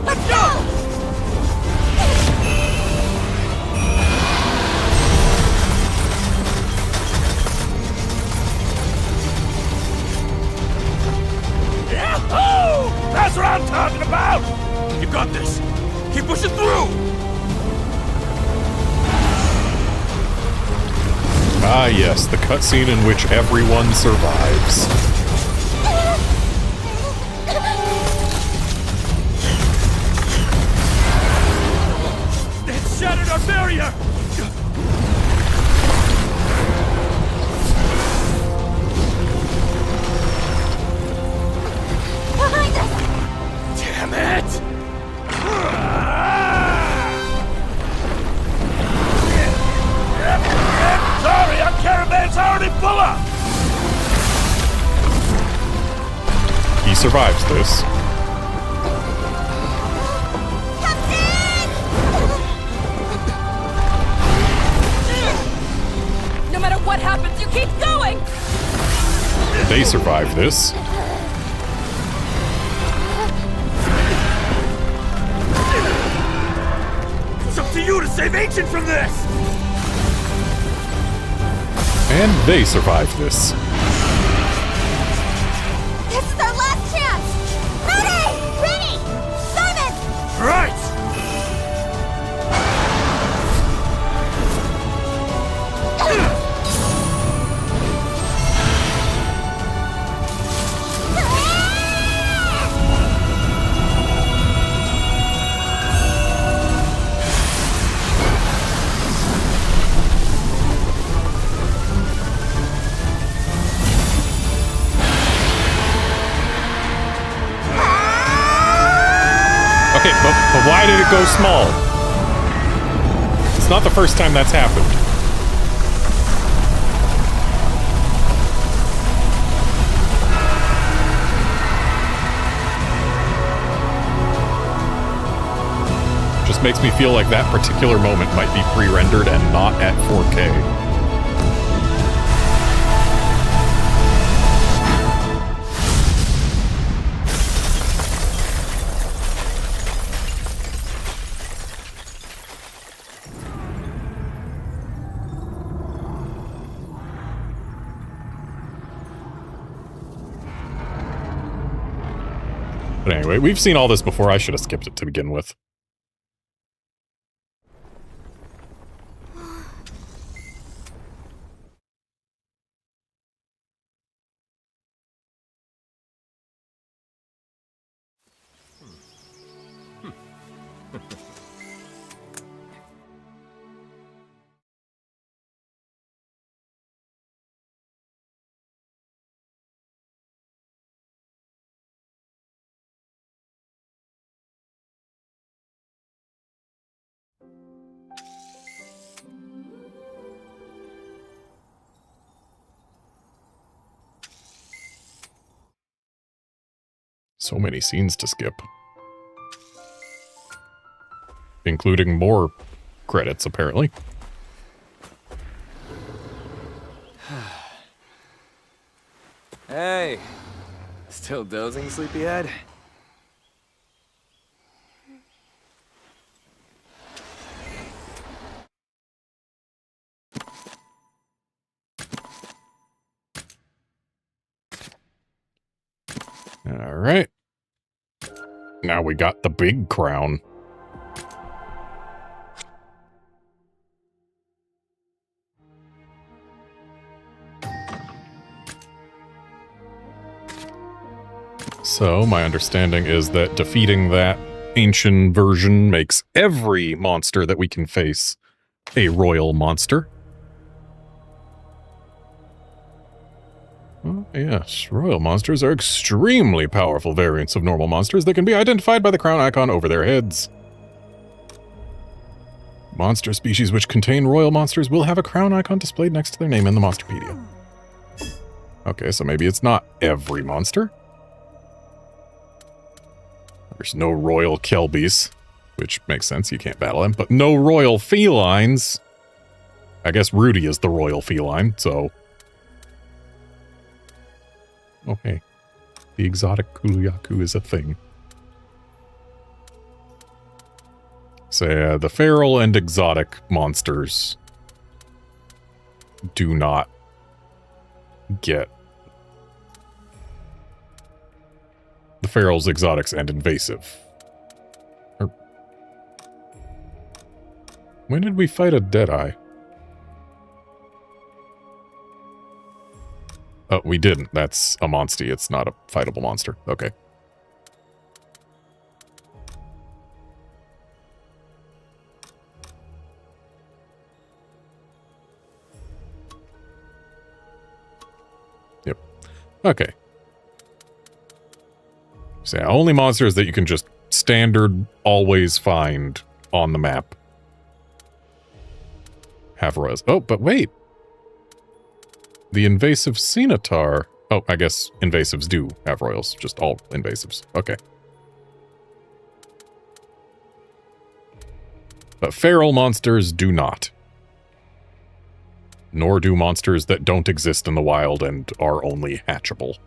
Let's go! Yahoo! That's what I'm talking about! You got this! Keep pushing through! Ah yes, the cutscene in which everyone survives. It shattered our barrier! survives this. No matter what happens, you keep going! They survive this. It's up to you to save Ancient from this! And they survive this. This is our last chance! Rudy! Rennie! Simon! Right! Okay, but why did it go small? It's not the first time that's happened. Just makes me feel like that particular moment might be pre-rendered and not at 4K. But anyway, we've seen all this before. I should have skipped it to begin with. So many scenes to skip. Including more credits, apparently. Hey, still dozing, sleepyhead? All right. Now we got the big crown. So, my understanding is that defeating that ancient version makes every monster that we can face a royal monster. Oh, yes, royal monsters are extremely powerful variants of normal monsters that can be identified by the crown icon over their heads. Monster species which contain royal monsters will have a crown icon displayed next to their name in the Monsterpedia. Okay, so maybe it's not every monster. There's no royal kelbies, which makes sense, you can't battle them, but no royal felines. I guess Rudy is the royal feline, so... Okay. The exotic Kuluyaku is a thing. So, the feral and exotic monsters do not get... The ferals, exotics, and invasive. When did we fight a Deadeye? Oh, we didn't. That's a monstie. It's not a fightable monster. Okay. Yep. Okay. So yeah, only monsters that you can just standard always find on the map have royals. Oh, but wait. The invasive Cenotar Oh, I guess invasives do have royals. Just all invasives. Okay. But feral monsters do not. Nor do monsters that don't exist in the wild and are only hatchable.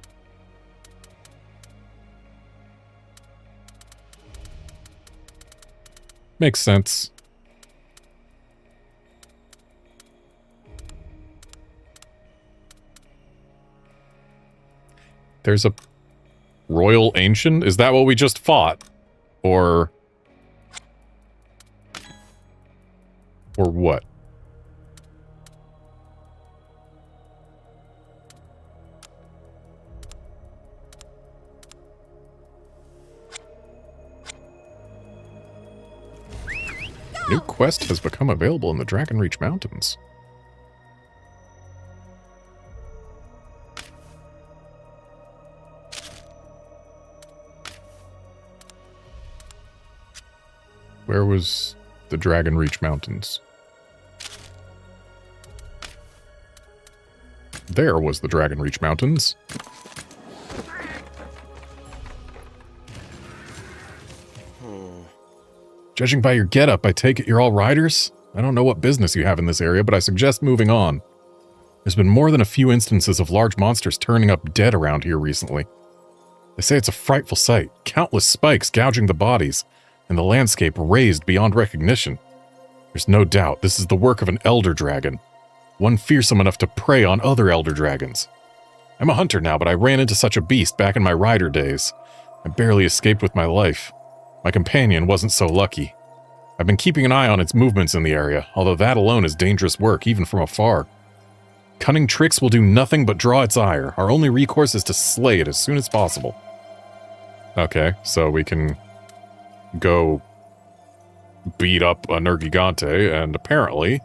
Makes sense. There's a Royal Ancient? Is that what we just fought? Or what? New quest has become available in the Dragonreach Mountains. Where was the Dragonreach Mountains? There was the Dragonreach Mountains. Judging by your getup, I take it you're all riders? I don't know what business you have in this area, but I suggest moving on. There's been more than a few instances of large monsters turning up dead around here recently. They say it's a frightful sight, countless spikes gouging the bodies, and the landscape razed beyond recognition. There's no doubt this is the work of an elder dragon, one fearsome enough to prey on other elder dragons. I'm a hunter now, but I ran into such a beast back in my rider days. I barely escaped with my life. My companion wasn't so lucky. I've been keeping an eye on its movements in the area, although that alone is dangerous work, even from afar. Cunning tricks will do nothing but draw its ire. Our only recourse is to slay it as soon as possible. Okay, so we can go beat up a Nergigante, and apparently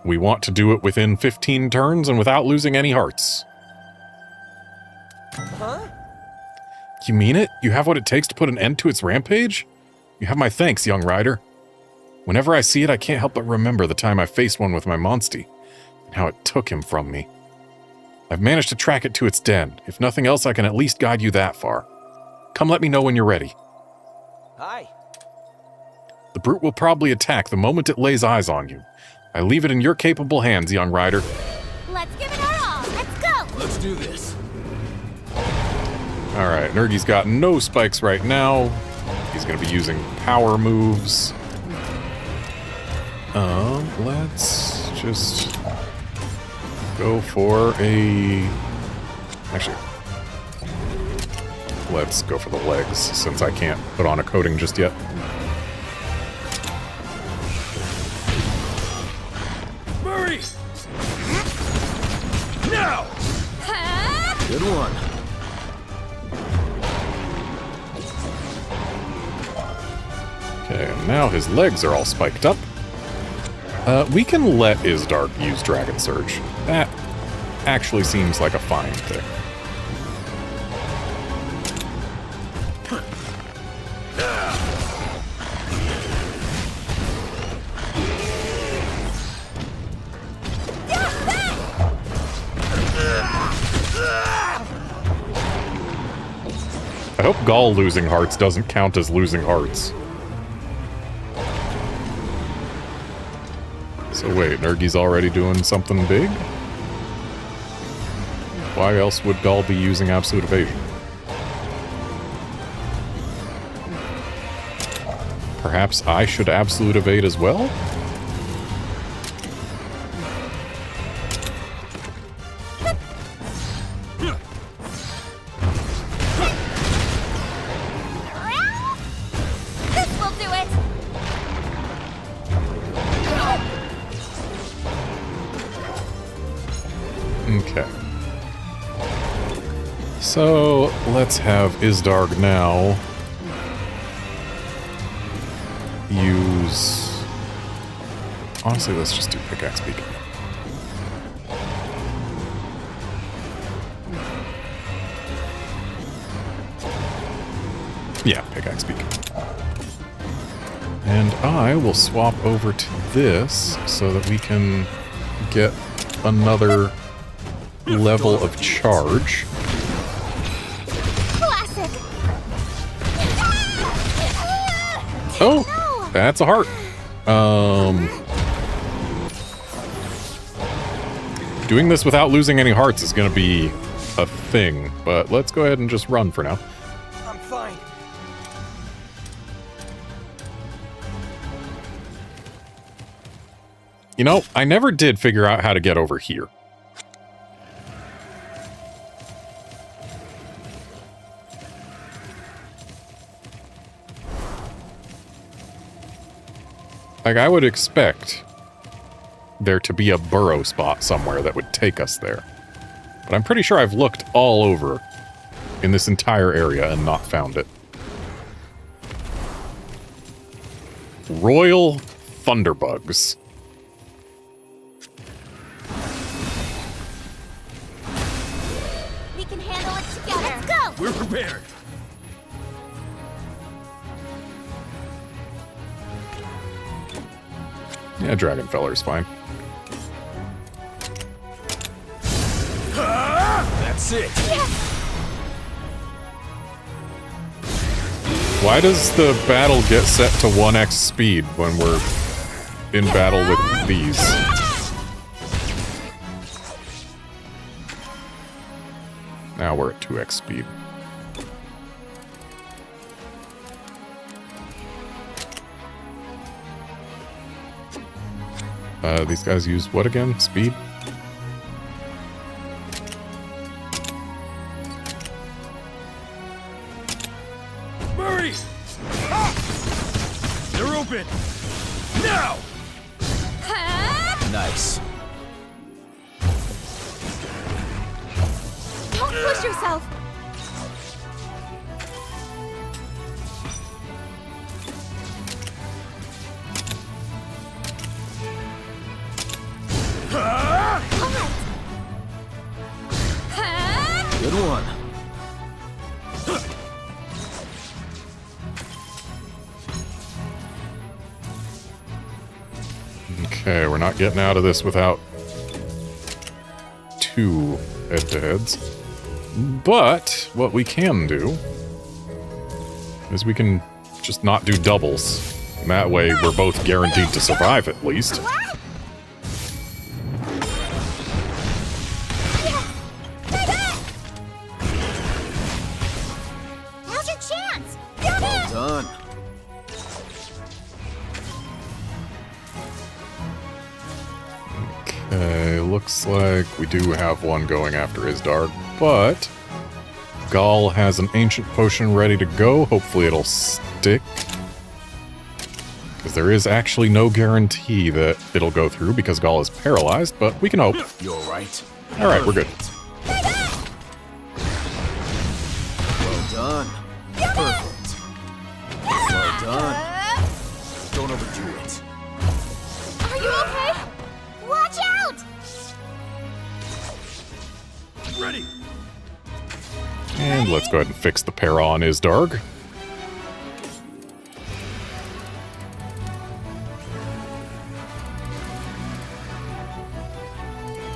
we want to do it within 15 turns and without losing any hearts. Huh? You mean it? You have what it takes to put an end to its rampage? You have my thanks, young rider. Whenever I see it, I can't help but remember the time I faced one with my Monstie, and how it took him from me. I've managed to track it to its den. If nothing else, I can at least guide you that far. Come let me know when you're ready. Hi. The brute will probably attack the moment it lays eyes on you. I leave it in your capable hands, young rider. Let's give it our all. Let's go. Let's do this. Alright, Nergi's got no spikes right now. He's going to be using power moves. Let's just go for a... Actually, let's go for the legs, since I can't put on a coating just yet. Murray! Now! Good one. Okay, and now his legs are all spiked up. We can let Isdark use Dragon Surge. That actually seems like a fine thing. I hope Gaul losing hearts doesn't count as losing hearts. So wait, Nergi's already doing something big? Why else would Gaul be using Absolute Evasion? Perhaps I should Absolute Evade as well? This will do it. Okay. So, let's have Isdarg now use... Honestly, let's just do Pickaxe Beacon. Yeah, Pickaxe Beacon. And I will swap over to this so that we can get another level of charge. Classic. Oh, that's a heart. Doing this without losing any hearts is going to be a thing, but let's go ahead and just run for now. I'm fine. You know, I never did figure out how to get over here. Like, I would expect there to be a burrow spot somewhere that would take us there. But I'm pretty sure I've looked all over in this entire area and not found it. Royal Thunderbugs. We can handle it together. Let's go! We're prepared. Yeah, Dragonfeller's fine. That's it. Why does the battle get set to 1x speed when we're in battle with these? Now we're at 2x speed. These guys use what again? Speed? Murray! They're open! Now! Nice. Don't push yourself. Good one. Okay, we're not getting out of this without 2 head-to-heads. But what we can do is we can just not do doubles. And that way we're both guaranteed to survive at least. Now's your chance. Well done. Okay, looks like we do have one going after Isdarg, but Gall has an ancient potion ready to go. Hopefully it'll stick. Because there is actually no guarantee that it'll go through because Gall is paralyzed, but we can hope. You're right. Alright, we're good. Well done. Perfect. Well done. Don't overdo it. Are you okay? Watch out! Ready. And let's go ahead and fix the para on Isdarg.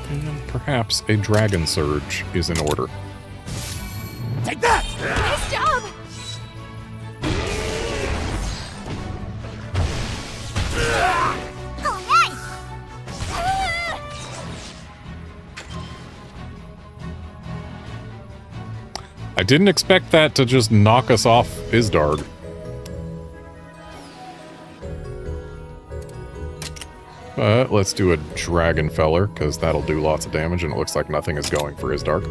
And perhaps a Dragon Surge is in order. Take that! Nice job! Oh, nice! I didn't expect that to just knock us off Isdarg. But let's do a Dragonfeller, because that'll do lots of damage, and it looks like nothing is going for Isdarg.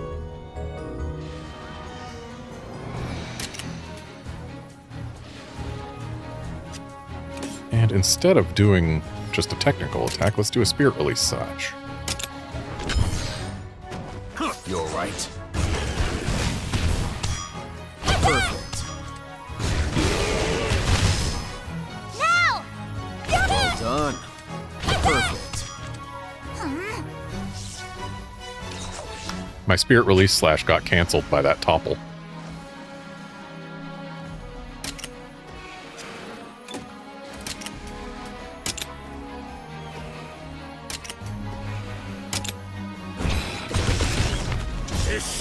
And instead of doing just a technical attack, let's do a Spirit Release Sash. You're right. Perfect. Now! Well done. Perfect. My Spirit Release Slash got cancelled by that topple.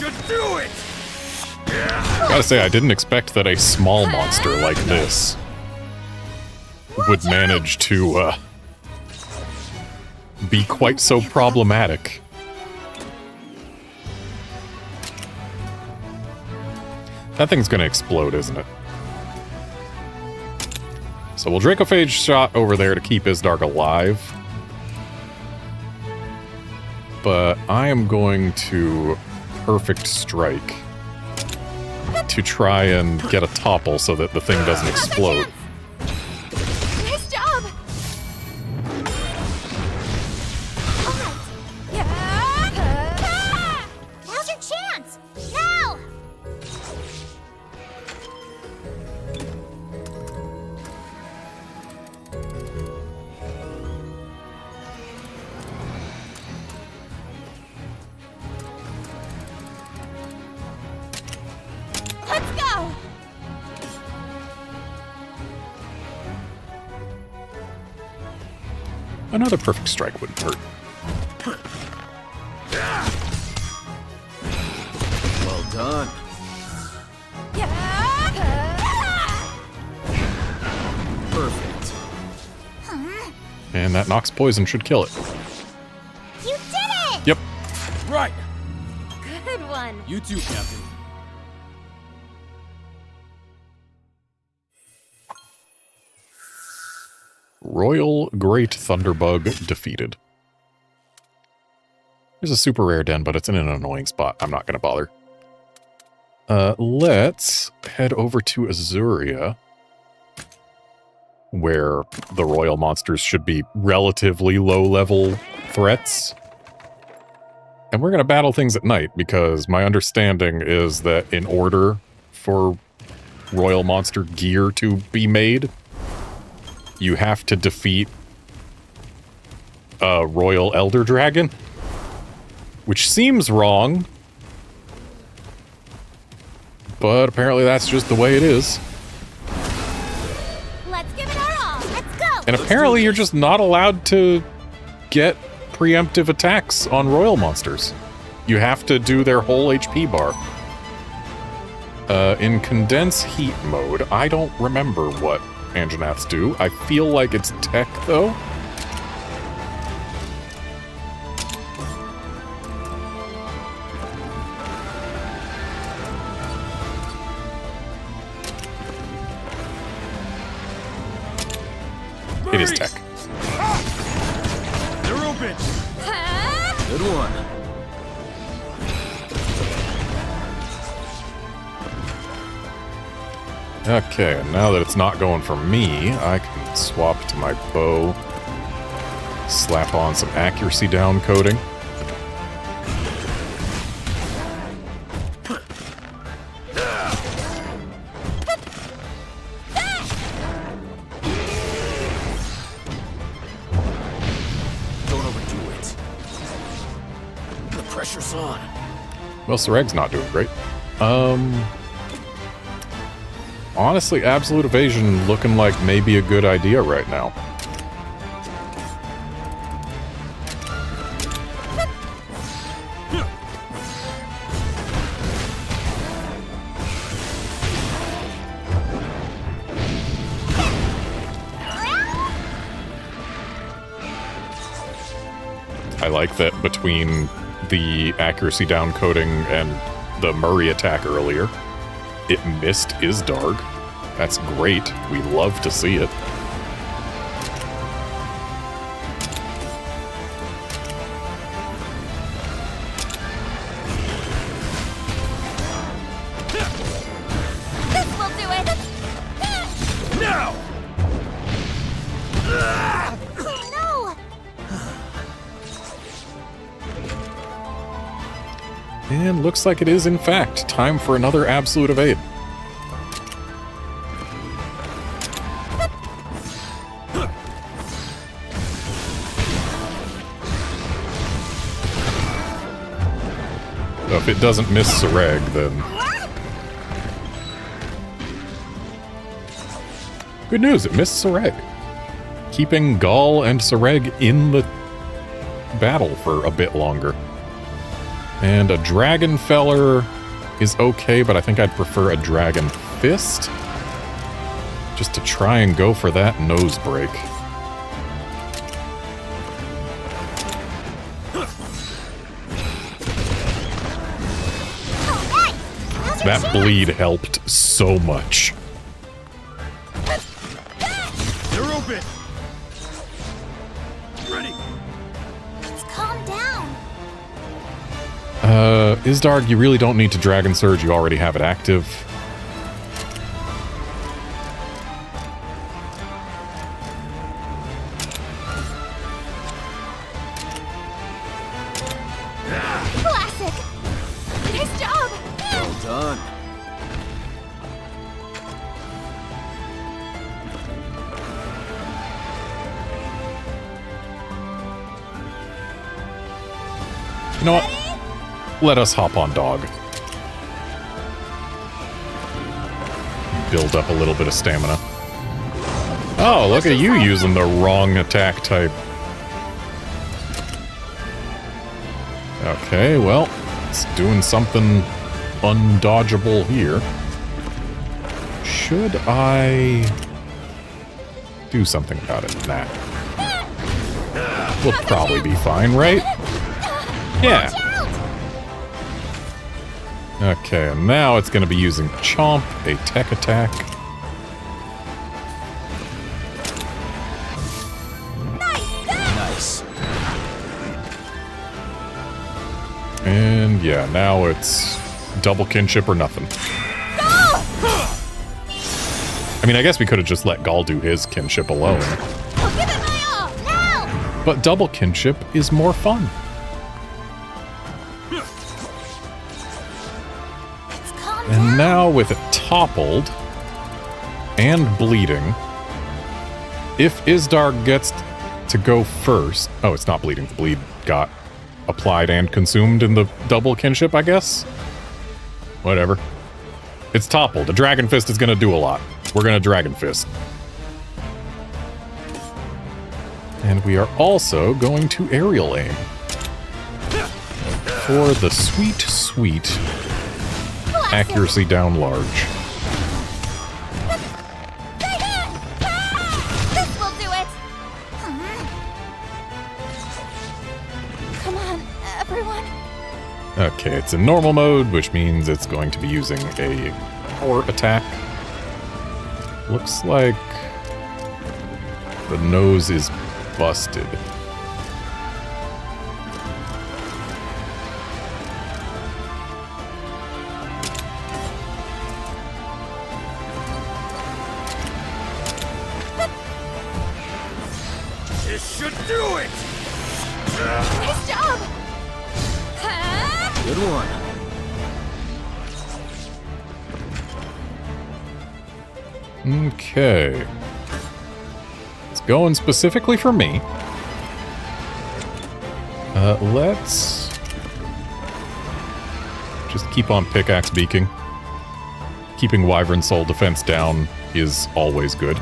should do it! Gotta say, I didn't expect that a small monster like this would manage to be quite so problematic. That thing's gonna explode, isn't it? So we'll Dracophage shot over there to keep Isdarg alive. But I am going to Perfect Strike to try and get a topple so that the thing doesn't explode. Nice job! Now's your chance! Now! Let's go! Another Perfect Strike wouldn't hurt. Well done. Perfect. And that Nox Poison should kill it. You did it! Yep. Right! Good one. You too, Captain. Royal Great Thunderbug defeated. There's a super rare den, but it's in an annoying spot. I'm not going to bother. Let's head over to Azuria, where the royal monsters should be relatively low-level threats. And we're going to battle things at night, because my understanding is that in order for royal monster gear to be made, you have to defeat a royal elder dragon, which seems wrong, but apparently that's just the way it is. Let's give it our all! Let's go! And apparently you're just not allowed to get preemptive attacks on royal monsters. You have to do their whole HP bar. In condense heat mode, I don't remember what Anjanaths do. I feel like it's tech, though. It is tech. They're open! Good one. Okay, and now that it's not going for me, I can swap to my bow, slap on some accuracy down coding. Don't overdo it. The pressure's on. Well, Sareg's not doing great. Honestly, Absolute Evasion looking like maybe a good idea right now. I like that between the accuracy down coding and the Murray attack earlier, it missed Isdarg. That's great. We love to see it. This will do it! Now! No! And looks like it is, in fact, time for another Absolute Evade. So if it doesn't miss Sareg, then... Good news, it missed Sareg. Keeping Gaul and Sareg in the battle for a bit longer. And a Dragon Feller is okay, but I think I'd prefer a Dragon Fist. Just to try and go for that nose break. That bleed helped so much. They're open. Ready. Let's calm down. Isdarg, you really don't need to Dragon Surge. You already have it active. Classic. Nice job. Well done. You know what? Let us hop on dog. Build up a little bit of stamina. Oh, look at you using the wrong attack type. Okay, well, it's doing something undodgeable here. Should I do something about it? Nah. We'll probably be fine, right? Yeah. Okay, and now it's going to be using Chomp, a tech attack. Nice. And yeah, now it's double kinship or nothing. I mean, I guess we could have just let Gaul do his kinship alone. I'll give it my all now. But double kinship is more fun. And now with it toppled and bleeding, if Isdarg gets to go first... Oh, it's not bleeding. The bleed got applied and consumed in the double kinship, I guess? Whatever. It's toppled. A Dragon Fist is going to do a lot. We're going to Dragon Fist. And we are also going to Aerial Aim. For the sweet, sweet... accuracy down large. This will do it. Come on, everyone. Okay, it's in normal mode, which means it's going to be using a power attack. Looks like the nose is busted. This should do it. Nice job. Good one. Okay. It's going specifically for me. Let's just keep on pickaxe beaking. Keeping Wyvern Soul defense down is always good.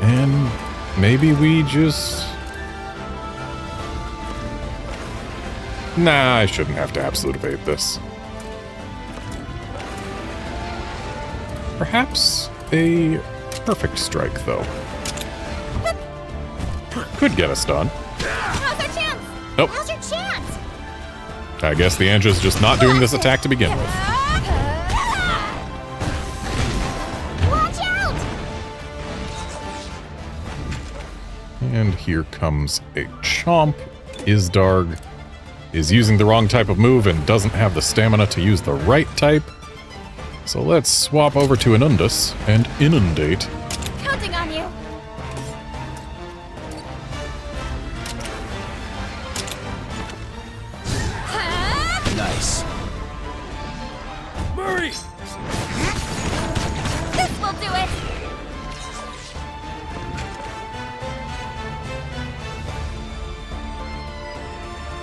And maybe we just... Nah, I shouldn't have to absolute evade this. Perhaps a perfect strike, though. Could get us done. Now's our chance. Nope. Now's your chance. I guess the Angel's just not doing this attack to begin with. Watch out! And here comes a Chomp. Isdarg is using the wrong type of move and doesn't have the stamina to use the right type. So let's swap over to Inundus and inundate. Counting on you. Nice. Murray! This will do it.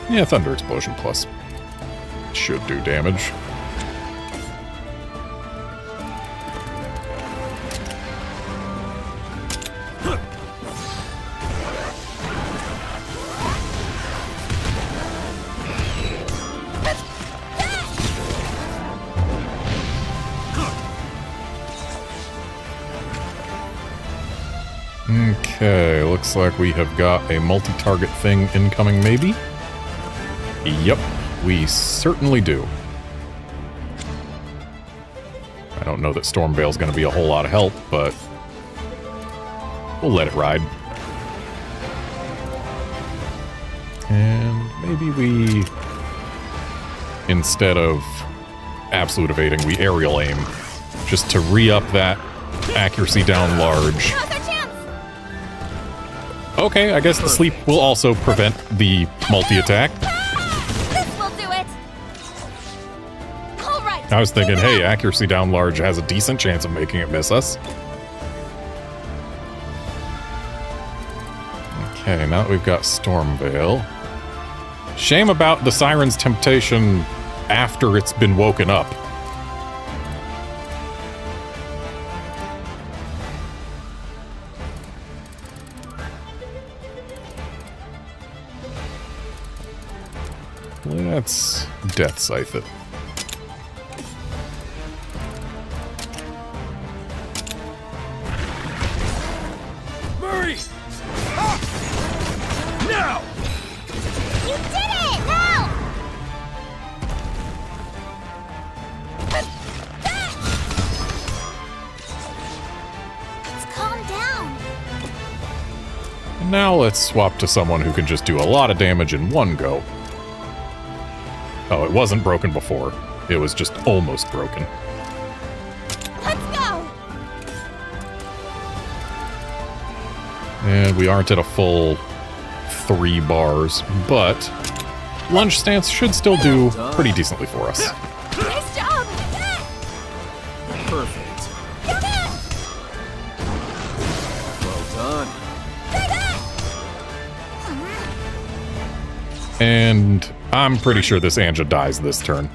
Yeah, Thunder Explosion Plus should do damage. Okay, looks like we have got a multi-target thing incoming, maybe? Yep, we certainly do. I don't know that Stormveil's going to be a whole lot of help, but we'll let it ride. And maybe we, instead of absolute evading, we aerial aim, just to re-up that accuracy down large. Okay, I guess the sleep will also prevent the multi-attack. This will do it. All right. I was thinking, hey, accuracy down large has a decent chance of making it miss us. Okay, now that we've got Stormveil. Shame about the Siren's Temptation after it's been woken up. Let's Death Scythe it. Murray! Now! You did it! Now! Let's calm down. And now let's swap to someone who can just do a lot of damage in one go. Oh, it wasn't broken before. It was just almost broken. Let's go! And we aren't at a full 3 bars, but lunge stance should still do pretty decently for us. Nice job! Perfect. Well done. And I'm pretty sure this Anja dies this turn.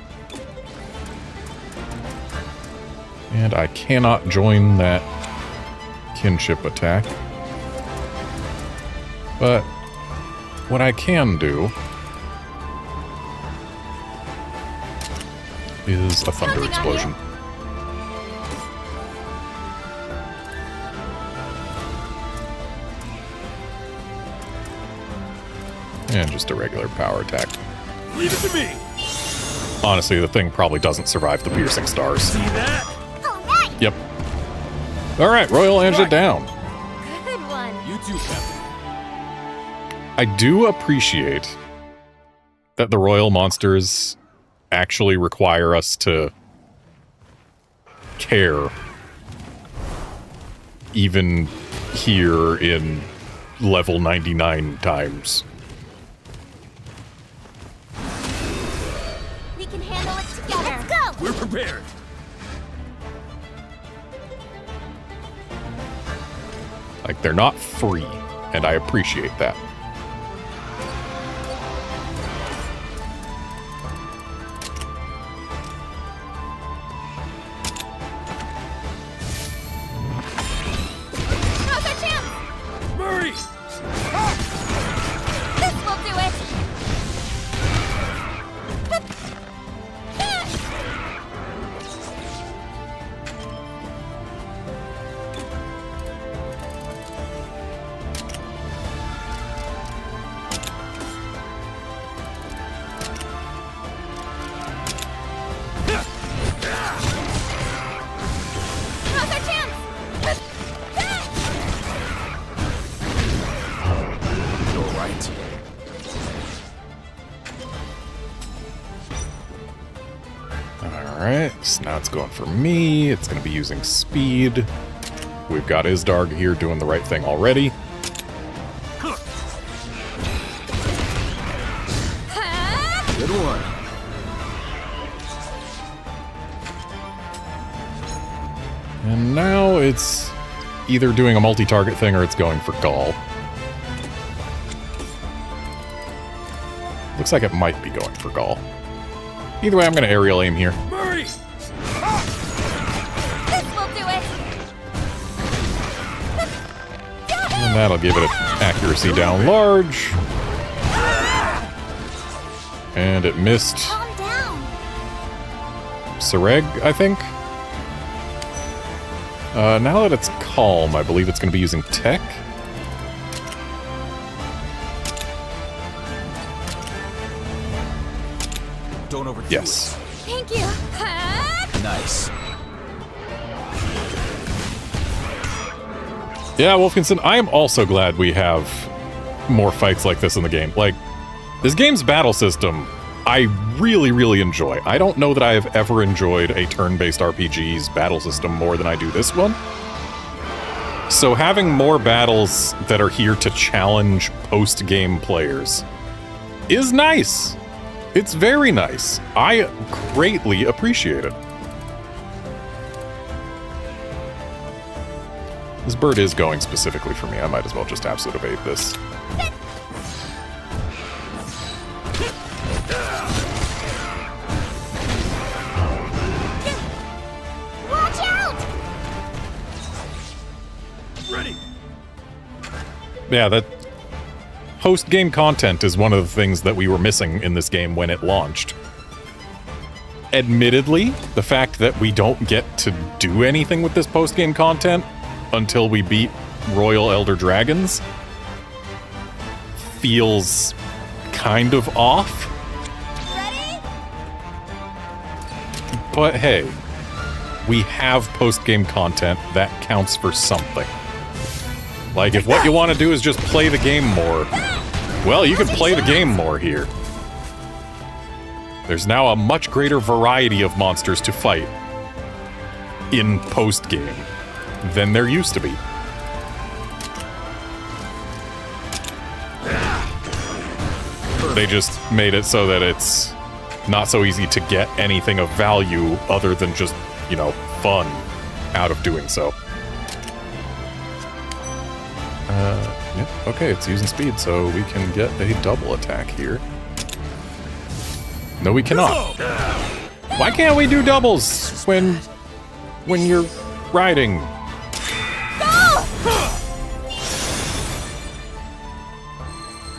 And I cannot join that kinship attack. But what I can do is a thunder explosion. And just a regular power attack. Leave it to me! Honestly, the thing probably doesn't survive the piercing stars. See that? Yep. Alright, Royal Anja down. Good one. You too, Captain. I do appreciate that the Royal monsters actually require us to care. Even here in level 99 times. We can handle it together. Let's go! We're prepared. Like, they're not free, and I appreciate that. Now's our chance! Murray! This will do it! Now's our chance! You're right. Alright, so now it's going for me. It's going to be using speed. We've got Isdarg here doing the right thing already. Good one. And now it's either doing a multi-target thing or it's going for Gaul. Looks like it might be going for Gaul. Either way, I'm going to aerial aim here. Murray! This will do it! And that'll give it an accuracy down large. And it missed Calm down! Sareg, I think. Now that it's calm, I believe it's going to be using tech. Don't overdo Yes. Thank you. it. Nice. Yeah, Wolfkinson, I am also glad we have more fights like this in the game. Like, this game's battle system, I really, really enjoy. I don't know that I have ever enjoyed a turn-based RPG's battle system more than I do this one. So having more battles that are here to challenge post-game players is nice. It's very nice. I greatly appreciate it. This bird is going specifically for me. I might as well just absolute evade this. Watch out! Ready. Yeah, that post-game content is one of the things that we were missing in this game when it launched. Admittedly, the fact that we don't get to do anything with this post-game content until we beat Royal Elder Dragons feels kind of off. Ready? But hey, we have post-game content that counts for something. Like, if what you want to do is just play the game more, well, you can play the game more here. There's now a much greater variety of monsters to fight in post-game than there used to be. They just made it so that it's not so easy to get anything of value other than just, you know, fun out of doing so. Yep, okay, it's using speed, so we can get a double attack here. No, we cannot. Why can't we do doubles when you're riding?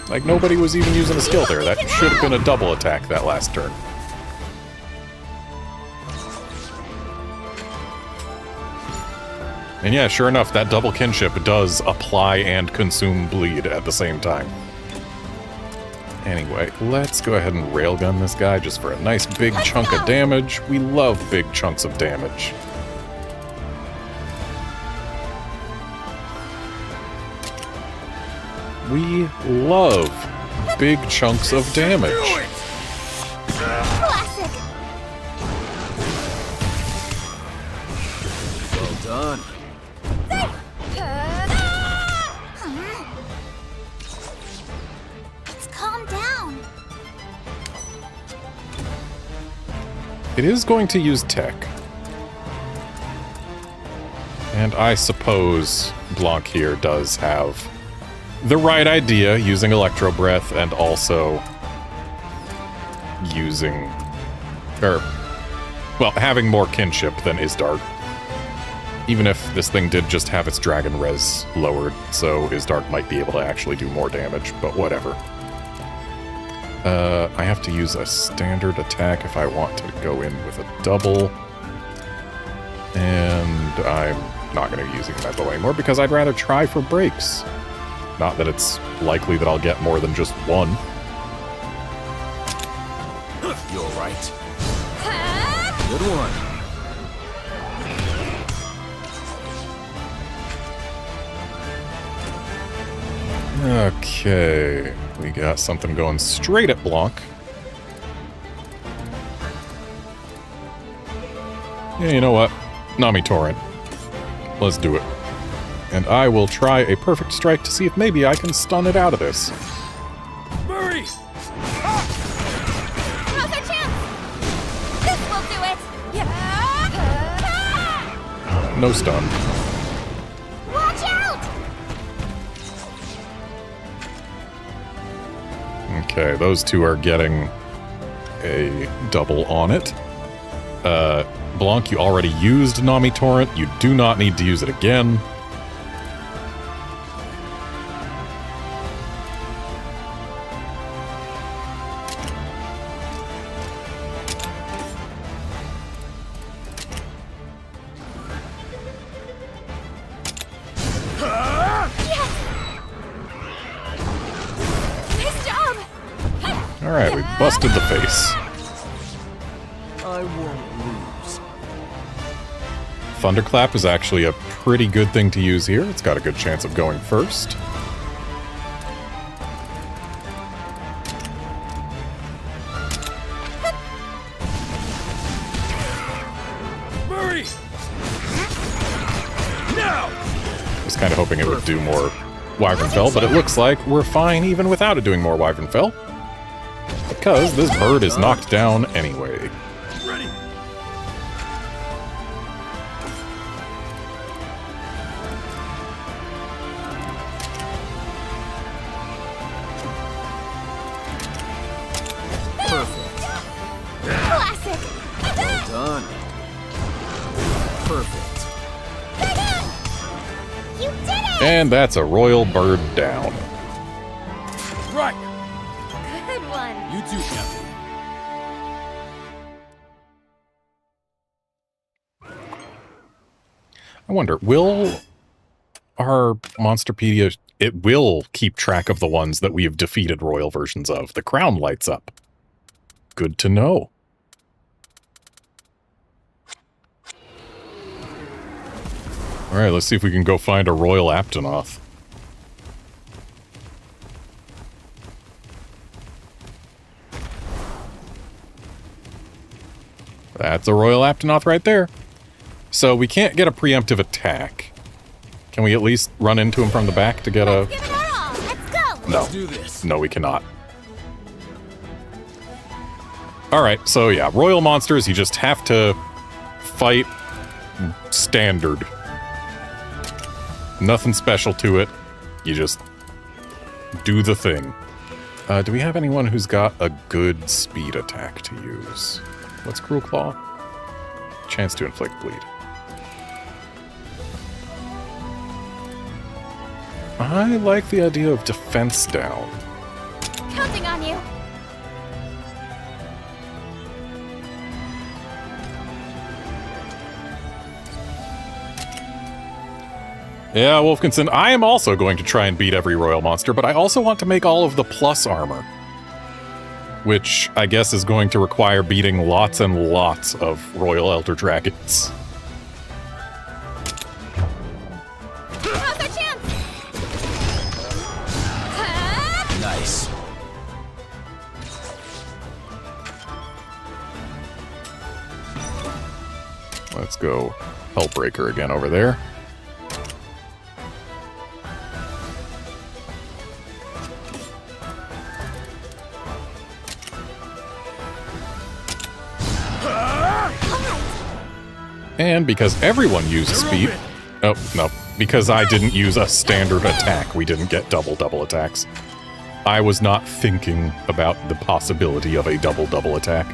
Like, nobody was even using a skill there. That should have been a double attack that last turn. And yeah, sure enough, that double kinship does apply and consume bleed at the same time. Anyway, let's go ahead and railgun this guy just for a nice big chunk of damage. We love big chunks of damage. We love big chunks of damage. Classic. Well done. Let's calm down. It is going to use tech. And I suppose Blanc here does have the right idea, using Electro Breath and also using, well, having more kinship than Isdark. Even if this thing did just have its Dragon Res lowered, so Isdark might be able to actually do more damage, but whatever. I have to use a standard attack if I want to go in with a double. And I'm not going to be using my bow anymore because I'd rather try for breaks. Not that it's likely that I'll get more than just one. You're right. Good one. Okay, we got something going straight at Blanc. Yeah, you know what? Nami Torrent. Let's do it. And I will try a perfect strike to see if maybe I can stun it out of this. Murray! Now's our chance! This will do it! Yeah! No stun. Watch out! Okay, those two are getting a double on it. Blanc, you already used Nami Torrent. You do not need to use it again. Alright, we busted the face. I won't lose. Thunderclap is actually a pretty good thing to use here. It's got a good chance of going first. Murray! Now! I was kind of hoping it would do more Wyvern Fell, but it looks like we're fine even without it doing more Wyvern Fell. Because this bird is knocked down anyway. Ready! Perfect. Classic! Well done. Perfect. You did it! And that's a royal bird down. Right! Good one. You too, Captain. I wonder, will our Monsterpedia... It will keep track of the ones that we have defeated royal versions of. The crown lights up. Good to know. Alright, let's see if we can go find a royal Aptonoth. That's a royal Aptonoth right there. So we can't get a preemptive attack. Can we at least run into him from the back to get a... Give it our all. Let's go. No. Let's do this. No, we cannot. Alright, so yeah, royal monsters, you just have to fight standard. Nothing special to it. You just do the thing. Do we have anyone who's got a good speed attack to use? What's Cruel Claw? Chance to inflict bleed. I like the idea of defense down. Counting on you. Yeah, Wolfkinson, I am also going to try and beat every royal monster, but I also want to make all of the plus armor. Which I guess is going to require beating lots and lots of royal elder dragons. How's our chance? Nice. Let's go Hellbreaker again over there. And because everyone used speed... Oh, no. Because I didn't use a standard attack, we didn't get double attacks. I was not thinking about the possibility of a double attack.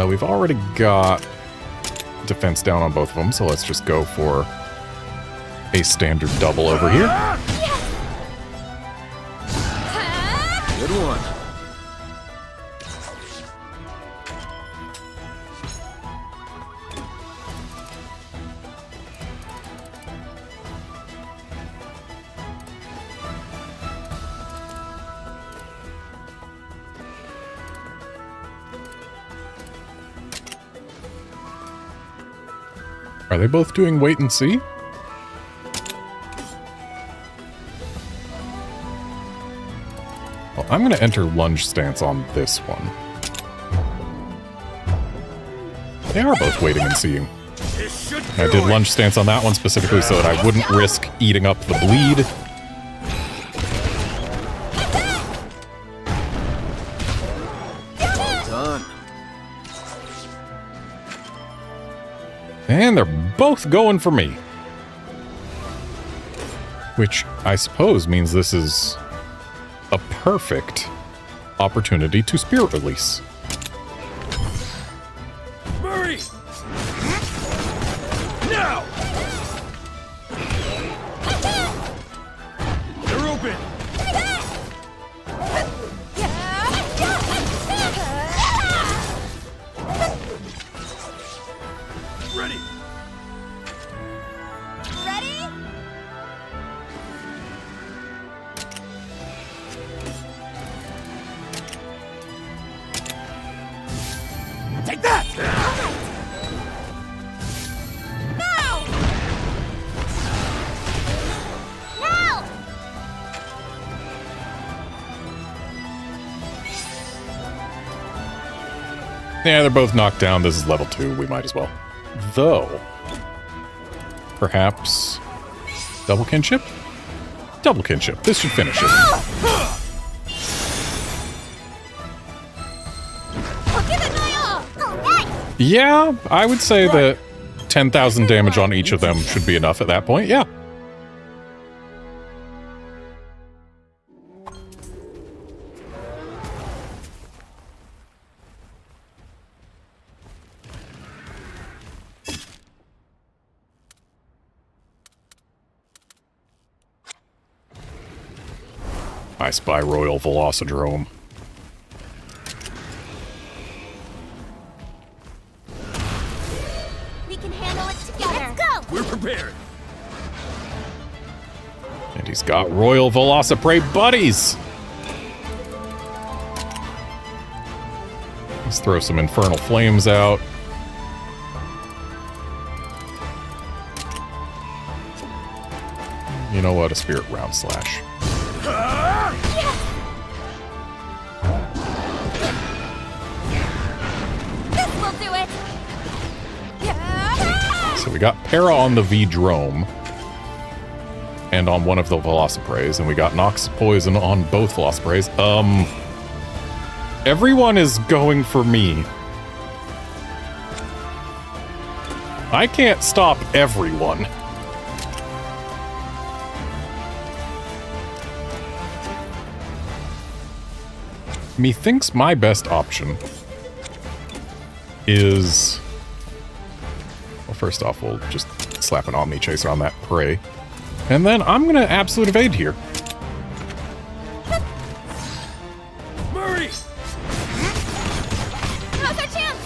We've already got defense down on both of them, so let's just go for a standard double over here. Good one. Are they both doing wait and see? Well, I'm going to enter lunge stance on this one. They are both waiting and seeing. I did lunge stance on that one specifically so that I wouldn't risk eating up the bleed. Done. And they're both going for me. Which I suppose means this is a perfect opportunity to spirit release. Murray! Now! They're open! Ready! Ready? Yeah, they're both knocked down. This is level 2. We might as well. Though, perhaps double kinship? Double kinship. This should finish it. I'll give it my all. All right. Yeah, I would say that 10,000 damage on each of them should be enough at that point. Yeah. I spy Royal Velocidrome. We can handle it together. Let's go. We're prepared. And he's got Royal Velociprey buddies! Let's throw some Infernal Flames out. You know what? A Spirit Round Slash. This will do it. So we got Para on the V-Drome. And on one of the Velocipreys. And we got Nox Poison on both Velocipreys. Everyone is going for me. I can't stop everyone. Methinks my best option is... Well, first off, we'll just slap an Omni Chaser on that prey. And then I'm gonna Absolute Evade here. Murray! Now's our chance.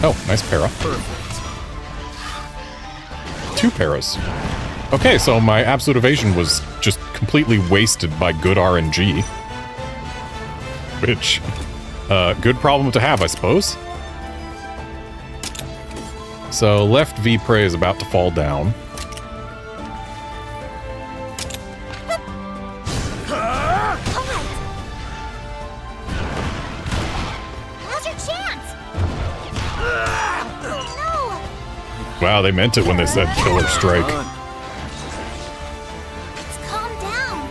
Oh, nice para. Perfect. 2 paras. Okay, so my Absolute Evasion was just completely wasted by good RNG. Which, good problem to have, I suppose. So, left V-Prey is about to fall down. Now's your chance. No. Wow, they meant it when they said Killer Strike. Let's calm down.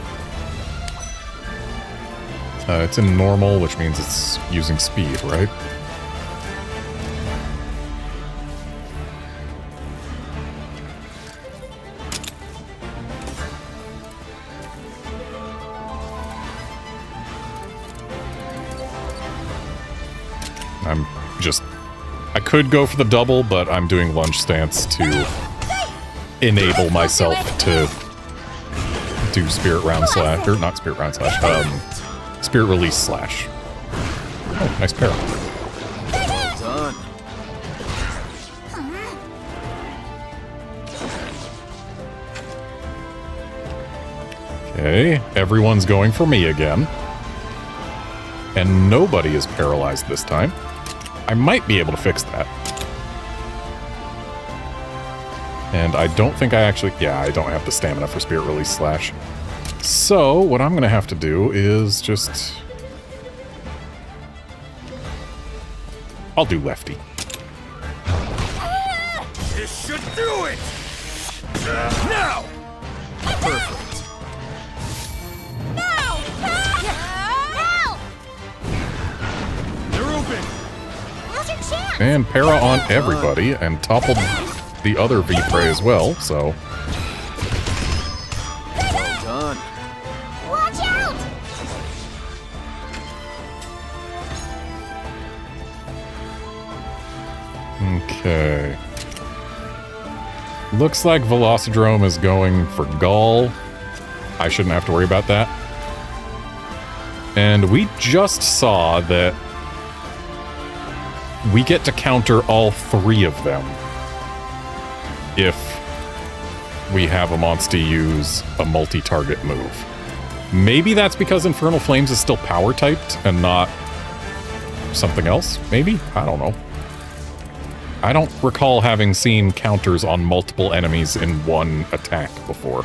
It's in normal, which means it's using speed, right? I'm just... I could go for the double, but I'm doing lunge stance to enable myself to do Spirit Round Slash, or not Spirit Round Slash, Spirit Release Slash. Oh, nice para. Done. Okay, everyone's going for me again. And nobody is paralyzed this time. I might be able to fix that. And I don't think I actually... Yeah, I don't have the stamina for Spirit Release Slash. So, what I'm going to have to do is just... I'll do lefty. This should do it! Now! Perfect. Now. They're open. Now's your chance. And para on everybody, and toppled the other V-Prey as well, so... Well done. Watch out. Okay. Looks like Velocidrome is going for Gall. I shouldn't have to worry about that. And we just saw that we get to counter all 3 of them if we have a monster use a multi-target move. Maybe that's because Infernal Flames is still power-typed and not something else, maybe? I don't know. I don't recall having seen counters on multiple enemies in one attack before.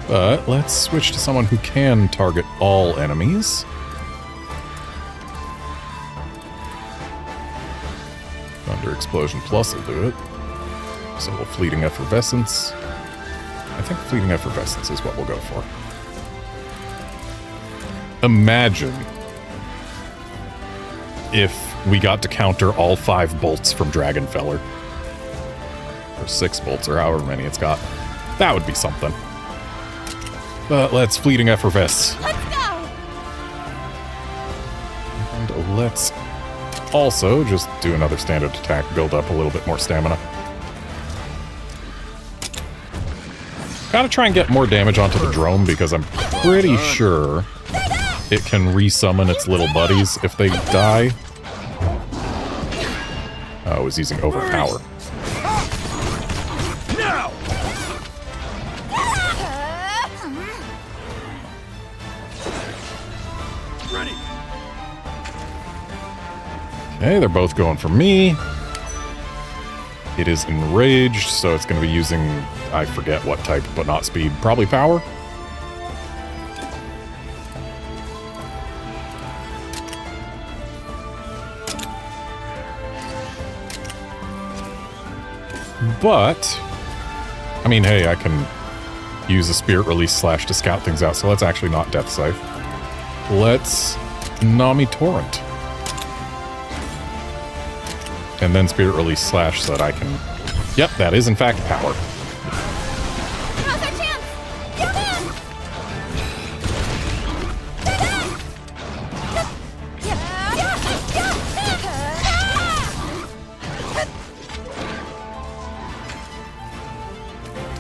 But let's switch to someone who can target all enemies. Thunder Explosion Plus will do it. So we'll Fleeting Effervescence. I think Fleeting Effervescence is what we'll go for. Imagine if we got to counter all 5 bolts from Dragonfeller. Or 6 bolts, or however many it's got. That would be something. But let's Fleeting Effervesce. Let's go! And let's also just do another standard attack, build up a little bit more stamina. Gotta try and get more damage onto the drone because I'm pretty sure it can resummon its little buddies if they die. Oh, it was using Overpower. Now! Ready! Okay, they're both going for me. It is enraged, so it's going to be using, I forget what type, but not speed. Probably power? But, I mean, hey, I can use a Spirit Release Slash to scout things out, so let's actually not Death Scythe. Let's Nami Torrent. And then Spirit Release Slash so that I can... Yep, that is in fact power. Now's our chance! Get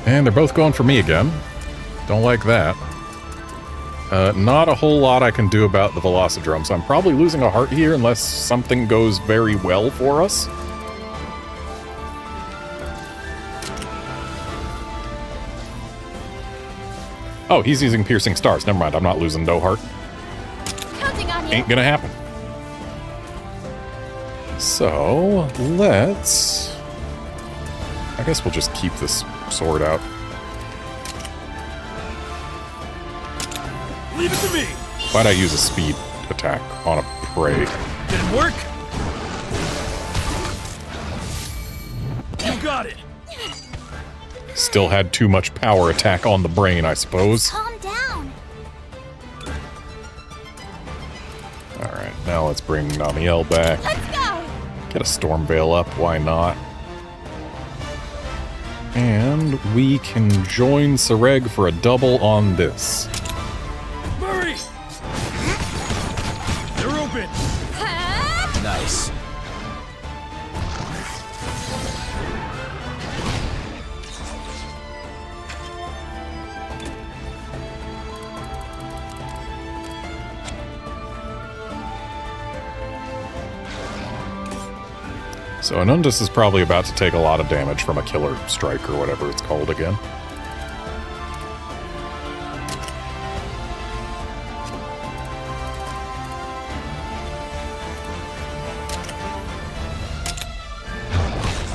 And they're both going for me again. Don't like that. Not a whole lot I can do about the Velocidrome, so I'm probably losing a heart here unless something goes very well for us. Oh, he's using Piercing Stars. Never mind, I'm not losing no heart. Counting on you. Ain't gonna happen. So, let's... I guess we'll just keep this sword out. Leave it to me. Why'd I use a speed attack on a prey? Did it work? You got it. Still had too much power attack on the brain, I suppose. Calm down. Alright, now let's bring Namiel back. Let's go! Get a Storm Veil up, why not? And we can join Sareg for a double on this. Murray! They're open. Nice. So Anundus is probably about to take a lot of damage from a Killer Strike or whatever it's called again.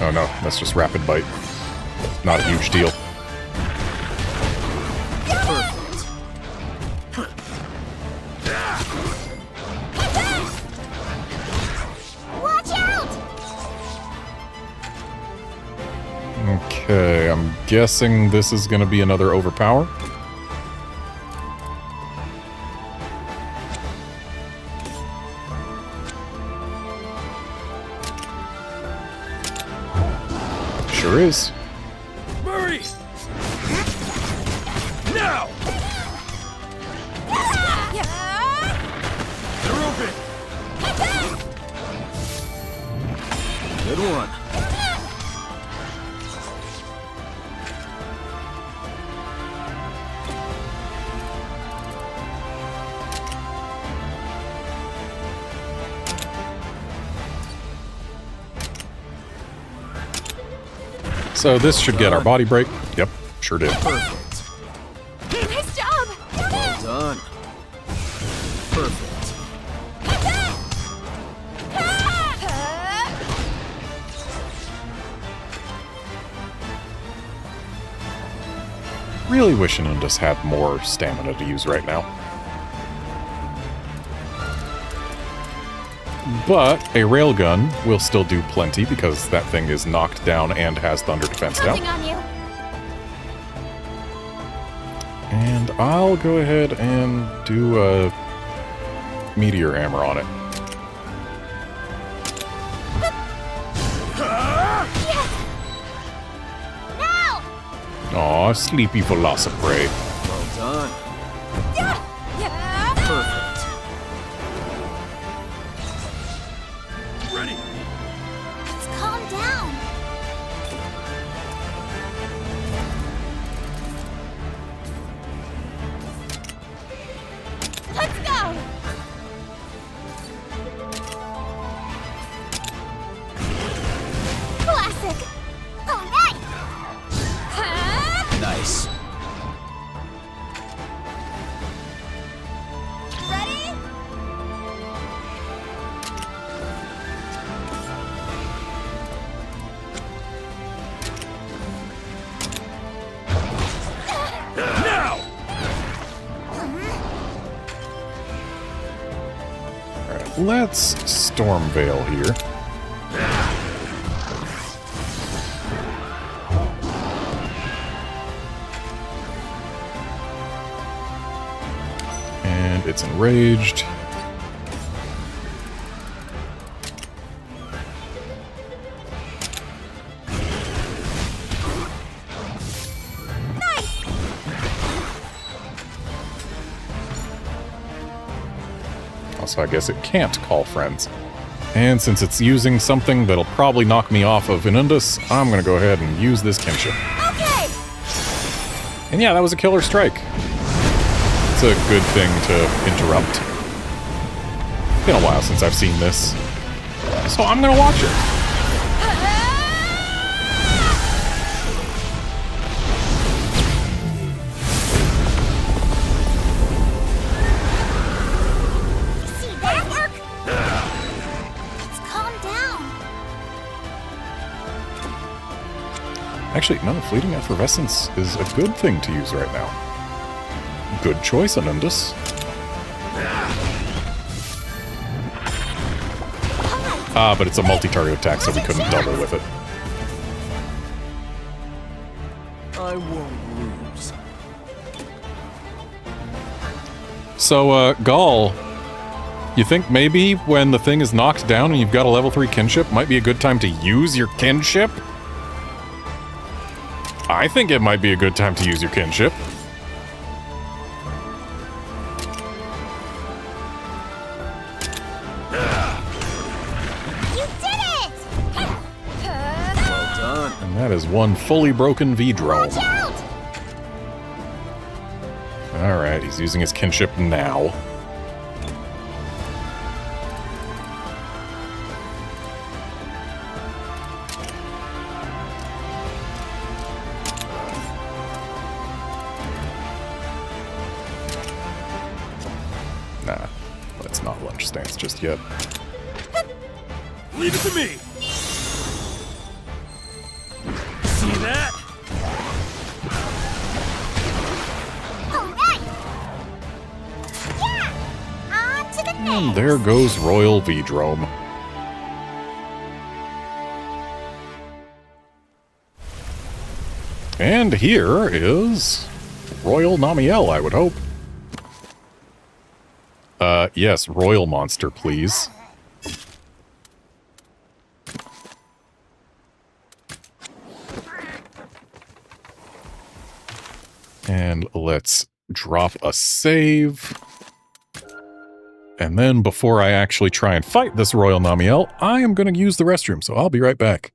Oh no, that's just Rapid Bite. Not a huge deal. Watch out! Okay, I'm guessing this is going to be another Overpower. Sure is. Murray! Now! They're open. Good one. So this should get our body break. Yep, sure did. Perfect. Nice job! Well done. Perfect. Really wishing Anundus had more stamina to use right now. But a railgun will still do plenty because that thing is knocked down and has thunder defense now. Counting on you. And I'll go ahead and do a meteor hammer on it. Now! Aw, sleepy Velociprey. Well done. Perfect. Ready. Let's calm down. Let's go! Classic! All right! Nice. Ready? Now! Alright, let's Storm Veil here. And it's enraged. Also, I guess it can't call friends. And since it's using something that'll probably knock me off of Inundus, I'm gonna go ahead and use this kinship. Okay! And yeah, that was a killer strike. It's a good thing to interrupt. Been a while since I've seen this, so I'm gonna watch it. See that work? Let's calm down. Actually, no, Fleeting Effervescence is a good thing to use right now. Good choice, Inundus. Ah, but it's a multi-target attack, so we couldn't double with it. I won't lose. So, Gall, you think maybe when the thing is knocked down and you've got a level 3 kinship, might be a good time to use your kinship? I think it might be a good time to use your kinship. You did it! Well done. And that is one fully broken V-drone. Watch out! Alright, he's using his kinship now. Nah, let's not lunge stance just yet. Leave it to me. See that? All right! Yeah! On to the next! And there goes Royal V-drome. And here is Royal Namiel, I would hope. Yes, Royal Monster, please. And let's drop a save. And then before I actually try and fight this Royal Namiel, I am going to use the restroom, so I'll be right back.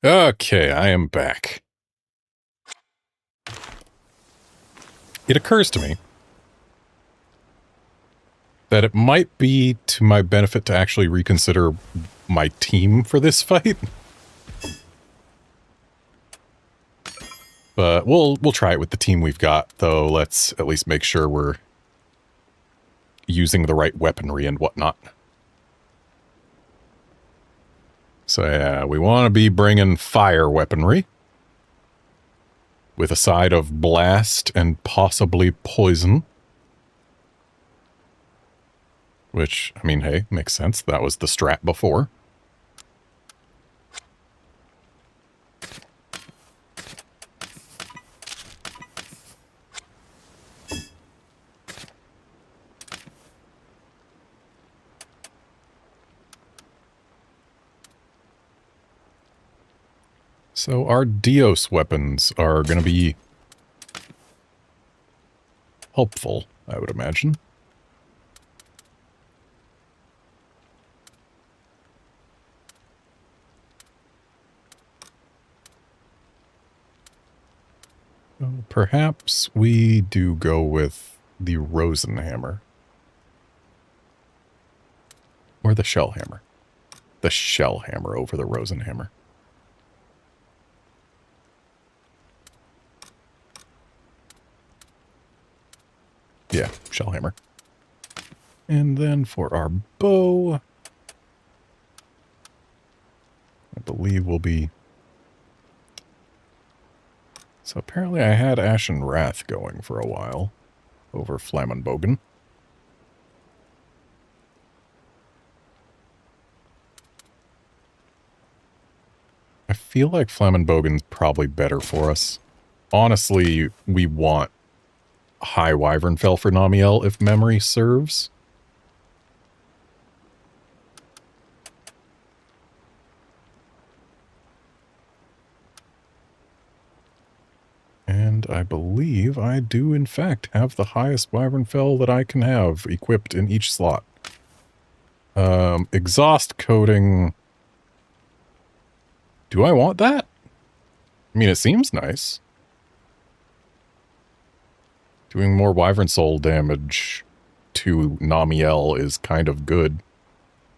Okay, I am back. It occurs to me that it might be to my benefit to actually reconsider my team for this fight. But we'll try it with the team we've got, though. Let's at least make sure we're using the right weaponry and whatnot. So yeah, we want to be bringing fire weaponry with a side of blast and possibly poison. Which, I mean, hey, makes sense. That was the strat before. So our Dios weapons are going to be helpful, I would imagine. Well, perhaps we do go with the Rosenhammer. Or the Shellhammer. The Shellhammer over the Rosenhammer. Yeah, Shellhammer. And then for our bow, I believe we'll be... So apparently I had Ashen Wrath going for a while over Flammenbogen. I feel like Flammenbogen's probably better for us. Honestly, we want High Wyvernfell for Namiel if memory serves. And I believe I do in fact have the highest Wyvernfell that I can have equipped in each slot. Exhaust coating. Do I want that? I mean, it seems nice. Doing more Wyvern Soul damage to Namiel is kind of good.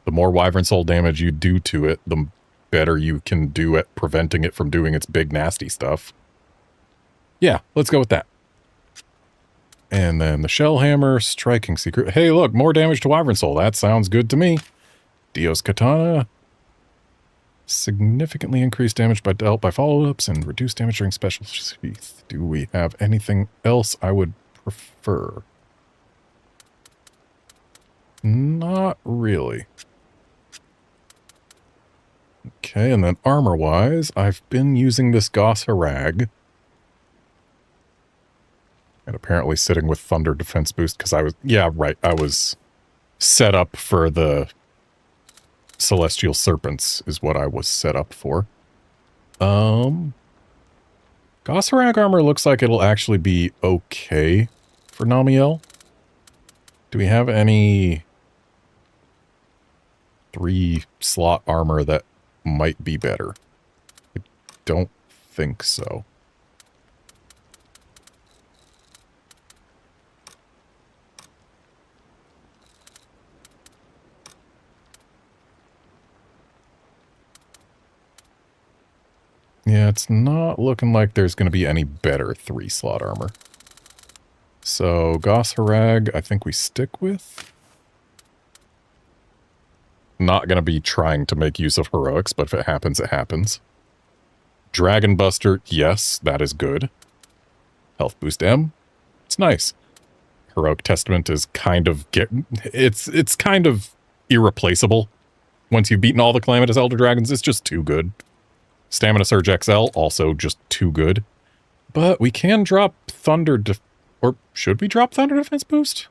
The more Wyvern Soul damage you do to it, the better you can do at preventing it from doing its big nasty stuff. Yeah, let's go with that. And then the Shellhammer, Striking Secret. Hey, look, more damage to Wyvern Soul. That sounds good to me. Dios Katana. Significantly increased damage dealt by follow-ups and reduced damage during special sheath. Do we have anything else I would prefer? Not really. Okay, and then armor-wise, I've been using this Goss Harag. And apparently sitting with Thunder Defense Boost, because I was... Yeah, right, I was set up for the Celestial Serpents, is what I was set up for. Goss Harag armor looks like it'll actually be okay for Namiel. Do we have any 3-slot armor that might be better? I don't think so. Yeah, it's not looking like there's going to be any better 3-slot armor. So, Goss Harag, I think we stick with. Not going to be trying to make use of heroics, but if it happens, it happens. Dragon Buster, yes, that is good. Health Boost M, it's nice. Heroic Testament is kind of... It's kind of irreplaceable. Once you've beaten all the Calamitous Elder Dragons, it's just too good. Stamina Surge XL, also just too good. But we can drop Thunder... Or should we drop Thunder Defense Boost?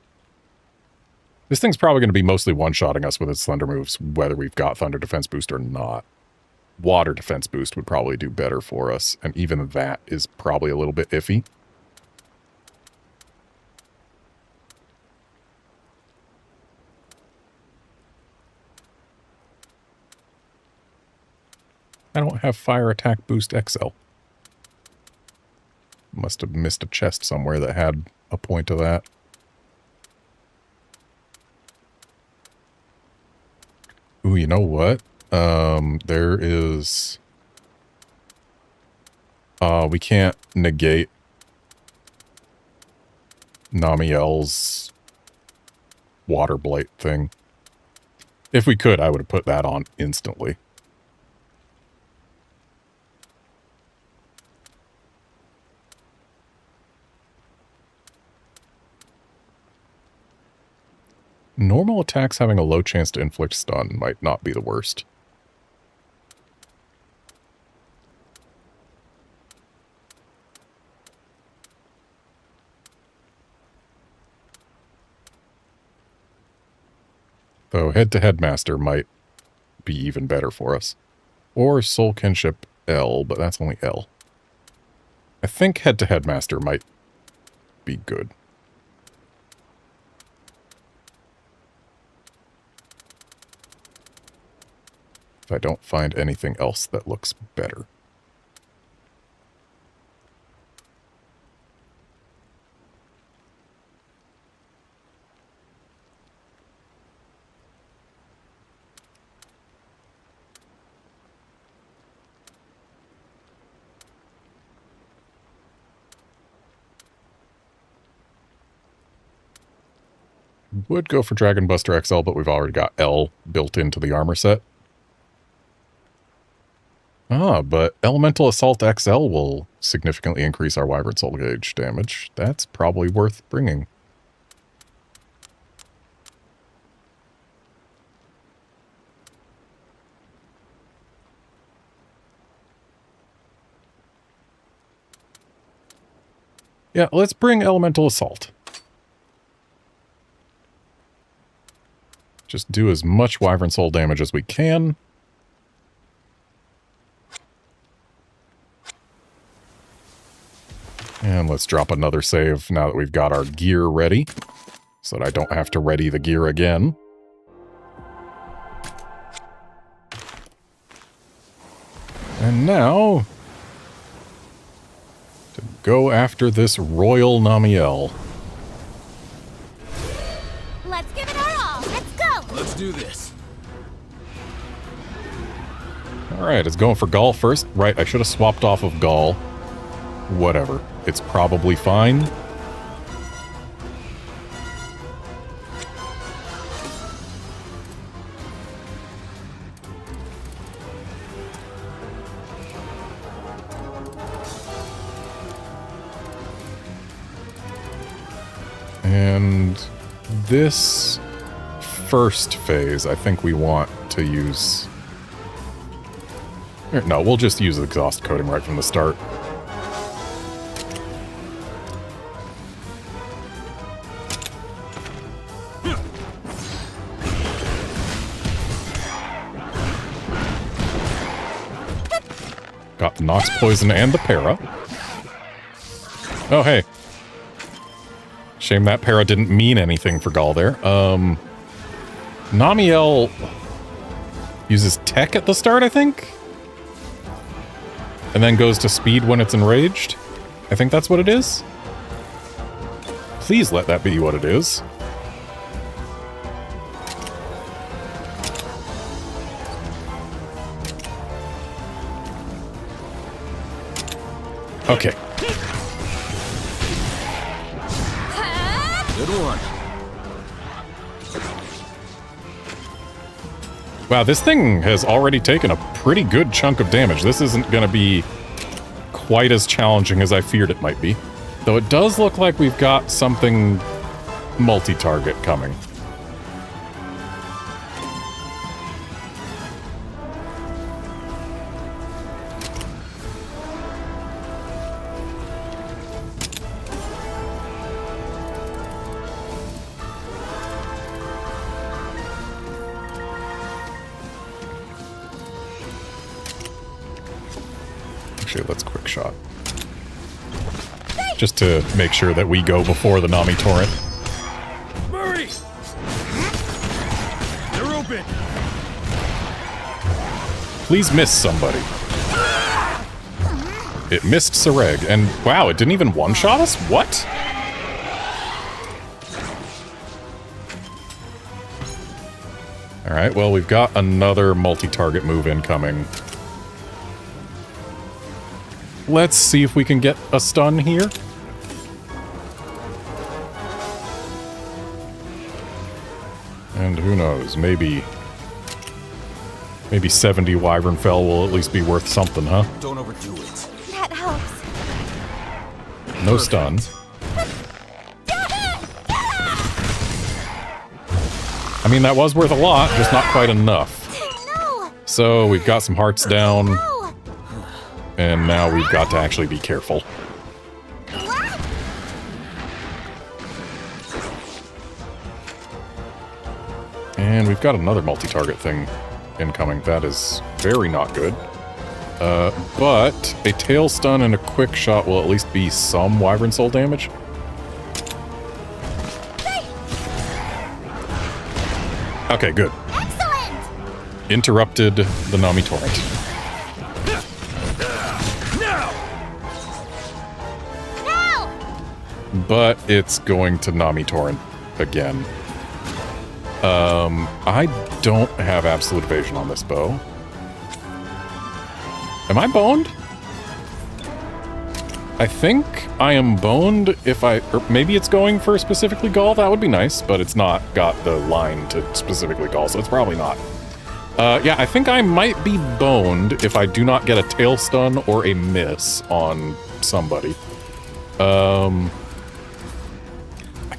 This thing's probably going to be mostly one-shotting us with its Thunder moves, whether we've got Thunder Defense Boost or not. Water Defense Boost would probably do better for us, and even that is probably a little bit iffy. I don't have Fire Attack Boost XL. Must have missed a chest somewhere that had a point of that. Ooh, you know what? There is... we can't negate Namiel's water blight thing. If we could, I would have put that on instantly. Normal attacks having a low chance to inflict stun might not be the worst. Though head-to-head master might be even better for us. Or soul kinship L, but that's only L. I think head-to-head master might be good. If I don't find anything else that looks better. Would go for Dragon Buster XL, but we've already got L built into the armor set. Ah, but Elemental Assault XL will significantly increase our Wyvern Soul Gauge damage. That's probably worth bringing. Yeah, let's bring Elemental Assault. Just do as much Wyvern Soul damage as we can. And let's drop another save now that we've got our gear ready, so that I don't have to ready the gear again. And now, to go after this Royal Namiel. Let's give it our all. Let's go. Let's do this. Alright, it's going for Gaul first. Right, I should have swapped off of Gaul. Whatever. It's probably fine. And this first phase, I think we want to use... No, we'll just use exhaust coating right from the start. Got the Nox Poison and the Para. Oh, hey. Shame that Para didn't mean anything for Gaul there. Namiel uses Tech at the start, I think? And then goes to Speed when it's enraged? I think that's what it is? Please let that be what it is. Okay. Good one. Wow, this thing has already taken a pretty good chunk of damage. This isn't going to be quite as challenging as I feared it might be. Though it does look like we've got something multi-target coming. Actually, let's quick shot. Just to make sure that we go before the Nami Torrent. Murray! They're open! Please miss somebody. It missed Sareg, and wow, it didn't even one-shot us? What? Alright, well, we've got another multi-target move incoming. Let's see if we can get a stun here. And who knows, maybe 70 Wyvern Fell will at least be worth something, huh? Don't overdo it. That helps. No stun. I mean, that was worth a lot, just not quite enough. No. So we've got some hearts down. And now we've got to actually be careful. And we've got another multi-target thing incoming. That is very not good. But a tail stun and a quick shot will at least be some Wyvern Soul damage. Okay, good. Excellent. Interrupted the Nami Torrent. But it's going to Nami Torrent again. I don't have absolute evasion on this bow. Am I boned? I think I am boned if or maybe it's going for specifically Gall. That would be nice, but it's not got the line to specifically Gall, so it's probably not. Yeah, I think I might be boned if I do not get a tail stun or a miss on somebody. I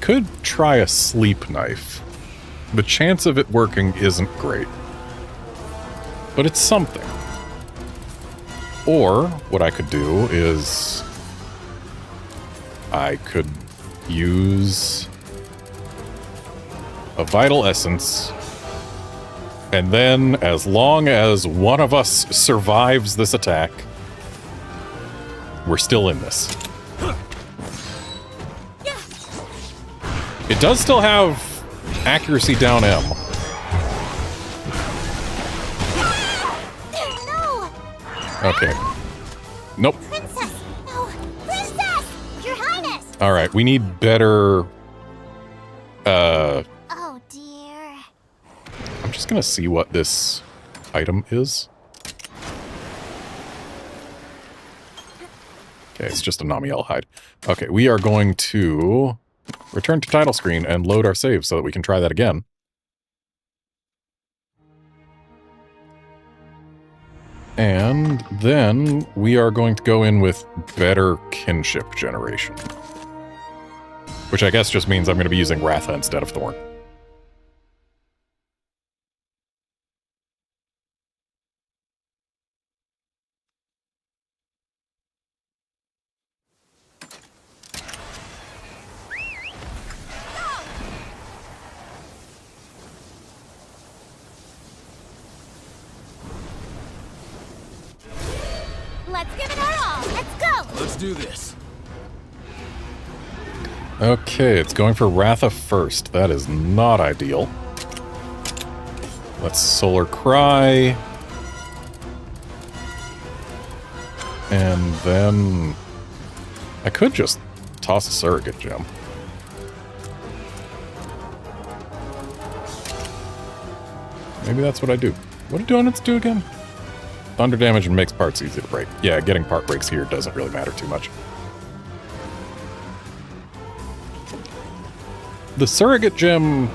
could try a sleep knife. The chance of it working isn't great. But it's something. Or, what I could do is... I could use... a Vital Essence. And then, as long as one of us survives this attack, we're still in this. It does still have accuracy down M. No. Okay. Nope. Princess. No. Princess. Your Highness. All right, we need better. Oh dear. I'm just gonna see what this item is. Okay, it's just a Namiel hide. Okay, we are going to return to title screen and load our save so that we can try that again. And then we are going to go in with better kinship generation. Which I guess just means I'm going to be using Ratha instead of Thorn. Let's give it our all. Let's go. Let's do this. Okay, it's going for Ratha first. That is not ideal. Let's Solar Cry. And then... I could just toss a Surrogate Gem. Maybe that's what I do. What do donuts do again? Thunder damage and makes parts easy to break. Yeah, getting part breaks here doesn't really matter too much. The Surrogate Gem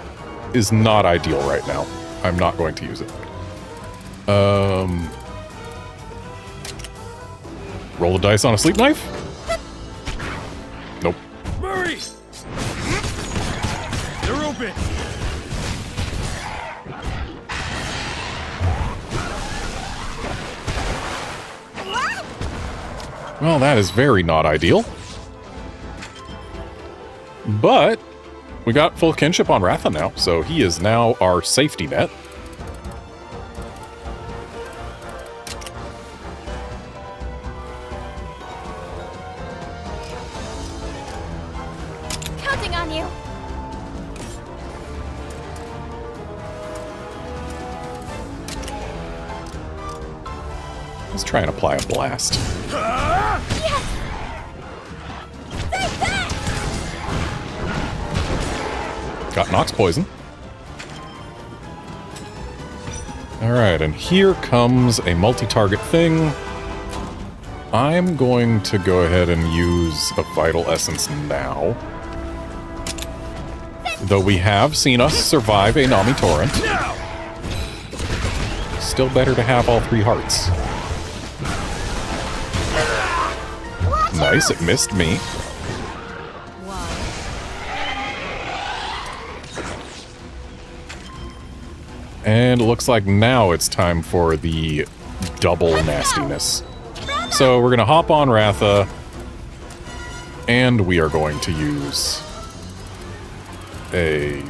is not ideal right now. I'm not going to use it. Roll the dice on a sleep knife? Nope. Murray! They're open! Well, that is very not ideal. But we got full kinship on Ratha now, so he is now our safety net. Counting on you. Let's try and apply a blast. Got Nox poison. Alright, and here comes a multi-target thing. I'm going to go ahead and use a Vital Essence now. Though we have seen us survive a Nami Torrent. Still better to have all 3 hearts. Nice, it missed me. And it looks like now it's time for the double nastiness. So we're going to hop on Ratha, and we are going to use a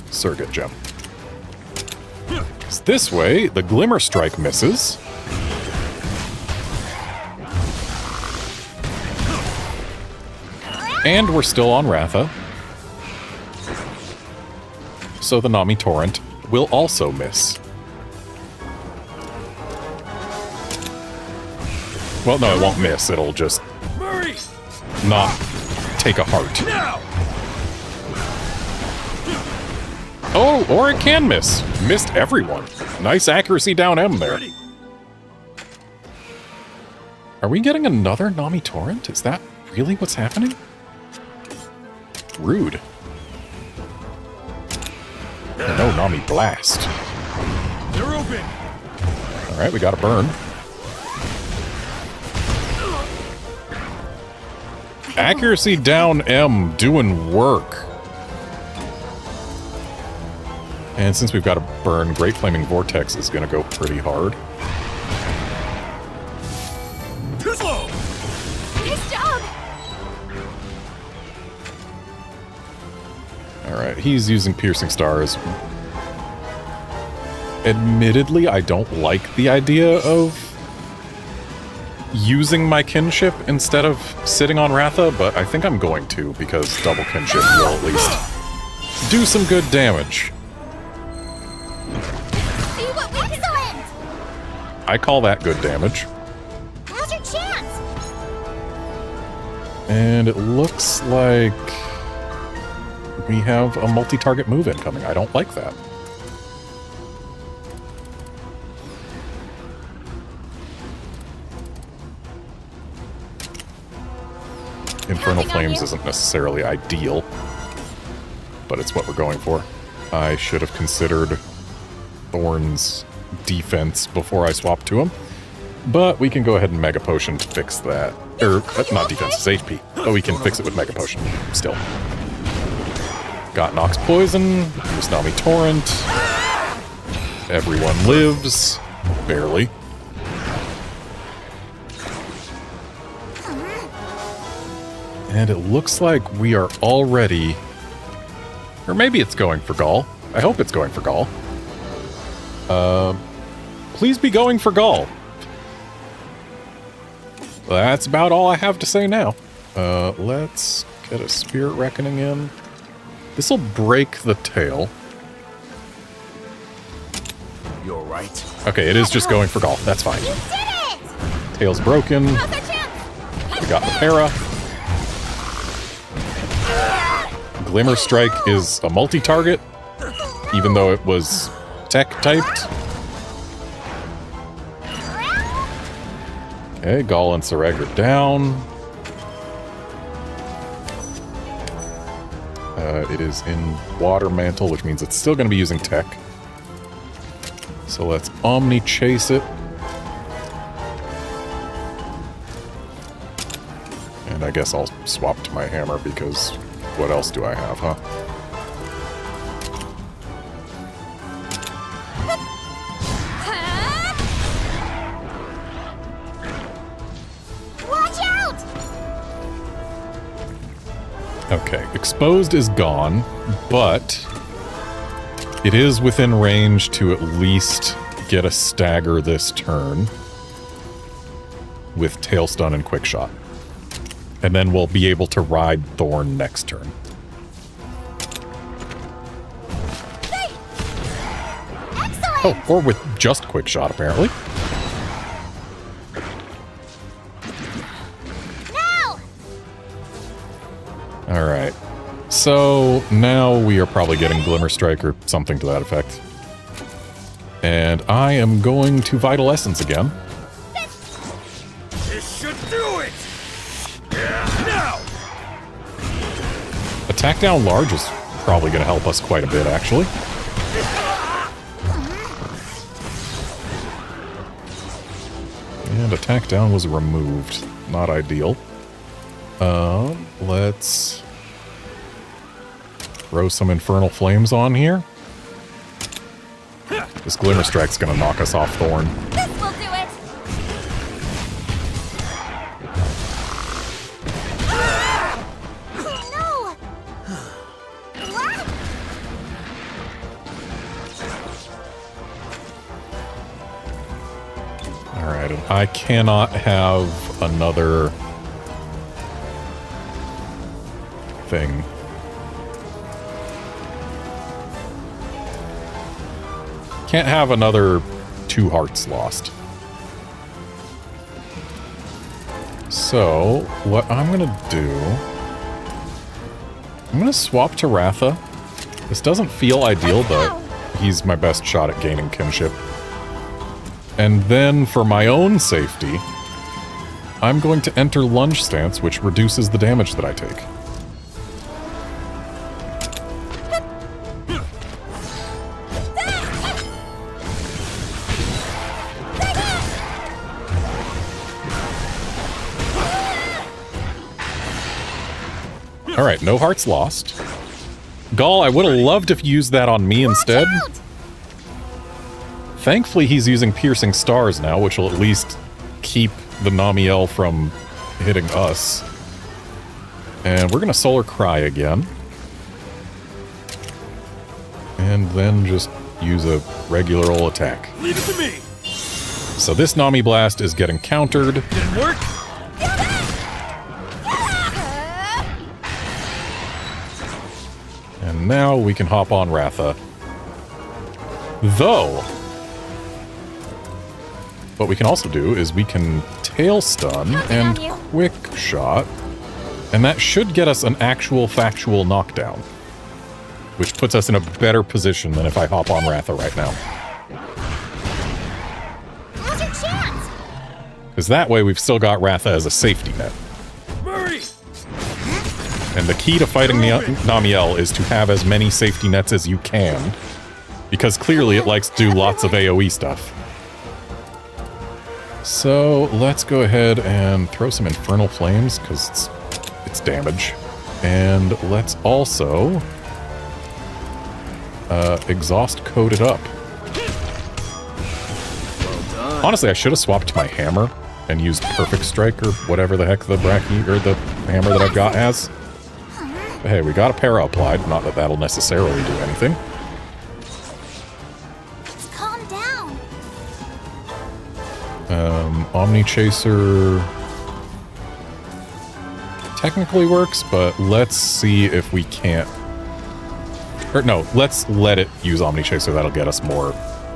Surrogate Gem. This way, the Glimmer Strike misses. And we're still on Ratha. So the Nami Torrent will also miss. Well, no, it won't miss. It'll just not take a heart. Oh, or it can miss. Missed everyone. Nice accuracy down M there. Are we getting another Nami Torrent? Is that really what's happening? Rude. And no Nami Blast. They're open. Alright, we got a burn. Accuracy down M doing work. And since we've got a burn, Great Flaming Vortex is going to go pretty hard. Too slow. Nice job! Alright, he's using Piercing Stars. Admittedly, I don't like the idea of using my kinship instead of sitting on Ratha, but I think I'm going to, because double kinship will at least do some good damage. See what we Excellent! I call that good damage. Now's your chance! And it looks like we have a multi-target move incoming. I don't like that. Infernal Flames isn't necessarily ideal, but it's what we're going for. I should have considered Thorn's defense before I swapped to him, but we can go ahead and Mega Potion to fix that. Or, not defense, it's HP, but we can fix it with Mega Potion still. Got Nox Poison, use Nami Torrent. Everyone lives. Barely. And it looks like we are already... Or maybe it's going for Gaul. I hope it's going for Gaul. Please be going for Gaul. That's about all I have to say now. Let's get a Spirit Reckoning in. This'll break the tail. You're right. Okay, it is just going for Gaul. That's fine. You did it! Tail's broken. We got the para. Glimmer Strike is a multi-target, even though it was tech-typed. Okay, Gaul and Sareg are down. It is in Water Mantle, which means it's still going to be using tech. So let's Omni Chase it. And I guess I'll swap to my hammer because what else do I have, huh? Watch out! Okay, Exposed is gone, but it is within range to at least get a stagger this turn with Tailstun and Quick Shot. And then we'll be able to ride Thorn next turn. Oh, or with just Quick Shot, apparently. Alright. So, now we are probably getting Glimmer Strike or something to that effect. And I am going to Vital Essence again. This should do it! Now! Attack down large is probably going to help us quite a bit, actually. And attack down was removed. Not ideal. Let's throw some Infernal Flames on here. This Glimmer Strike's gonna knock us off Thorn. This will do it! No! Alright, and I cannot have another thing. Can't have another 2 hearts lost. So, what I'm gonna do... I'm gonna swap to Ratha. This doesn't feel ideal, but he's my best shot at gaining kinship. And then, for my own safety, I'm going to enter Lunge Stance, which reduces the damage that I take. Alright, no hearts lost. Gall, I would have loved if you used that on me instead. Thankfully, he's using Piercing Stars now, which will at least keep the Namiel from hitting us. And we're going to Solar Cry again. And then just use a regular ol' attack. Leave it to me! So this Nami Blast is getting countered. Didn't work? And now we can hop on Ratha. Though, what we can also do is we can Tail Stun and Quick Shot, and that should get us an actual factual knockdown, which puts us in a better position than if I hop on Ratha right now. Now's your chance! Because that way we've still got Ratha as a safety net. Murray! And the key to fighting Namiel is to have as many safety nets as you can, because clearly it likes to do lots of AoE stuff. So let's go ahead and throw some Infernal Flames, because it's damage. And let's also Exhaust Code it up. Well Honestly, I should have swapped to my hammer and used Perfect Strike or whatever the heck the Bracky or the hammer that I've got has. But hey, we got a para applied. Not that that'll necessarily do anything. Just calm down. Omni Chaser technically works, but let's see if we can't. Or no, let's let it use Omni Chaser. That'll get us more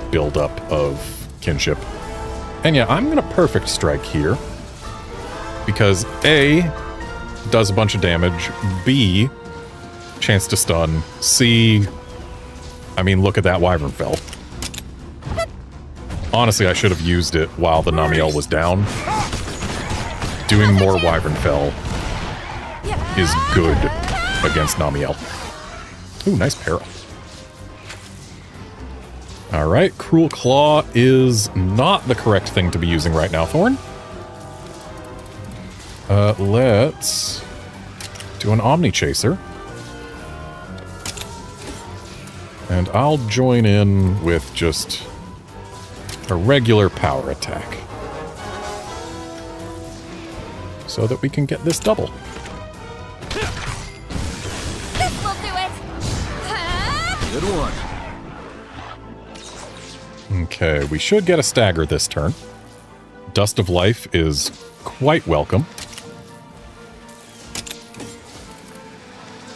buildup of kinship. And yeah, I'm gonna Perfect Strike here because A, does a bunch of damage, B, chance to stun, C, I mean, look at that Wyvern Fell. Honestly, I should have used it while the Namiel was down. Doing more Wyvern Fell is good against Namiel. Ooh, nice para. Alright, Cruel Claw is not the correct thing to be using right now, Thorn. Let's do an Omni Chaser. And I'll join in with just a regular power attack. So that we can get this double. This will do it! Good one. Okay, we should get a stagger this turn. Dust of Life is quite welcome.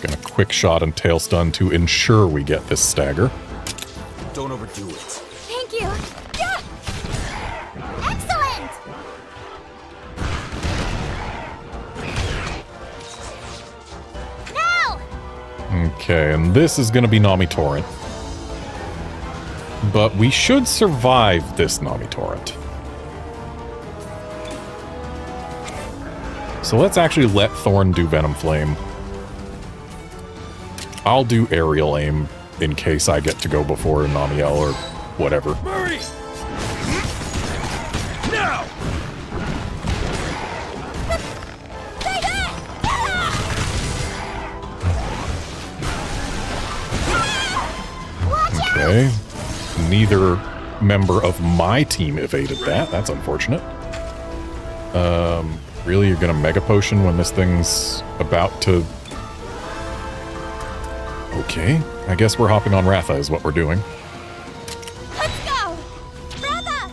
Gonna Quick Shot and Tail Stun to ensure we get this stagger. Don't overdo it. Thank you. Yeah. Excellent. Okay, and this is going to be Nami Torrent. But we should survive this Nami Torrent. So let's actually let Thorn do Venom Flame. I'll do Aerial Aim in case I get to go before Namiel or whatever. Murray! Now! Okay. Neither member of my team evaded that. That's unfortunate. Really? You're gonna Mega Potion when this thing's about to... Okay. I guess we're hopping on Ratha is what we're doing. Let's go! Ratha!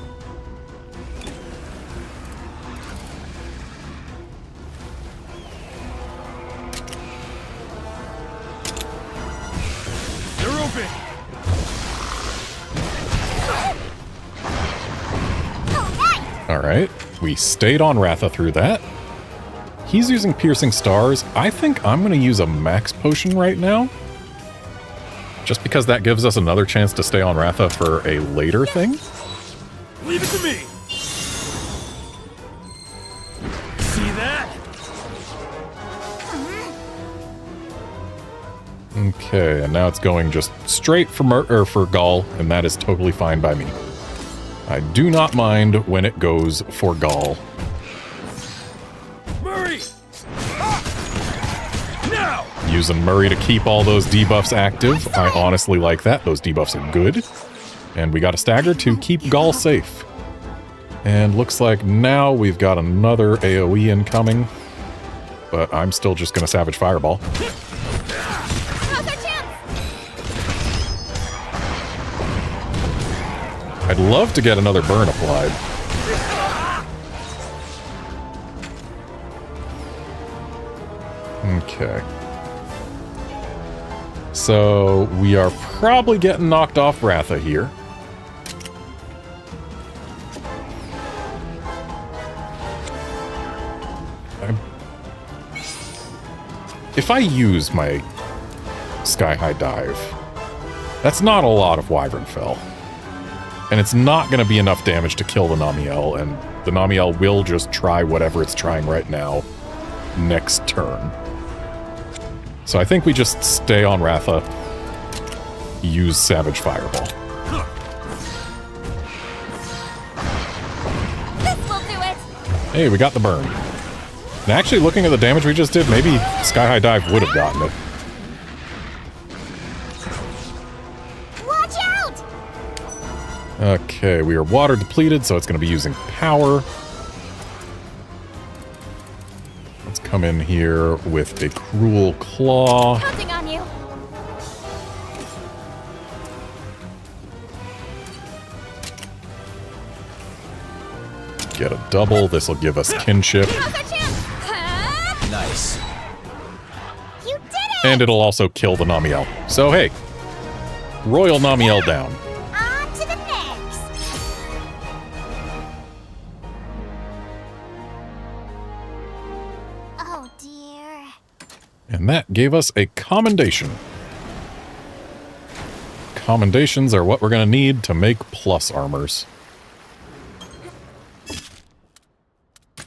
They're open! Alright. We stayed on Ratha through that. He's using Piercing Stars. I think I'm going to use a Max Potion right now. Just because that gives us another chance to stay on Ratha for a later thing. Leave it to me! See that? Okay, and now it's going just straight for Gaul, and that is totally fine by me. I do not mind when it goes for Gaul. Murray! Now! Using Murray to keep all those debuffs active. I honestly like that. Those debuffs are good. And we got a stagger to keep Gaul safe. And looks like now we've got another AoE incoming. But I'm still just going to Savage Fireball. I'd love to get another burn applied. Okay. So we are probably getting knocked off Ratha here. If I use my Sky High Dive, that's not a lot of Wyvern Fell. And it's not going to be enough damage to kill the Namiel, and the Namiel will just try whatever it's trying right now next turn. So I think we just stay on Ratha, use Savage Fireball. This will do it. Hey, we got the burn. And actually, looking at the damage we just did, maybe Sky High Dive would have gotten it. Watch out! Okay, we are water depleted, so it's going to be using power. Let's come in here with a Cruel Claw. Counting on you. Get a double. This will give us kinship. Nice. You did it! And it'll also kill the Namiel. So hey, Royal Namiel down. On to the next. Oh dear. And that gave us a commendation. Commendations are what we're going to need to make plus armors.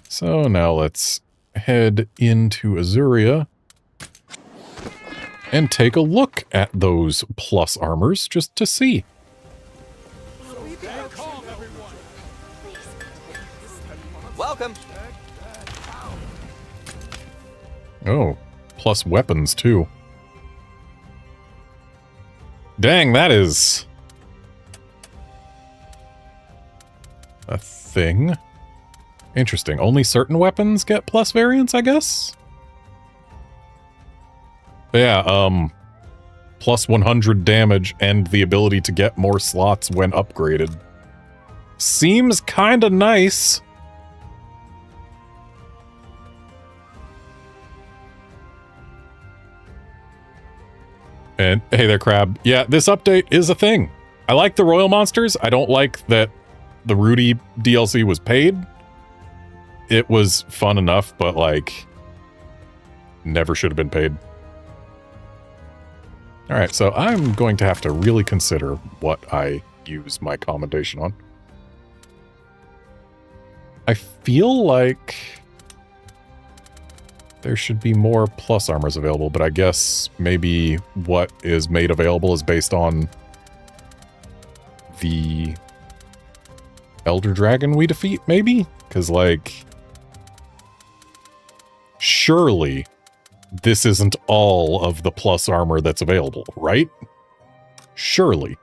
So now let's head into Azuria and take a look at those plus armors just to see. Welcome. Oh, plus weapons too. Dang, that is a thing. Interesting. Only certain weapons get plus variants, I guess? Yeah, plus 100 damage and the ability to get more slots when upgraded. Seems kinda nice. And hey there, Crab. Yeah, this update is a thing. I like the Royal Monsters. I don't like that the Rudy DLC was paid. It was fun enough, but like, never should have been paid. Alright, so I'm going to have to really consider what I use my commendation on. I feel like there should be more plus armors available, but I guess maybe what is made available is based on the Elder Dragon we defeat, maybe? Because, like, surely this isn't all of the plus armor that's available, right? Surely.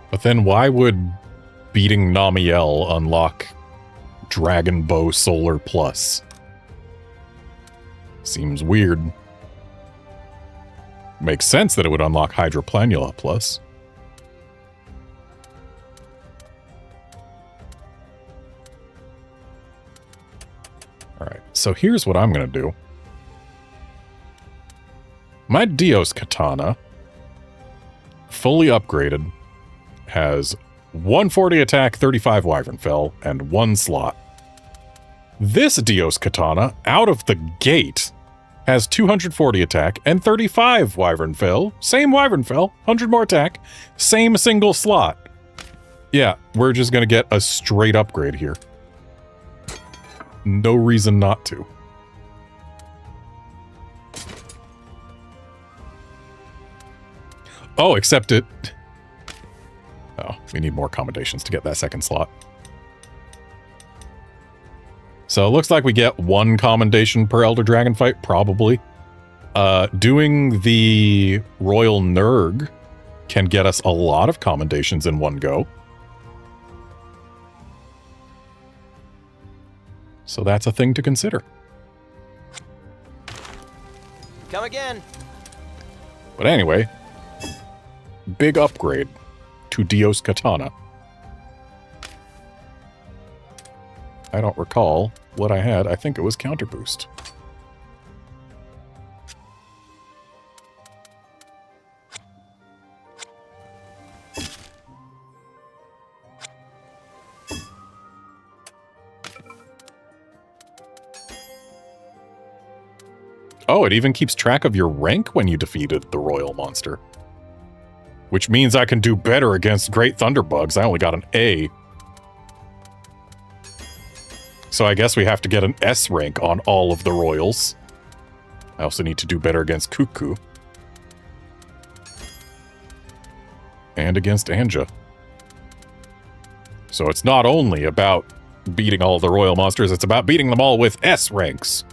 But then why would beating Namiel unlock Dragon Bow Solar Plus? Seems weird. Makes sense that it would unlock Hydroplanula Plus. Alright, so here's what I'm gonna do. My Dios Katana, fully upgraded, has 140 attack, 35 Wyvern Fell, and 1 slot. This Dios Katana, out of the gate, has 240 attack and 35 Wyvern Fell. Same Wyvern Fell, 100 more attack, same single slot. Yeah, we're just gonna get a straight upgrade here. No reason not to. Oh, except it... Oh, we need more commendations to get that second slot. So it looks like we get 1 commendation per Elder Dragon fight, probably. Doing the Royal Nerg can get us a lot of commendations in one go. So that's a thing to consider. Come again. But anyway, big upgrade to Dios Katana. I don't recall what I had. I think it was Counter Boost. Oh, it even keeps track of your rank when you defeated the royal monster. Which means I can do better against Great Thunderbugs. I only got an A. So I guess we have to get an S rank on all of the royals. I also need to do better against Cuckoo. And against Anja. So it's not only about beating all of the royal monsters, it's about beating them all with S ranks.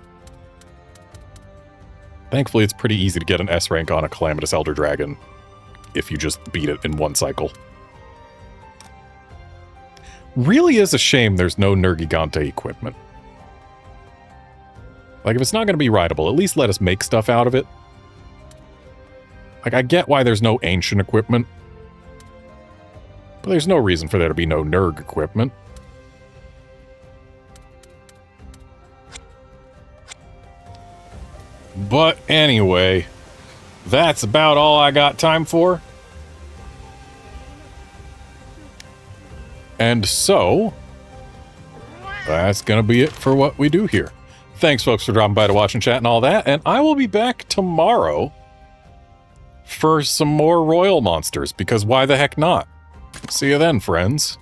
Thankfully, it's pretty easy to get an S rank on a Calamitous Elder Dragon if you just beat it in one cycle. Really is a shame there's no Nergigante equipment. Like, if it's not going to be rideable, at least let us make stuff out of it. Like, I get why there's no ancient equipment, but there's no reason for there to be no Nerg equipment. But anyway, that's about all I got time for. And so, that's going to be it for what we do here. Thanks, folks, for dropping by to watch and chat and all that. And I will be back tomorrow for some more royal monsters, because why the heck not? See you then, friends.